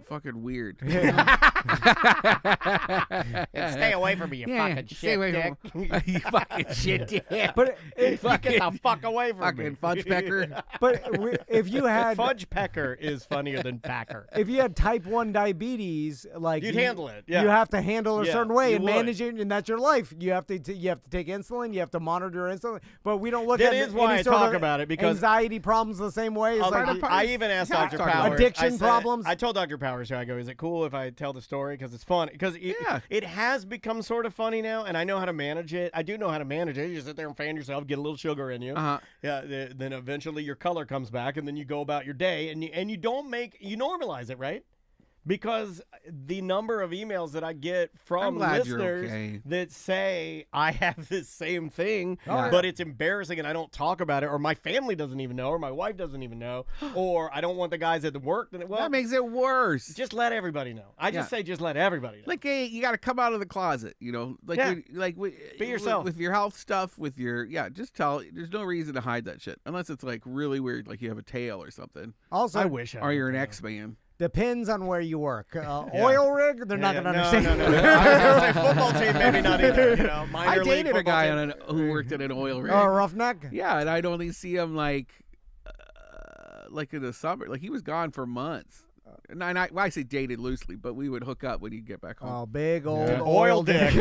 fucking weird. Stay away from me, you fucking shit dick. You fucking shit dick. But get the fuck away from me. Fucking fudge pecker. But if you had fudge pecker is funnier than packer. If you had type 1 diabetes, like you'd handle it. Yeah. You have to handle it a certain way and would. manage it, and that's your life. You have to take insulin. You have to monitor your insulin. But we don't look that at is why any I sort talk of about it because anxiety problems the same way. I even asked Dr. Powers. Addiction problems. I told Dr. Powers, I go, is it cool if I tell the story because it's fun? Because it has become sort of funny now, and I know how to manage it. I do know how to manage it. You sit there and fan yourself, get a little sugar in you. Yeah. Then eventually your color comes back, and then you go about your day, and you normalize it, right? Because the number of emails that I get from listeners that say I have this same thing, but it's embarrassing and I don't talk about it, or my family doesn't even know, or my wife doesn't even know, or I don't want the guys at the work. That makes it worse. Just let everybody know. I just say just let everybody know. Like, hey, you got to come out of the closet, be yourself. With your health stuff, with your, just tell. There's no reason to hide that shit. Unless it's like really weird, like you have a tail or something. Also, I wish I or you're an X-Man. Depends on where you work. Oil rig, they're not going to understand. No. I was going to say football team, maybe not either. You know, minor I league dated a football guy team. who worked at an oil rig. Oh, roughneck? Yeah, and I'd only see him like in the summer. Like he was gone for months. And I say dated loosely, but we would hook up when he'd get back home. Oh, big old oil dick.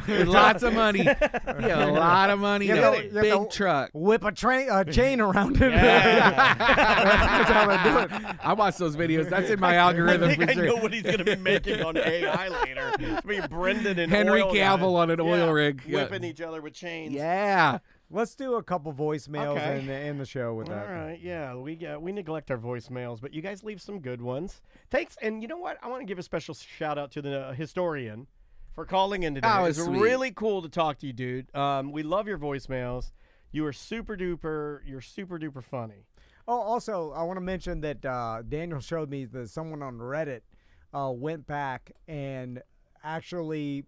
With lots of money. Yeah, a lot of money. You have to big truck. Whip a chain around it. Yeah. That's how they do it. I watch those videos. That's in my algorithm I think for I sure. know what he's going to be making on AI later. It's be Brendan and Henry oil Cavill guy. on an oil rig. Yeah. Whipping each other with chains. Yeah. Let's do a couple voicemails Okay. in the show with that. All right, yeah, we neglect our voicemails, but you guys leave some good ones. Thanks, and you know what? I want to give a special shout out to the historian for calling in today. Oh, It's sweet. really cool to talk to you, dude. We love your voicemails. You are super duper funny. Oh, also, I want to mention that Daniel showed me that someone on Reddit went back and actually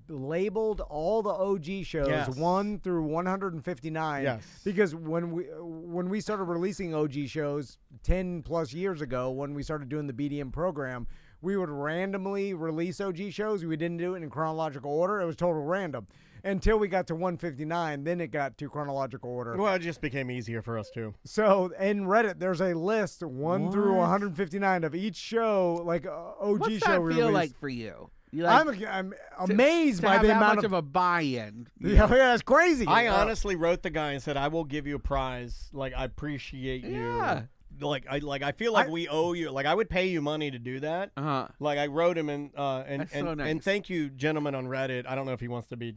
labeled all the OG shows, Yes. 1 through 159. Yes. Because when we started releasing OG shows 10 plus years ago, when we started doing the BDM program, we would randomly release OG shows. We didn't do it in chronological order. It was total random. Until we got to 159, then it got to chronological order. Well, it just became easier for us too. So in Reddit, there's a list 1 through 159 of each show, like OG What's show that we feel released. like for you? You like I'm amazed to by have the that amount much of a buy-in. yeah, it's crazy. I honestly wrote the guy and said, "I will give you a prize. Like I appreciate you. Yeah. I feel like we owe you. Like I would pay you money to do that. Like I wrote him and That's so nice. and thank you, gentleman on Reddit. I don't know if he wants to be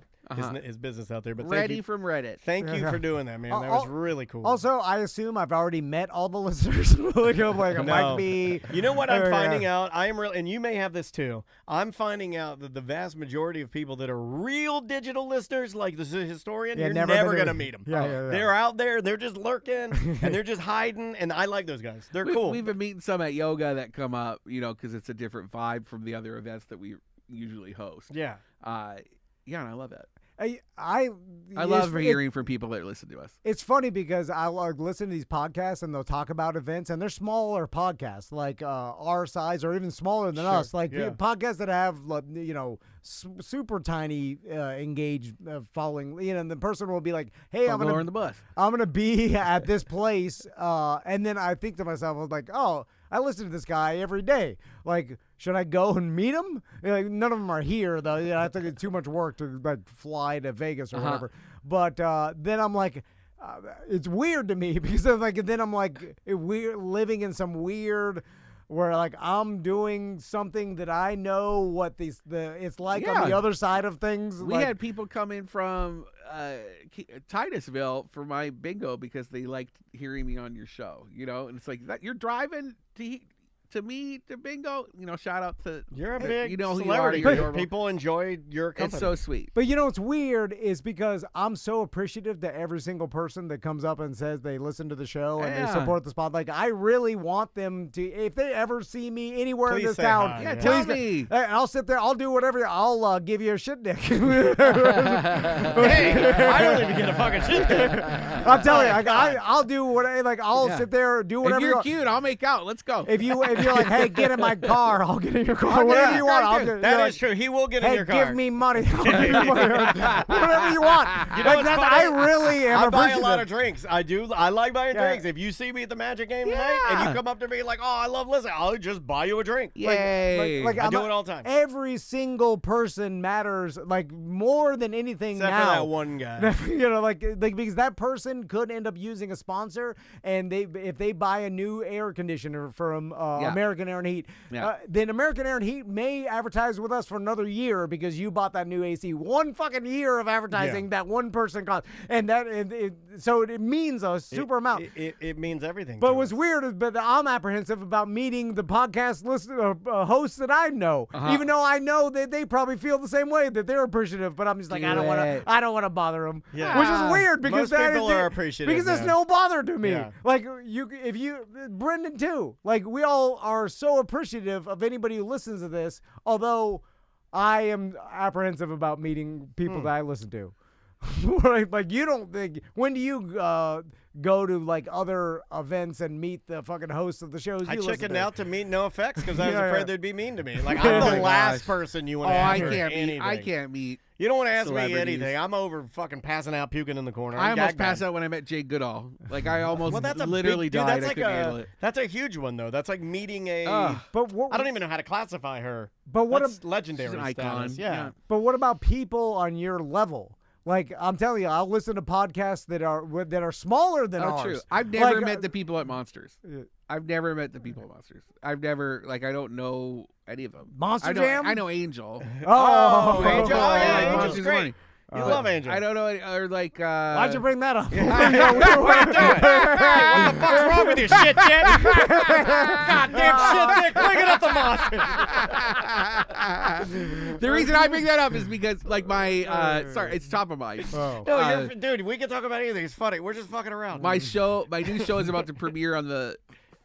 his business out there, but Ready from Reddit. Thank you for doing that, man. That was really cool. Also, I assume I've already met all the listeners. like it might be. You know what I'm Yeah. finding out? I am real, and you may have this too. I'm finding out that the vast majority of people that are real digital listeners, like the historian, Yeah, you're never never gonna- gonna meet them. Yeah. They're out there. They're just lurking, and they're just hiding. And I like those guys. They're cool. We've been meeting some at yoga that come up, because it's a different vibe from the other events that we usually host. Yeah. Yeah, and I love that. I love hearing from people that listen to us. It's funny because I listen to these podcasts and they'll talk about events, and they're smaller podcasts, like our size or even smaller than us. Like podcasts that have, super tiny engaged following. And the person will be like, "Hey, I'm on the bus. I'm gonna be at this place," and then I think to myself, I was like, "Oh, I listen to this guy every day. Like, should I go and meet him?" Like, none of them are here, though. I think it's too much work to fly to Vegas or whatever. But then I'm like, it's weird to me because then I'm like, we're living in some weird where like I'm doing something that I know what it's like on the other side of things. We had people come in from Titusville for my bingo because they liked hearing me on your show, and it's like that you're driving to me to bingo. Shout out to You're a big who you are, celebrity. you're adorable. People enjoy your company. It's so sweet. But what's weird is because I'm so appreciative to every single person that comes up and says they listen to the show and they support the spot. Like, I really want them to, if they ever see me anywhere in this town, hi. Tell me. I'll sit there. I'll do whatever. I'll give you a shit dick. Hey, I don't even get a fucking shit. I'm telling you, I'll do whatever. Like, I'll sit there, do whatever. If you're cute, I'll make out. Let's go. If you're like, hey, get in my car, I'll get in your car. Whatever you want, I'll get. That is true. He will get in Hey, your car. give me money. Whatever you want. You know what's funny? I really am I buy a appreciative. lot of drinks. I do. I like buying drinks. If you see me at the Magic game tonight and you come up to me like, "Oh, I love listening," I'll just buy you a drink. Yay. Like I do it all the time. Every single person matters, like, more than anything Except now. for that one guy. Because that person could end up using a sponsor, and if they buy a new air conditioner from American Air and Heat, then American Air and Heat may advertise with us for another year because you bought that new AC. One fucking year of advertising that one person cost, and so it means a super amount. It means everything. But what's weird is that I'm apprehensive about meeting the podcast hosts that I know, even though I know that they probably feel the same way, that they're appreciative. But I'm just like, I don't want to bother them, which is weird because most people are appreciative because it's man. no bother to me. Yeah. Like Brendan too. Like, we all are so appreciative of anybody who listens to this. Although I am apprehensive about meeting people that I listen to. Like, you don't think, when do you go to like other events and meet the fucking hosts of the shows. I you listen chickened to. out to meet no effects because I was Yeah, afraid yeah. they'd be mean to me. Like Oh I'm my the last gosh. person you Oh, want to I ask for can't meet. anything. I can't meet. You don't want to ask me celebrities. anything. I'm over fucking passing out, puking in the corner. I I'm almost gag passed bag. out when I met Jay Goodall. Like I almost Well, that's a literally big, dude, died. That's I like couldn't handle it. that's a huge one though. That's like meeting a. But what, I don't even know how to classify her. But what? That's legendary She's an icon. status. Yeah. But what about people on your level? Like I'm telling you, I'll listen to podcasts that are smaller than Oh, ours. true. I've never Like, met the people at Monsters. I've never met the people at Monsters. I've never I don't know any of them. Monster Jam? I know Angel. Oh, Angel. Oh, I yeah, like Angel's Monsters of great. Money. You But love Angel. I don't know or like. Why'd you bring that up? What the fuck's wrong with you, shit, Jet? Goddamn shit, Dick. Bring it up the monster. The reason I bring that up is because like my sorry, it's top of mind. Oh. No, dude, we can talk about anything. It's funny. We're just fucking around. My new show is about to premiere on the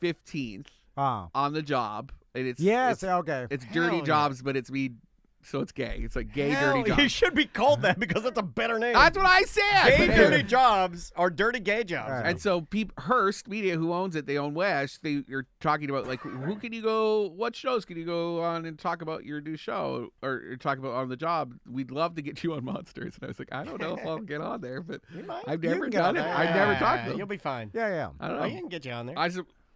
15th on the job, and it's okay. It's Dirty Hell yeah. Jobs, but it's me. So it's gay. It's like gay Hell, dirty jobs. you should be called that because that's a better name. That's what I said. Gay dirty jobs are dirty gay jobs. Right. And so Hearst Media, who owns it, they own Wesh. You're talking about like who can you go? What shows can you go on and talk about your new show or talk about on the job? We'd love to get you on Monsters. And I was like, I don't know if I'll get on there, but I've never can get done on it. there. I've never talked to them. You'll be fine. Yeah. I don't Oh, know. you can get you on there.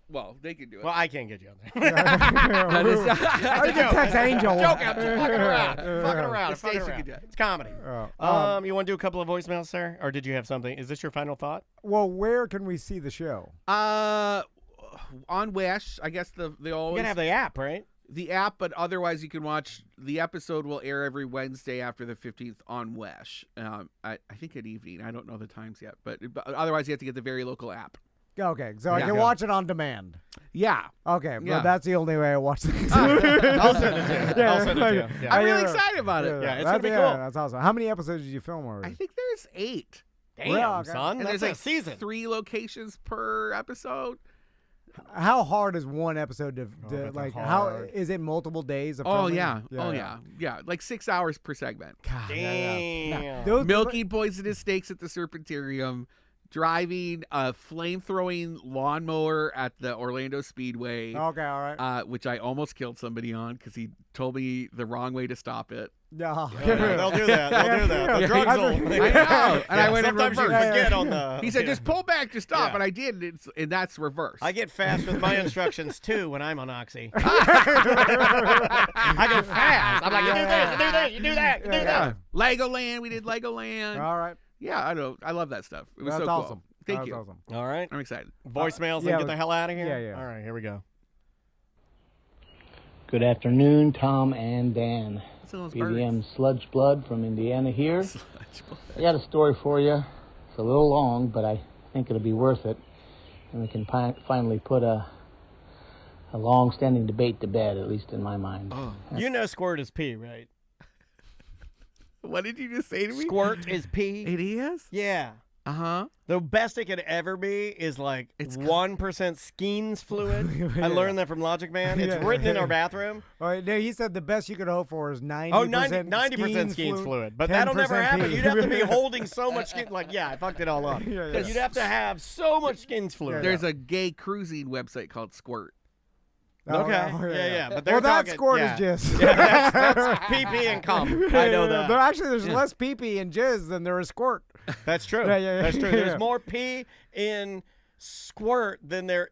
Well, they can do it. Well, I can't get you on there. I can text Angel. Joke. I'm just fucking around. Fucking around. Stacey Fucking can do around. it. It's comedy. You want to do a couple of voicemails, sir? Or did you have something? Is this your final thought? Well, where can we see the show? On Wesh, I guess they You always gotta have the app, right? the app, but otherwise you can watch. The episode will air every Wednesday after the 15th on Wesh. I think at evening. I don't know the times yet, but otherwise you have to get the very local app. Okay, so I Yeah. can watch it on demand. Yeah. Okay, Yeah. but that's the only way I watch things. I'll send it to you. I'll send it to you. Yeah. I'm really excited about it. Yeah, it's gonna be cool. That's awesome. How many episodes did you film already? I think there's 8. Damn, Well, okay. son. And That's there's a season. 3 locations per episode. How hard is one episode to that's like? hard. How is it? Multiple days of Oh filming? yeah. Like 6 hours per segment. God, Damn. Those- Milking poisonous snakes at the Serpentarium, driving a flame-throwing lawnmower at the Orlando Speedway, Okay, all right. which I almost killed somebody on because he told me the wrong way to stop it. No. They'll do that. They'll do that. The drugs will. I know. And I went in Sometimes you reverse. forget on the. He said, yeah. just pull back to stop, Yeah. and I did, and that's reverse. I get fast with my instructions too when I'm on Oxy. I go fast. I'm like, you do this, you do this, you do that, you do that. Legoland, we did Legoland. All right. Yeah, I know. I love that stuff. It was That's so awesome. cool. Thank That's you. awesome. All right. I'm excited. Voicemails yeah, and get the hell out of here? yeah. All right, here we go. Good afternoon, Tom and Dan. Those BDM Sludge Blood from Indiana here. birds. I got a story for you. It's a little long, but I think it'll be worth it. And we can finally put a long-standing debate to bed, at least in my mind. Oh. You know squirt is pee, right? What did you just say to me? Squirt is pee. It is? Yeah. Uh-huh. The best it could ever be is like It's 1% Skeens fluid. I learned that from Logic Man. It's written in our bathroom. All right, no, he said the best you could hope for is 90%. Oh, 90% Skeens fluid. But that'll never 10% happen. pee. You'd have to be holding so much skin. Like, yeah, I fucked it all up. Because you'd have to have so much Skeens fluid. There's a gay cruising website called Squirt. Oh, Okay. Yeah. But they're Well, that talking, squirt yeah. is jizz. Yeah, that's pee and cum. I know that. But actually, there's less pee and jizz than there is squirt. That's true. Yeah. That's true. There's more pee in squirt than there.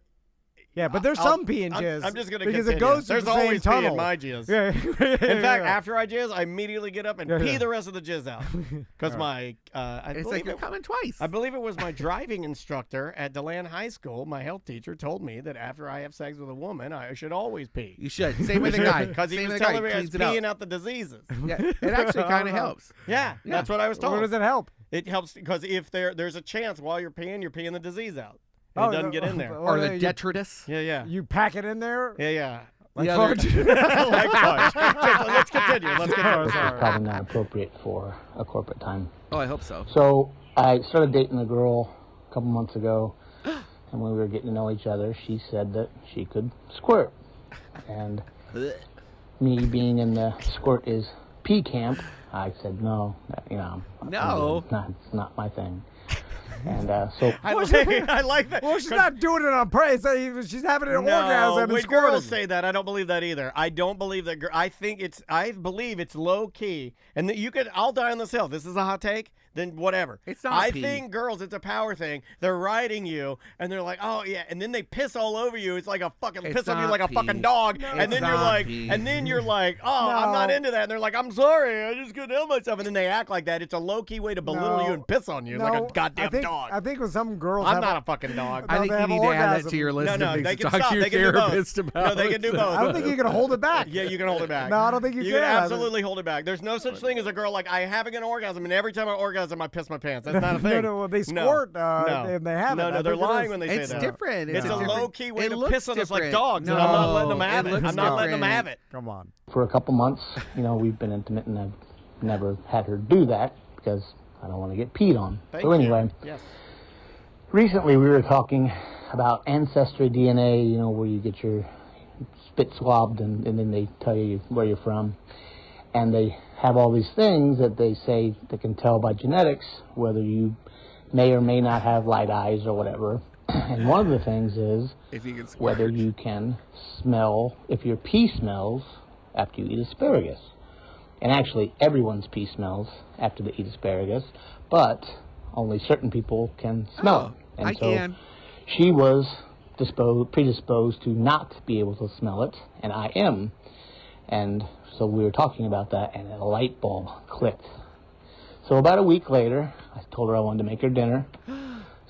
Yeah, but there's some pee and jizz. I'm just gonna because continue. it goes to There's the same always pee tunnel. in my jizz. Yeah. In fact, after I jizz, I immediately get up and pee Yeah. the rest of the jizz out because my It's like you're coming twice. I believe it was my driving instructor at DeLand High School. My health teacher told me that after I have sex with a woman, I should always pee. You should. Same with the guy. Because he Same was with the guy. telling me I was Cleans it out. peeing out the diseases. Yeah, it actually kind of helps. Yeah, that's what I was told. Where does it help? It helps because if there's a chance while you're peeing the disease out. And it doesn't get in there. Or the detritus. Yeah. You pack it in there? Yeah. Like The fudge? Like fudge. Let's continue. This is probably not appropriate for a corporate time. Oh, I hope so. So I started dating a girl a couple months ago, and when we were getting to know each other, she said that she could squirt. And me being in the squirt is pee camp, I said no. No. It's not my thing. And so I like that. Well, she's not doing it on praise. She's having an orgasm and when squirting. girls say that, I don't believe that either. I don't believe that. I believe it's low key, and that you could. I'll die on this hill. This is a hot take. Then whatever. It's not I pee. think girls, it's a power thing. They're riding you, and they're like, oh yeah, and then they piss all over you. It's like a fucking It's piss on you not like a pee. fucking dog, No, and then it's you're not like, pee. and then you're like, oh, I'm not into that. And they're like, I'm sorry, I just couldn't help myself. And then they act like that. It's a low key way to belittle you and piss on you like a goddamn dog. I think with some girls, I'm not a fucking dog. I think you need to add that to your list No, of they things to can talk stop. to your They can do both. therapist about. No, they can do both. I don't think you can hold it back. Yeah, you can hold it back. No, I don't think you can. can. Absolutely hold it back. There's no such thing as a girl like I having an orgasm, and every time I orgasm, I piss my pants. That's not a thing. No, they squirt and they have it. No, they're lying when they say It's that. different. It's a low key way to piss on us like different. dogs, and No, I'm not letting them have it it. I'm looks not letting them different. have it. Come on. for a couple months, we've been intimate, and I've never had her do that because I don't want to get peed on. So anyway, Yes. recently we were talking about ancestry DNA, where you get your spit swabbed and then they tell you where you're from. And they have all these things that they say they can tell by genetics whether you may or may not have light eyes or whatever. And one of the things is if you can whether you can smell, if your pee smells after you eat asparagus. And actually, everyone's pee smells after they eat asparagus, but only certain people can smell it. And I so can. she was predisposed to not be able to smell it, and I am. And so we were talking about that, and a light bulb clicked. So about a week later, I told her I wanted to make her dinner.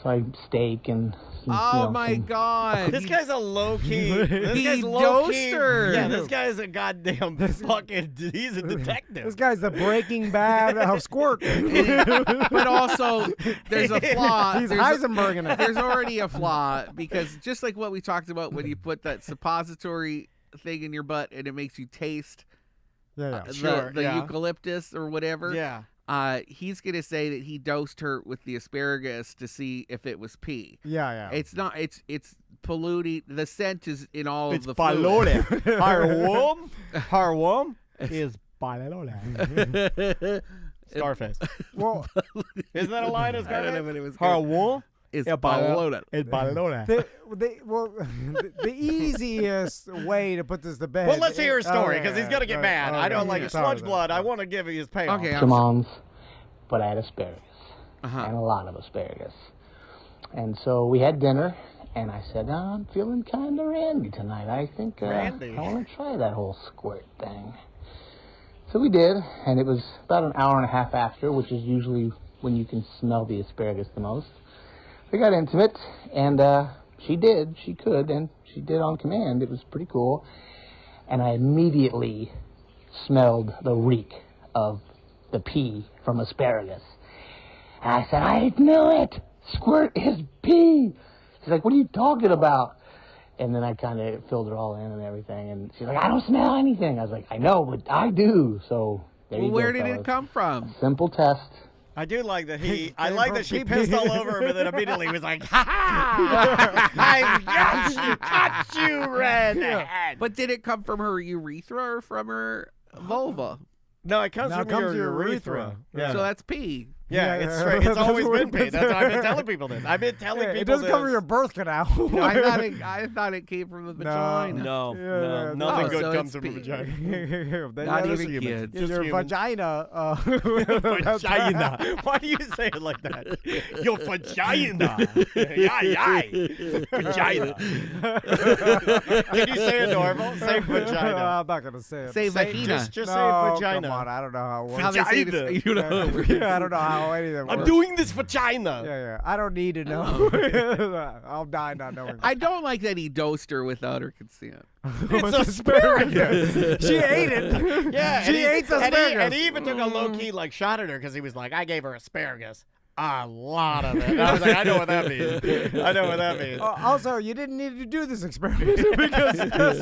So I steak and some, Oh my God! This guy's a low key. This He guy's low key. dosed her. Yeah, this guy's a goddamn fucking. He's a detective. This guy's the Breaking Bad of squirt. But also, there's a flaw. He's There's Heisenberging it. There's already a flaw because just like what we talked about when you put that suppository thing in your butt and it makes you taste the eucalyptus or whatever. Yeah. He's gonna say that he dosed her with the asparagus to see if it was pee. Yeah. It's not. It's polluting. The scent is in all It's of the fluid. Her womb is ballerina. Scarface. Well, isn't that a line of I don't know, Scarface? but it was Her good. womb Is is ballerina. the easiest way to put this to bed. Well, let's hear her story Oh, because yeah, he's gonna get mad. I don't like Sorry, sludge blood. I want to give you his payoff. Okay. some moms, but I had asparagus, Uh-huh. and a lot of asparagus. And so we had dinner, and I said, I'm feeling kind of randy tonight. I think Randy? I want to try that whole squirt thing. So we did, and it was about an hour and a half after, which is usually when you can smell the asparagus the most. We got intimate, and she could, and she did on command. It was pretty cool. And I immediately smelled the reek of the pee from asparagus. And I said, I knew it! Squirt is pee! She's like, what are you talking about? And then I kind of filled her all in and everything, and she's like, I don't smell anything. I was like, I know, but I do. So there you go, Where did fellas. it come from? Simple test. I do like that he. I Came like from that she pee-pee. pissed all over him, and then immediately was like, "Ha ha! I got you, redhead." But did it come from her urethra or from her vulva? No, it comes No, it from comes your from your urethra. urethra. Yeah. So that's pee. Yeah, Yeah, it's yeah. straight. It's That's always what been it pee. is. That's what I've been telling people this. I've been telling people it doesn't this. come from your birth canal. I thought it came from the vagina. No, Yeah, nothing Oh, good so comes it's from a pee. vagina. Not That's even human. kids. Your Just human. vagina. Vagina. Why do you say it like that? Your vagina. Yay. Vagina. Can you say it normal? Say vagina. I'm not gonna say it. Say vagina. Just no, say vagina. Come on, I don't know how it works. How they say Vagina. this- you know. Yeah, I don't know how any of that works. I'm doing this vagina. Yeah. I don't need to know. I'll die not knowing. I don't like that he dosed her without her consent. It's asparagus. She ate it. Yeah, She ate the asparagus. And he even took a low key shot at her because he was like, I gave her asparagus. A lot of it. And I was like, I know what that means. I know what that means. Also, you didn't need to do this experiment because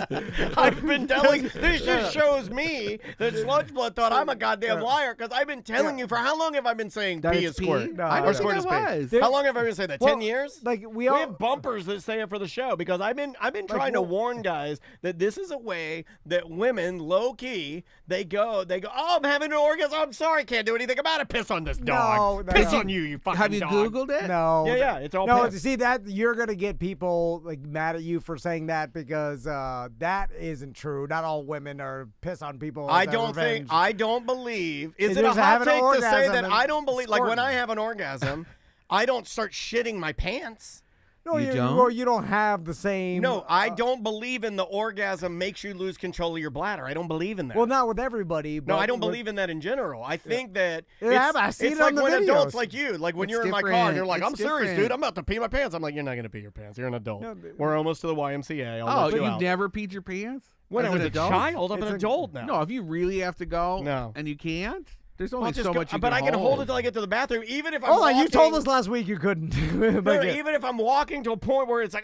I've been telling. This just shows me that Sludge Blood thought I'm a goddamn liar because I've been telling you for how long have I been saying That pee it's is squirt? pee? No, I Or don't squirt think is I pee. was. How long have I been saying that? Well, 10 years? like We have bumpers that say it for the show because I've been trying to warn guys that this is a way that women low key they go oh I'm having an orgasm I'm sorry can't do anything about it piss on this dog No, piss no. on you you fucking Have you dog. Googled it? No. Yeah, it's all No, piss. see that you're gonna get people like mad at you for saying that because that isn't true. Not all women are piss on people. I as don't revenge. think. I don't believe. Is If it a there's hot having an take to say orgasm that and I don't believe? Like when squirting. I have an orgasm, I don't start shitting my pants. No, You you don't? Well, you don't have the same. No, I don't believe in the orgasm makes you lose control of your bladder. I don't believe in that. Well, not with everybody. But no, I don't with- believe in that in general. I think that Yeah, it's, I see it's it like on the when adults videos. like you, like when It's you're in my car and different. you're like, It's I'm serious, different. dude. I'm about to pee my pants. I'm like, you're not going to pee your pants. You're an adult. No, We're almost to the YMCA. I'll Oh, let you you've out. never peed your pants? When As I was an a adult? child, I'm It's an a- adult now. No, if you really have to go No. and you can't, there's I'll only just so go- much you but can I can hold it till I get to the bathroom, even if I'm Hold on, walking. you told us last week you couldn't. No, Like, even if I'm walking to a point where it's like,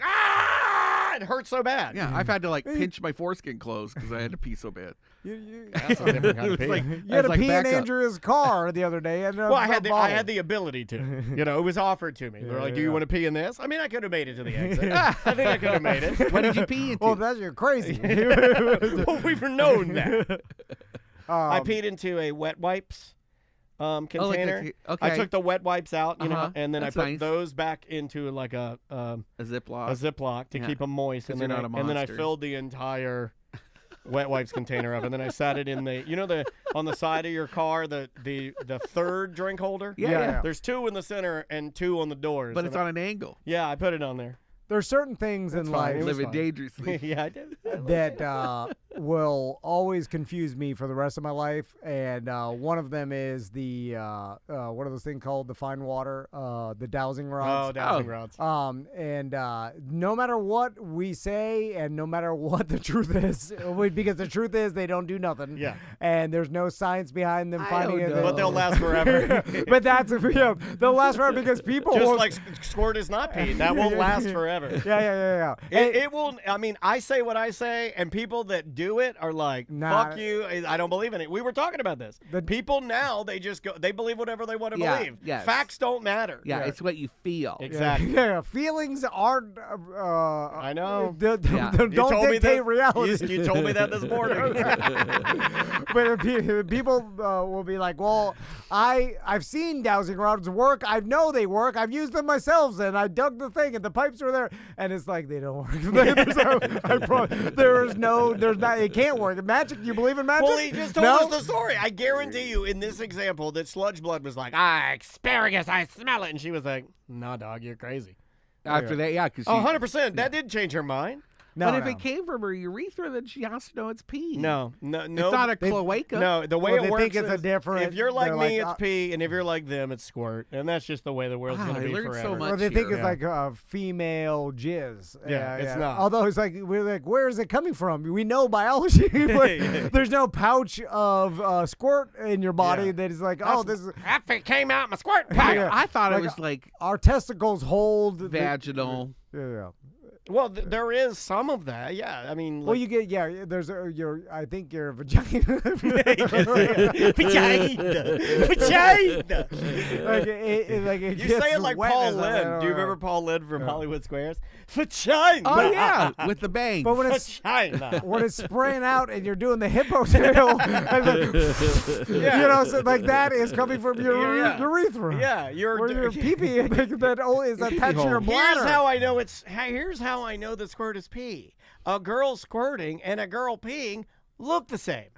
it hurts so bad. Yeah, I've had to like pinch my foreskin closed because I had to pee so bad. That's a different kind of It's pee. like- You had That's to like pee in backup. Andrea's car the other day. And Well, I had the ability to. You know, it was offered to me. They're like, "Do you yeah. want to pee in this?" I mean, I could have made it to the exit. I think I could have made it. What did you pee into? Well, that's you're crazy. Well, we've known that. I Um, peed into a wet wipes container. okay. I took the wet wipes out, you know, Uh-huh. and then That's I put nice. those back into like a Ziploc. Ziploc to Yeah. keep them moist, 'Cause and you're then not a and then I monster. filled the entire wet wipes container up, and then I sat it in the on the side of your car the third drink holder. Yeah. There's two in the center and two on the doors. But and it's on an angle. Yeah, I put it on there. There's certain things in fine. life It was Living fine. dangerously. Yeah, I did. that will always confuse me for the rest of my life, and one of them is the what are those things called? The fine water, the dowsing Oh, rods. dowsing rods. And no matter what we say, and no matter what the truth is, because the truth is they don't do nothing. Yeah. And there's no science behind them finding don't it. know. But they'll last forever. But that's they'll last forever because people Just will, like squirt is not pee. That won't last forever. yeah. It will. I mean, I say what I say, and people that do it are like, Nah. "Fuck you! I don't believe in it." We were talking about this. People now they just go. They believe whatever they want to Yeah, believe. yes. Facts don't matter. Yeah, it's what you feel. Exactly. Yeah, feelings aren't. I know. Yeah. Don't You told me dictate that- reality. You told me that this morning. But people will be like, "Well, I've seen dowsing rods work. I know they work. I've used them myself, and I dug the thing, and the pipes were there." And it's like they don't work. There's not. It can't work. Magic? You believe in magic? Well, he just told No? us the story. I guarantee you, in this example, that Sludge Blood was like, asparagus, I smell it. And she was like, nah, dog, you're crazy. After that, yeah, because Oh, 100%. That did change her mind. No, but if no. it came from her urethra, then she has to know it's pee. No. It's not a They- cloaca. No, the way Well, it they works think it's a is different- if you're like they're me, like, it's pee, and if you're like them, it's squirt. And that's just the way the world's going I to be learned so forever. much. Well, they think here. it's like a female jizz. Yeah, it's not. Although it's like we're like, where is it coming from? We know biology. But there's no pouch of squirt in your body Yeah. that is like, oh, this is That came out my squirt pipe. Yeah. I thought Like, it was like our testicles hold the- vaginal. Yeah. Well, there is some of that. Yeah, I mean, Well, like, you get there's your I think your vagina. vagina. Like it You gets say it like wet Paul as a- Lynn. Do you remember Paul Lynn from Hollywood Squares? Vagina. Oh yeah, with the bang. But when it's Vagina. when it's spraying out and you're doing the hippo tail, and Yeah. you know, so like that is coming from your Yeah. urethra. Yeah, Where your pee-pee that is attached to your bladder. Here's how I know here's how I know the squirt is pee. A girl squirting and a girl peeing look the same.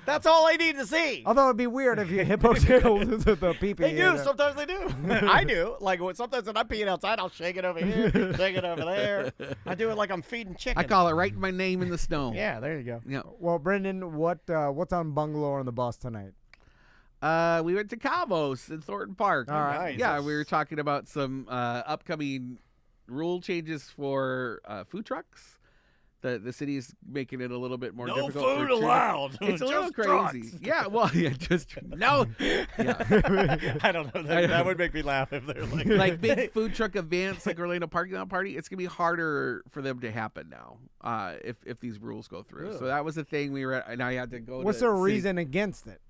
That's all I need to see. Although it'd be weird if you hippo tailed the pee-pee. They do. in it. Sometimes they do. I do. Like sometimes when I'm peeing outside, I'll shake it over here, shake it over there. I do it like I'm feeding chicken. I call it writing my name in the snow. Yeah, there you go. Yeah. Well, Brendan, what's on Bungalow on the bus tonight? We went to Cabos in Thornton Park. All right. Nice. Yeah, we were talking about some upcoming rule changes for food trucks. The city's making it a little bit more difficult. food for children. allowed. It's a little Just crazy. trucks. Yeah, well, yeah, just no. Yeah. I don't know. That would make me laugh if they're like Like big food truck events, like Orlando Parking Lot Party, it's gonna be harder for them to happen now if these rules go through. So that was the thing we were at, and I had to go. What's to the city- reason against it?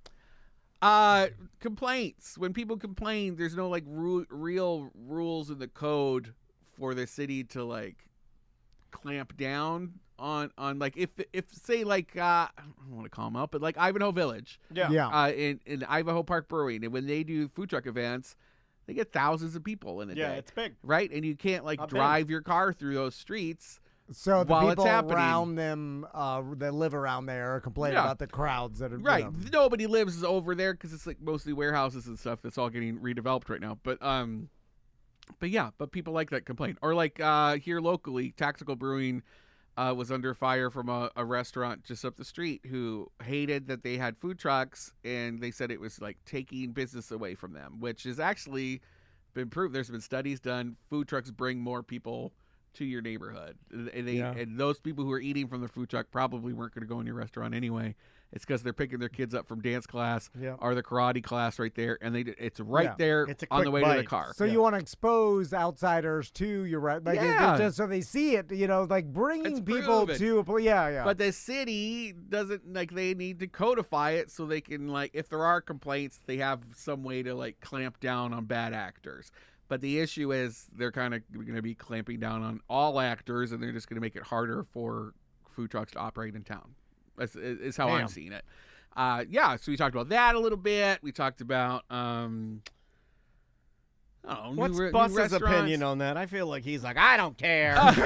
Complaints. When people complain, there's no like real rules in the code for the city to like clamp down on like if say like I don't want to call them out, but like Ivanhoe Village, yeah. in Ivanhoe Park Brewing, and when they do food truck events, They get thousands of people in a day. Yeah, it's big. Right? And you can't like Not big. drive your car through those streets. So the while people it's happening. around them that live around there are complaining Yeah. about the crowds that are Right. Nobody lives over there because it's like mostly warehouses and stuff that's all getting redeveloped right now. But yeah, but people like that complain. Or like here locally, Tactical Brewing was under fire from a restaurant just up the street who hated that they had food trucks, and they said it was like taking business away from them, which has actually been proved. There's been studies done. Food trucks bring more people to your neighborhood, and those people who are eating from the food truck probably weren't going to go in your restaurant anyway. It's because they're picking their kids up from dance class or the karate class right there, and it's right there It's a on the quick way to the bite. car. So you want to expose outsiders to your like just so they see it, like bringing It's people proven. to a place. Yeah. But the city doesn't they need to codify it so they can if there are complaints, they have some way to clamp down on bad actors. But the issue is they're kind of going to be clamping down on all actors, and they're just going to make it harder for food trucks to operate in town. Is how I'm seeing it. So we talked about that a little bit. We talked about What's new Bus's restaurants. opinion on that? I feel like he's like, I don't care. F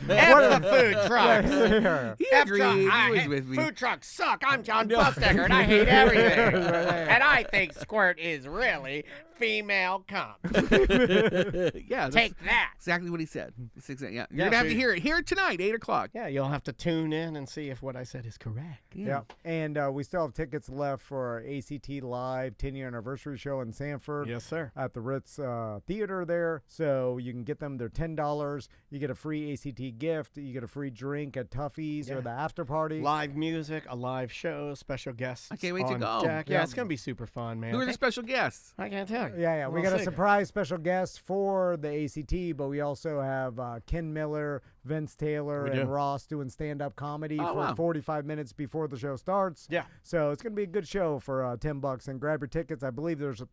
the food trucks. He F agreed. truck. He was with me. Food trucks suck. I'm John Busdecker, and I hate everything. And I think Squirt is really female cum. Yeah, Take that. Exactly what he said. You're Yeah, gonna have so to hear it here tonight, 8:00. Yeah, you'll have to tune in and see if what I said is correct. Yeah. And we still have tickets left for our ACT Live 10-year anniversary show in Sanford. Yes, sir. At the Ritz Theater there. So you can get them. They're $10. You get a free ACT gift. You get a free drink at Tuffy's or the after party. Live music, a live show, special guests. I can't wait to on go. deck. Yeah, it's going to be super fun, man. Who are the special guests? I can't tell you. Yeah. We We'll got a see. surprise special guest for the ACT, but we also have Ken Miller, Vince Taylor, We and do. Ross doing stand-up comedy Oh, for wow. 45 minutes before the show starts. Yeah. So it's going to be a good show for $10. And grab your tickets. I believe there's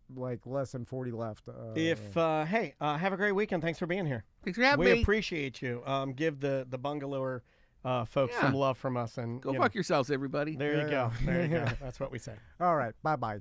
less than 40 left. Have a great weekend. Thanks for being here. Thanks for having We me. appreciate you. Give the bungalower folks Yeah. some love from us. And Go you fuck know, yourselves, everybody. There you go. There you go. That's what we say. All right. Bye-bye.